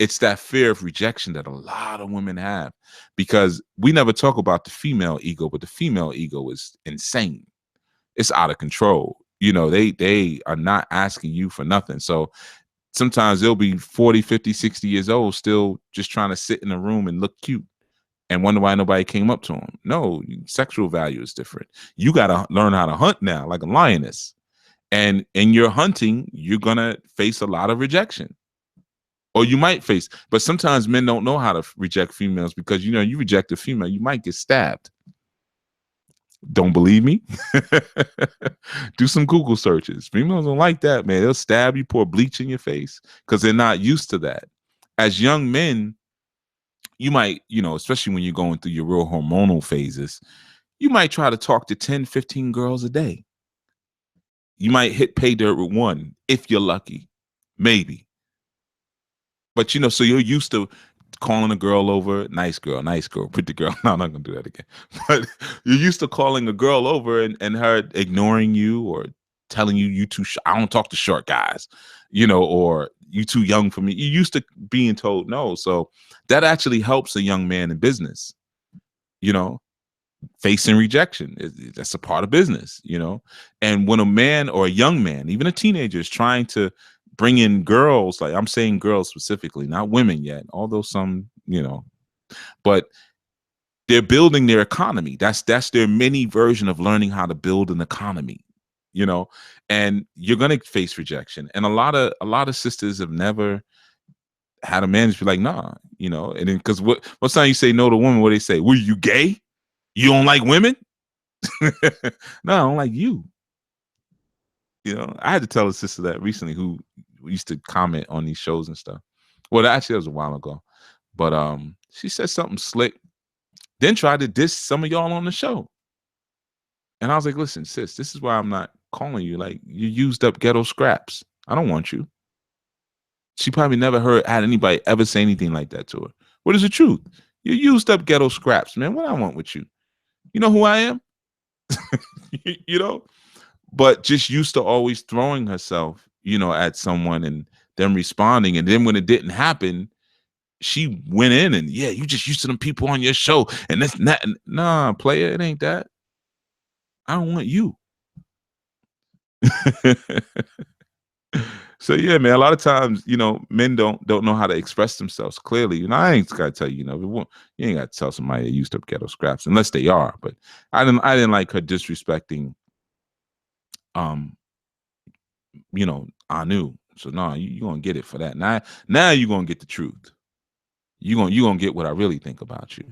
it's that fear of rejection that a lot of women have, because we never talk about the female ego, but the female ego is insane. It's out of control. They are not asking you for nothing. So sometimes they'll be 40, 50, 60 years old, still just trying to sit in a room and look cute and wonder why nobody came up to them. No, sexual value is different. You got to learn how to hunt now, like a lioness. And in your hunting, you're going to face a lot of rejection. Or you might face, but sometimes men don't know how to reject females because, you reject a female, you might get stabbed. Don't believe me? Do some Google searches. Females don't like that, man. They'll stab you, pour bleach in your face because they're not used to that. As young men, you might, especially when you're going through your real hormonal phases, you might try to talk to 10, 15 girls a day. You might hit pay dirt with one if you're lucky, maybe. But, so you're used to calling a girl over, nice girl, pretty girl. No, I'm not going to do that again. But you're used to calling a girl over and her ignoring you or telling you too I don't talk to short guys, or you too young for me. You're used to being told no. So that actually helps a young man in business, facing rejection. That's a part of business, And when a man or a young man, even a teenager, is trying to bring in girls, like I'm saying girls specifically, not women yet, although some, but they're building their economy. That's their mini version of learning how to build an economy, and you're going to face rejection. And a lot of sisters have never had a man just be like, nah, and then because what's time you say no to a woman, what they say? Were you gay? You don't like women? No, I don't like you. I had to tell a sister that recently who used to comment on these shows and stuff. Well, actually, that was a while ago. But she said something slick, then tried to diss some of y'all on the show. And I was like, listen, sis, this is why I'm not calling you. Like, you used up ghetto scraps. I don't want you. She probably never had anybody ever say anything like that to her. What is the truth? You used up ghetto scraps, man. What I want with you? You know who I am? But just used to always throwing herself, at someone and them responding. And then when it didn't happen, she went in and, yeah, you just used to them people on your show. And that's not, nah, player, it ain't that. I don't want you. So yeah, man, a lot of times, men don't know how to express themselves clearly. I ain't gotta tell you, you ain't gotta tell somebody they used up ghetto scraps unless they are. But I didn't like her disrespecting Anu. So no, you gonna get it for that. Now you gonna get the truth. You gonna get what I really think about you.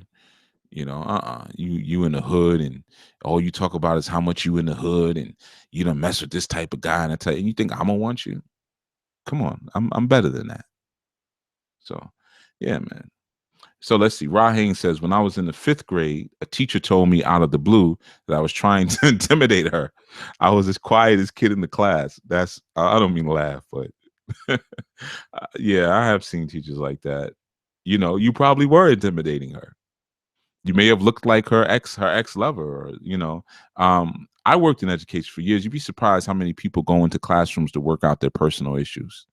You in the hood and all you talk about is how much you in the hood and you don't mess with this type of guy, and I tell you, and you think I'm gonna want you? Come on, I'm better than that. So yeah, man. So let's see. Rahane says, when I was in the 5th grade, a teacher told me out of the blue that I was trying to intimidate her. I was as quiet as kid in the class. That's, I don't mean to laugh, but yeah, I have seen teachers like that. You know, you probably were intimidating her. You may have looked like her ex lover, or I worked in education for years. You'd be surprised how many people go into classrooms to work out their personal issues,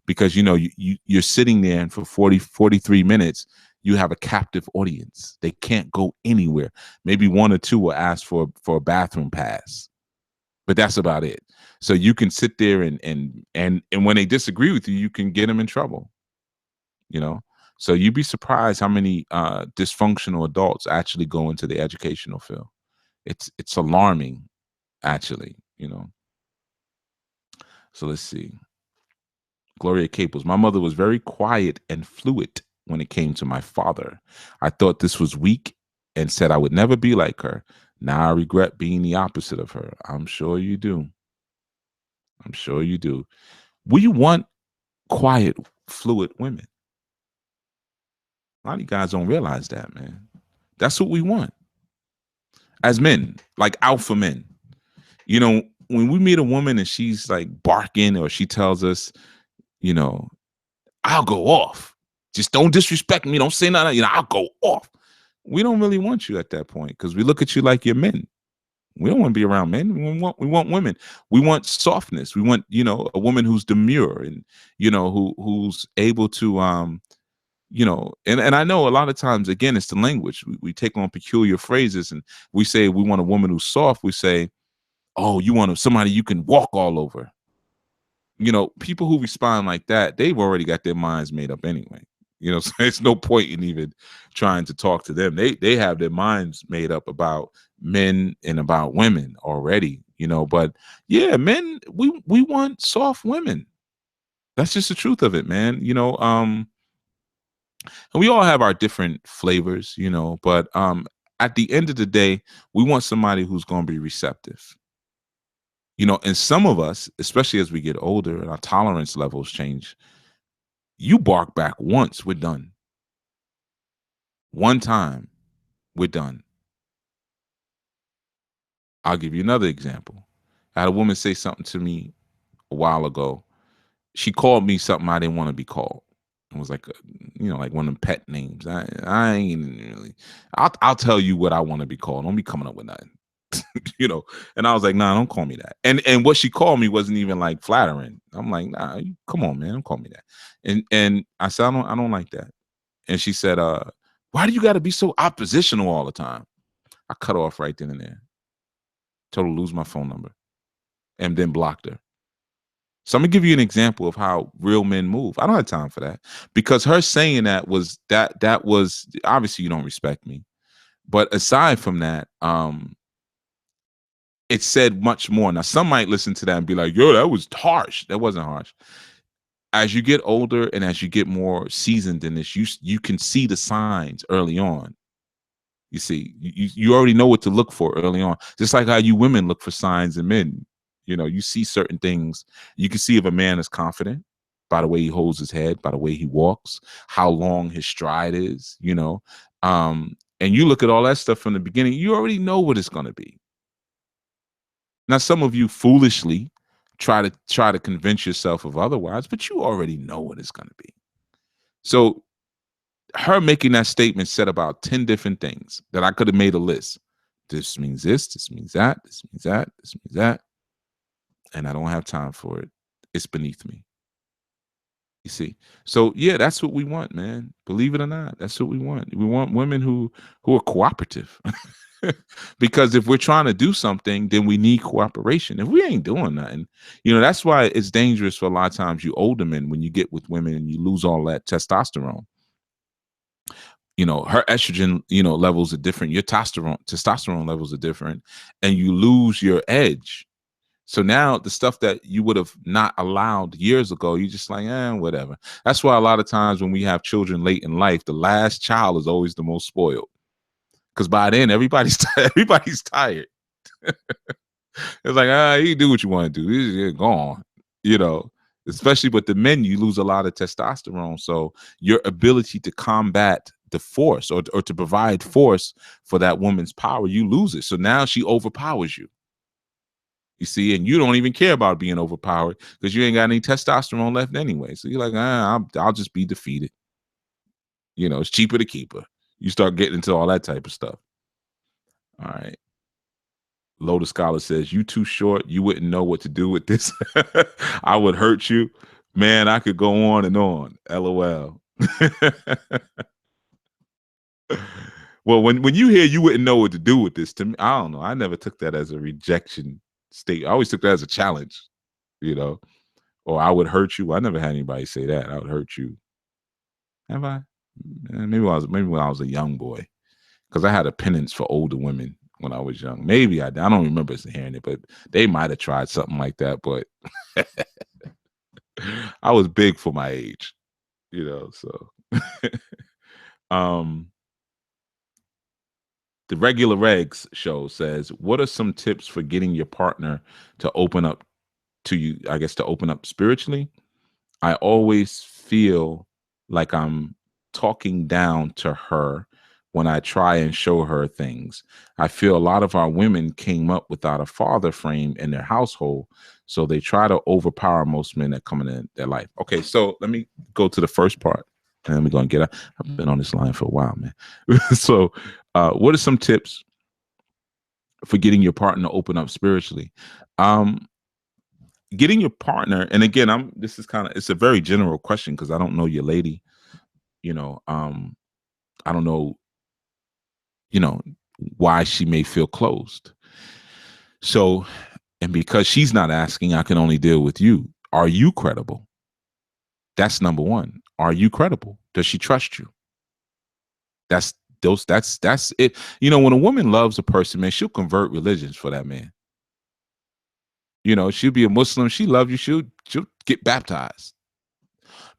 because you're sitting there, and for 43 minutes you have a captive audience. They can't go anywhere. Maybe one or two will ask for a bathroom pass, but that's about it. So you can sit there and when they disagree with you, you can get them in trouble. So you'd be surprised how many dysfunctional adults actually go into the educational field. It's alarming, actually. So let's see. Gloria Caples. My mother was very quiet and fluid when it came to my father. I thought this was weak and said I would never be like her. Now I regret being the opposite of her. I'm sure you do. I'm sure you do. We want quiet, fluid women. A lot of you guys don't realize that, man. That's what we want as men, like alpha men. When we meet a woman and she's like barking, or she tells us, I'll go off. Just don't disrespect me. Don't say nothing. I'll go off. We don't really want you at that point, because we look at you like you're men. We don't want to be around men. We want women. We want softness. We want, a woman who's demure and, who's able to, and I know a lot of times, again, it's the language. We take on peculiar phrases, and we say we want a woman who's soft. We say, oh, you want somebody you can walk all over. People who respond like that, they've already got their minds made up anyway. So it's no point in even trying to talk to them. They have their minds made up about men and about women already. But yeah, men, we want soft women. That's just the truth of it, man. And we all have our different flavors, but at the end of the day, we want somebody who's going to be receptive. And some of us, especially as we get older and our tolerance levels change, you bark back once, we're done. One time, we're done. I'll give you another example. I had a woman say something to me a while ago. She called me something I didn't want to be called. It was like, like one of them pet names. I ain't really. I'll tell you what I want to be called. Don't be coming up with nothing. And I was like, nah, don't call me that. And what she called me wasn't even like flattering. I'm like, nah, come on, man, don't call me that. And I said, I don't like that. And she said, why do you got to be so oppositional all the time? I cut her off right then and there. Told her to lose my phone number, and then blocked her. So I'm gonna give you an example of how real men move. I don't have time for that, because her saying that was obviously, you don't respect me. But aside from that, it said much more. Now, some might listen to that and be like, yo, that was harsh. That wasn't harsh. As you get older and as you get more seasoned in this, you can see the signs early on. You see, you already know what to look for early on. Just like how you women look for signs in men. You see certain things. You can see if a man is confident by the way he holds his head, by the way he walks, how long his stride is, and you look at all that stuff from the beginning, you already know what it's going to be. Now, some of you foolishly try to convince yourself of otherwise, but you already know what it's going to be. So her making that statement said about 10 different things that I could have made a list. This means this means that, this means that, this means that. And I don't have time for it. It's beneath me. You see? So yeah, that's what we want, man. Believe it or not, that's what we want. We want women who are cooperative. Because if we're trying to do something, then we need cooperation. If we ain't doing nothing, that's why it's dangerous for a lot of times you older men when you get with women and you lose all that testosterone. Her estrogen, levels are different. Your testosterone levels are different, and you lose your edge. So now the stuff that you would have not allowed years ago, you just like, whatever. That's why a lot of times when we have children late in life, the last child is always the most spoiled. Because by then everybody's tired. It's like, you do what you want to do. You're gone. Especially with the men, you lose a lot of testosterone. So your ability to combat the force or to provide force for that woman's power, you lose it. So now she overpowers you. You see, and you don't even care about being overpowered because you ain't got any testosterone left anyway. So you're like, I'll just be defeated. It's cheaper to keep her. You start getting into all that type of stuff. All right. Lotus Scholar says, you too short. You wouldn't know what to do with this. I would hurt you. Man, I could go on and on. LOL. Well, when you hear you wouldn't know what to do with this, to me, I don't know. I never took that as a rejection state. I always took that as a challenge, or I would hurt you. I never had anybody say that. I would hurt you. Have I? Maybe when I was a young boy, because I had a penance for older women when I was young. Maybe I don't remember hearing it, but they might have tried something like that. But I was big for my age, so. The Regular Regs show says, what are some tips for getting your partner to open up to you, I guess, to open up spiritually? I always feel like I'm talking down to her when I try and show her things. I feel a lot of our women came up without a father frame in their household, so they try to overpower most men that come in their life. Okay, so let me go to the first part, and then we're going to get out. I've been on this line for a while, man. So what are some tips for getting your partner to open up spiritually? Getting your partner, and again, it's a very general question because I don't know your lady. I don't know, why she may feel closed. So, and because she's not asking, I can only deal with you. Are you credible? That's number one. Are you credible? Does she trust you? That's it. When a woman loves a person, man, she'll convert religions for that man. She'll be a Muslim. She loves you. She'll get baptized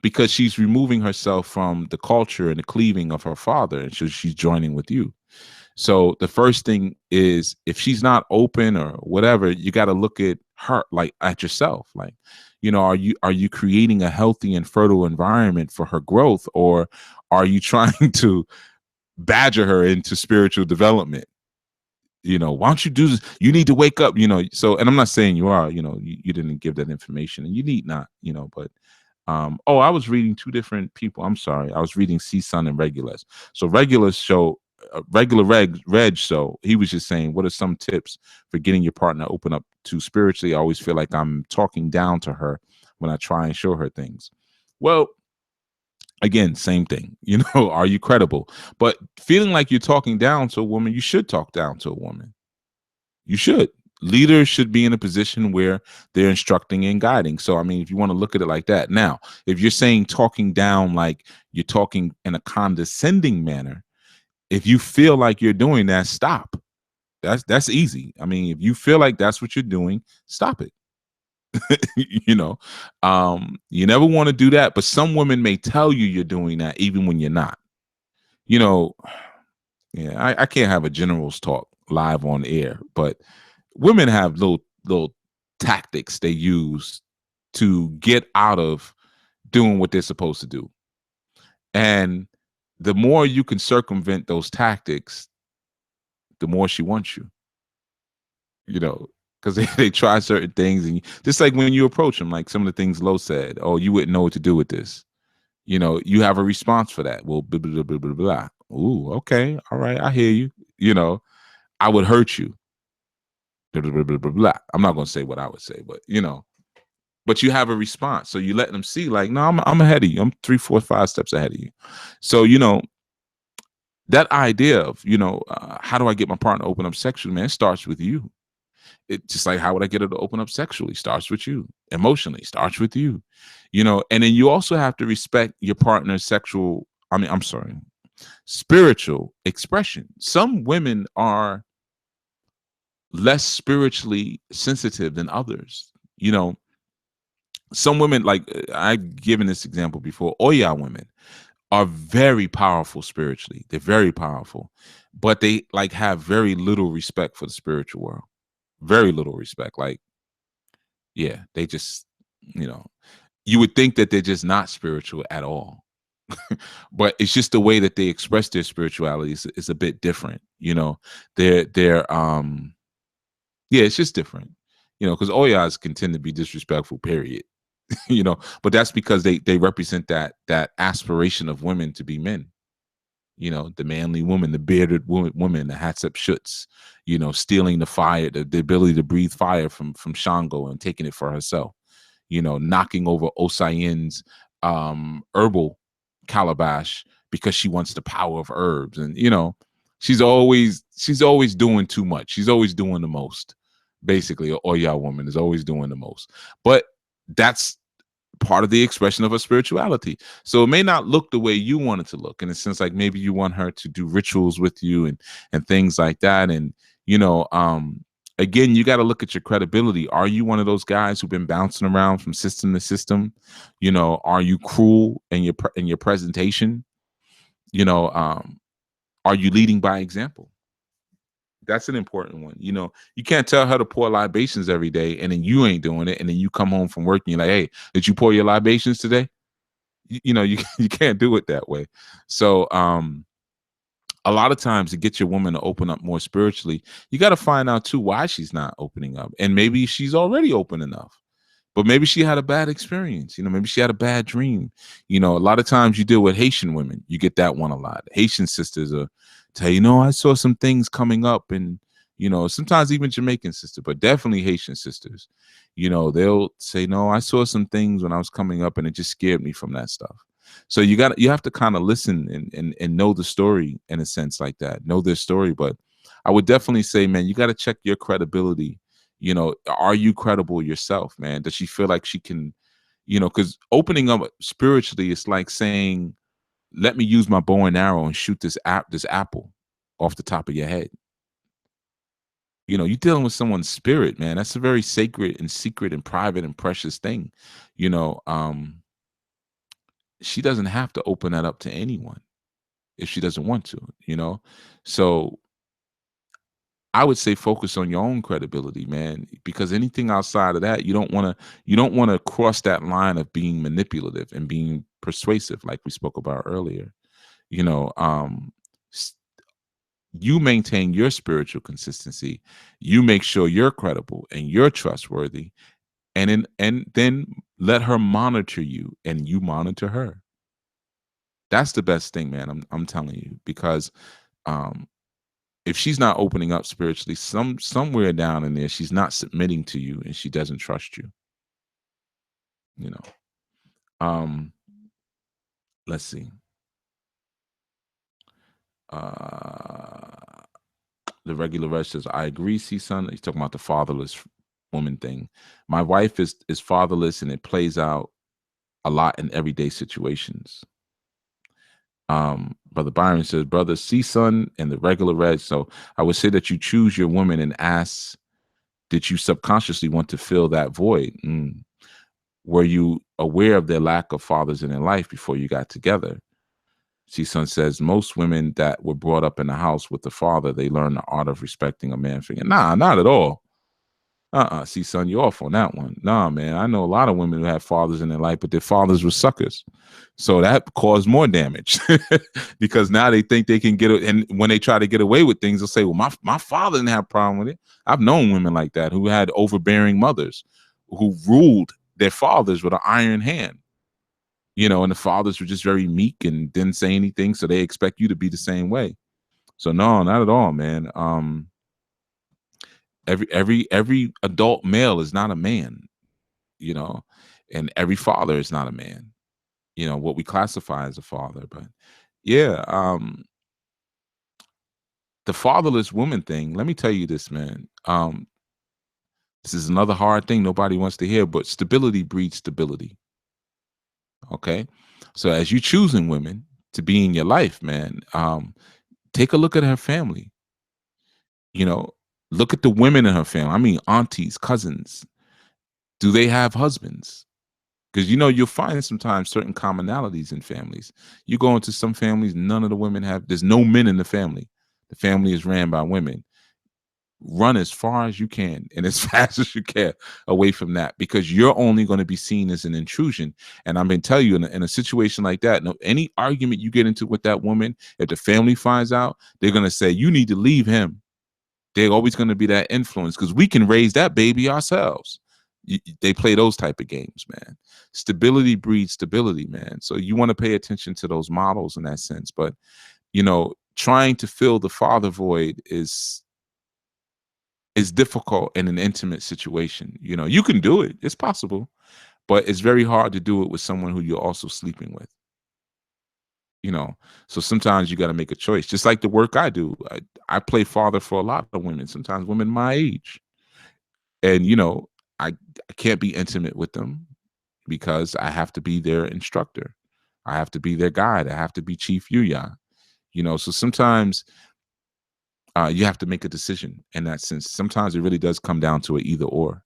because she's removing herself from the culture and the cleaving of her father, and she's joining with you. So the first thing is, if she's not open or whatever, you got to look at her, like at yourself. Like, are you creating a healthy and fertile environment for her growth, or are you trying to badger her into spiritual development? Why don't you do this? You need to wake up, so, and I'm not saying you are, you didn't give that information and you need not, but I was reading two different people. I'm sorry. I was reading C-Sun and Regulus. So Regulus show, Regular Reg show, he was just saying, what are some tips for getting your partner to open up to spiritually? I always feel like I'm talking down to her when I try and show her things. Well, again, same thing, are you credible? But feeling like you're talking down to a woman, you should talk down to a woman. You should. Leaders should be in a position where they're instructing and guiding. So, I mean, if you want to look at it like that. Now, if you're saying talking down, like you're talking in a condescending manner, if you feel like you're doing that, stop. That's easy. I mean, if you feel like that's what you're doing, stop it. You never want to do that, but some women may tell you you're doing that even when you're not. I can't have a general's talk live on air, but women have little tactics they use to get out of doing what they're supposed to do. And the more you can circumvent those tactics, the more she wants you. Because they try certain things, and just like when you approach them, like some of the things Lo said, oh, you wouldn't know what to do with this. You have a response for that. Well, blah, blah, blah, blah, blah. Ooh, okay, all right, I hear you. I would hurt you. Blah, blah, blah, blah, blah. I'm not going to say what I would say, but but you have a response. So you let them see, like, no, I'm ahead of you. I'm 3, 4, 5 steps ahead of you. So that idea of how do I get my partner to open up sexually, man, it starts with you. It just like, how would I get her to open up sexually? Starts with you. Emotionally starts with you. And then you also have to respect your partner's spiritual expression. Some women are less spiritually sensitive than others. Some women, like I've given this example before, Oya women are very powerful spiritually. They're very powerful, but they like have very little respect for the spiritual world. Very little respect. Like, yeah, they just, you would think that they're just not spiritual at all. but it's just the way that they express their spirituality is a bit different. They're yeah, it's just different. Because Oyas can tend to be disrespectful, period. But that's because they represent that aspiration of women to be men. The manly woman, the bearded woman, the Hatshepsuts, stealing the fire, the ability to breathe fire from Shango and taking it for herself, knocking over Osayin's herbal calabash because she wants the power of herbs. And, she's always doing too much. She's always doing the most. Basically, Oya woman is always doing the most. But that's part of the expression of her spirituality. So it may not look the way you want it to look, in a sense, like maybe you want her to do rituals with you and things like that. And again, you got to look at your credibility. Are you one of those guys who've been bouncing around from system to system? Are you cruel in your presentation? Are you leading by example? That's an important one. You can't tell her to pour libations every day and then you ain't doing it. And then you come home from work and you're like, hey, did you pour your libations today? You can't do it that way. So a lot of times, to get your woman to open up more spiritually, you got to find out too why she's not opening up. And maybe she's already open enough, but maybe she had a bad experience. Maybe she had a bad dream. A lot of times you deal with Haitian women. You get that one a lot. Haitian sisters are tell you, I saw some things coming up, and sometimes even Jamaican sisters, but definitely Haitian sisters. They'll say, no, I saw some things when I was coming up, and it just scared me from that stuff. So you have to kind of listen and know the story in a sense like that, know their story. But I would definitely say, man, you got to check your credibility. Are you credible yourself, man? Does she feel like she can, because opening up spiritually, it's like saying, let me use my bow and arrow and shoot this apple off the top of your head. You're dealing with someone's spirit, man. That's a very sacred and secret and private and precious thing. She doesn't have to open that up to anyone if she doesn't want to, So I would say focus on your own credibility, man, because anything outside of that, you don't want to cross that line of being manipulative and being persuasive, like we spoke about earlier. You maintain your spiritual consistency. You make sure you're credible and you're trustworthy, and then let her monitor you and you monitor her. That's the best thing, man. I'm telling you, because if she's not opening up spiritually, somewhere down in there, she's not submitting to you and she doesn't trust you. Let's see. The regular Reg says, I agree, son. He's talking about the fatherless woman thing. My wife is fatherless, and it plays out a lot in everyday situations. Brother Byron says, brother son and the regular Reg. So I would say that you choose your woman and ask, did you subconsciously want to fill that void? Were you aware of their lack of fathers in their life before you got together? Son says, most women that were brought up in the house with the father, they learn the art of respecting a man figure. Nah, not at all. Son, you're off on that one. Nah, man. I know a lot of women who have fathers in their life, but their fathers were suckers. So that caused more damage because now they think they can get it. And when they try to get away with things, they'll say, well, my father didn't have a problem with it. I've known women like that who had overbearing mothers who ruled their fathers with an iron hand. And the fathers were just very meek and didn't say anything. So they expect you to be the same way. So no, not at all, man. Every adult male is not a man, and every father is not a man, what we classify as a father. But yeah, the fatherless woman thing, let me tell you this, man. This is another hard thing nobody wants to hear, but stability breeds stability. Okay. So as you choosing women to be in your life, man, take a look at her family. Look at the women in her family. I mean, aunties, cousins. Do they have husbands? Because you'll find sometimes certain commonalities in families. You go into some families, none of the women have. There's no men in the family. The family is ran by women. run as far as you can and as fast as you can away from that, because you're only going to be seen as an intrusion. And I'm going to tell you, in a situation like that, no, any argument you get into with that woman, if the family finds out, they're going to say, you need to leave him. They're always going to be that influence, because we can raise that baby ourselves. They play those type of games, man. Stability breeds stability, man. So you want to pay attention to those models in that sense. But, trying to fill the father void is difficult in an intimate situation. You can do it. It's possible, but it's very hard to do it with someone who you're also sleeping with. So sometimes you got to make a choice. Just like the work I do, I play father for a lot of women, sometimes women my age. And, I can't be intimate with them because I have to be their instructor. I have to be their guide. I have to be Chief Yuya. So sometimes you have to make a decision in that sense. Sometimes it really does come down to an either or.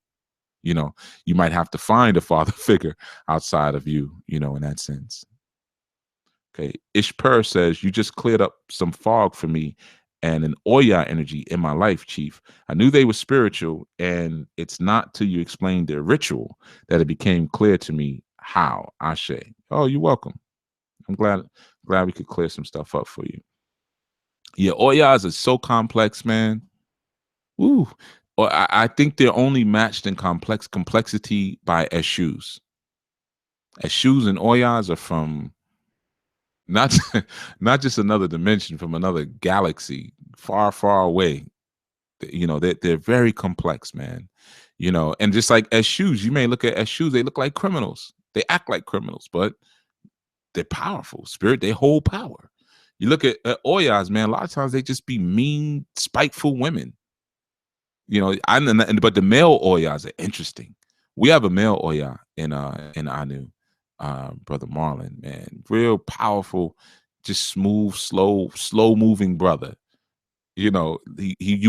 You might have to find a father figure outside of you, in that sense. Okay. Ishper says, you just cleared up some fog for me and an Oya energy in my life, Chief. I knew they were spiritual, and it's not till you explained their ritual that it became clear to me how. Ashe. Oh, you're welcome. I'm glad we could clear some stuff up for you. Yeah, Oyas are so complex, man. Ooh. I think they're only matched in complexity by Eshus. Eshus and Oyas are from not just another dimension, from another galaxy, far, far away. They're very complex, man. And just like Eshus, you may look at Eshus, they look like criminals. They act like criminals, but they're powerful. Spirit, they hold power. You look at Oyas, man, a lot of times they just be mean, spiteful women. But the male Oyas are interesting. We have a male Oya in Anu, brother Marlon, man, real powerful, just smooth, slow moving brother. You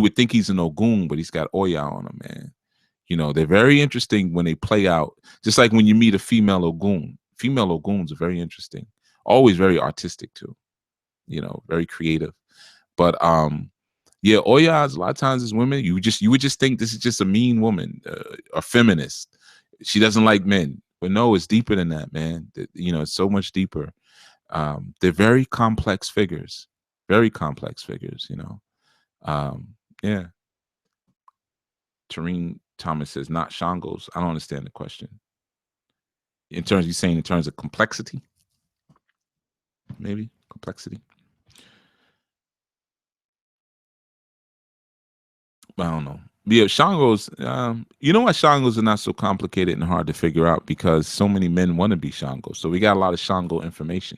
would think he's an Ogun, but he's got Oya on him, man. They're very interesting when they play out. Just like when you meet a female Ogun. Female Oguns are very interesting. Always very artistic too. Very creative. But yeah, Oyas a lot of times as women, you would just think this is just a mean woman, a feminist. She doesn't like men. But no, it's deeper than that, man. It's so much deeper. They're very complex figures. Very complex figures, yeah. Tareen Thomas says, not Shangos. I don't understand the question. In terms of complexity? Maybe complexity. I don't know. Yeah, Shangos, you know why Shangos are not so complicated and hard to figure out? Because so many men want to be Shangos. So we got a lot of Shango information.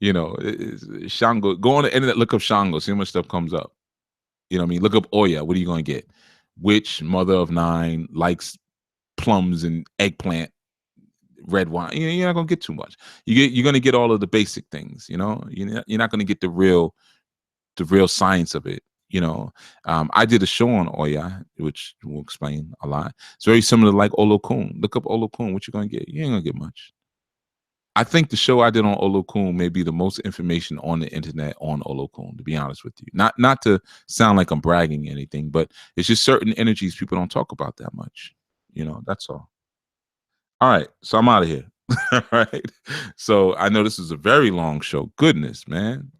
Shango, go on the internet, look up Shango, see how much stuff comes up. Look up Oya. What are you going to get? Which mother of 9 likes plums and eggplant, red wine? You're not going to get too much. You're going to get all of the basic things. You're not going to get the real science of it. I did a show on Oya, which will explain a lot. It's very similar to like Olokun. Look up Olokun. What you going to get? You ain't going to get much. I think the show I did on Olokun may be the most information on the internet on Olokun, to be honest with you. Not to sound like I'm bragging or anything, but it's just certain energies people don't talk about that much. That's all. All right. So I'm out of here. All right. So I know this is a very long show. Goodness, man.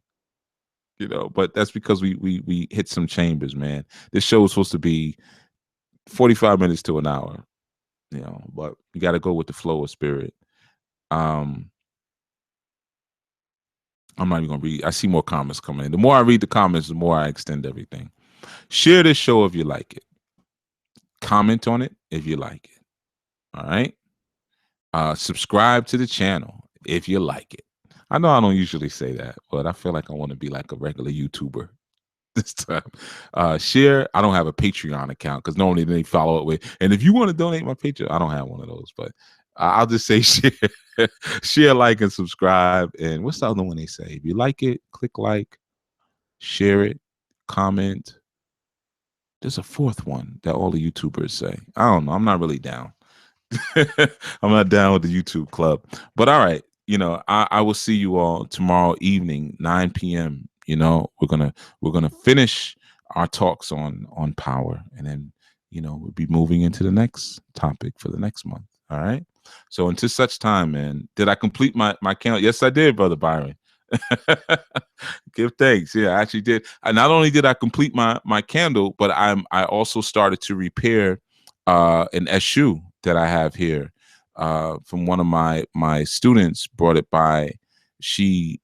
But that's because we hit some chambers, man. This show is supposed to be 45 minutes to an hour, but you got to go with the flow of spirit. I'm not even gonna read. I see more comments coming in. The more I read the comments, the more I extend everything. Share this show if you like it. Comment on it if you like it. All right. Subscribe to the channel if you like it. I know I don't usually say that, but I feel like I want to be like a regular YouTuber this time. Share. I don't have a Patreon account because normally they follow up with, and if you want to donate my Patreon, I don't have one of those, but I'll just say share, like, and subscribe. And what's the other one they say? If you like it, click like, share it, comment. There's a fourth one that all the YouTubers say. I don't know. I'm not really down. I'm not down with the YouTube club. But all right, I will see you all tomorrow evening, 9 p.m. We're gonna finish our talks on power, and then we'll be moving into the next topic for the next month. All right. So until such time, man. Did I complete my count? Yes, I did, Brother Byron. Give thanks. Yeah, I actually did. Not only did I complete my candle, but I also started to repair an issue that I have here from one of my students. Brought it by. She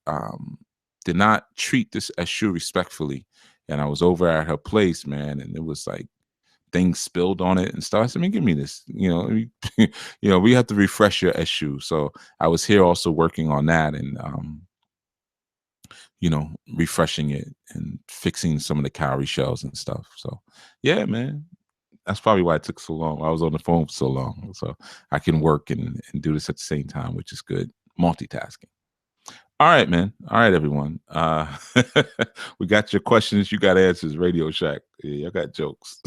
did not treat this issue respectfully, and I was over at her place, man, and it was like things spilled on it and stuff. I said, give me this. We have to refresh your issue. So I was here also working on that and refreshing it and fixing some of the cowrie shells and stuff. So yeah, man. That's probably why it took so long. I was on the phone for so long. So I can work and do this at the same time, which is good. Multitasking. All right, man. All right, everyone. We got your questions. You got answers. Radio Shack. Yeah, I got jokes.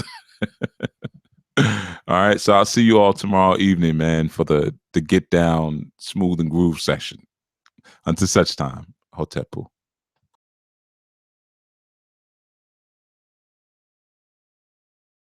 All right. So I'll see you all tomorrow evening, man, for the Get Down Smooth and Groove session. Until such time, Hotepu.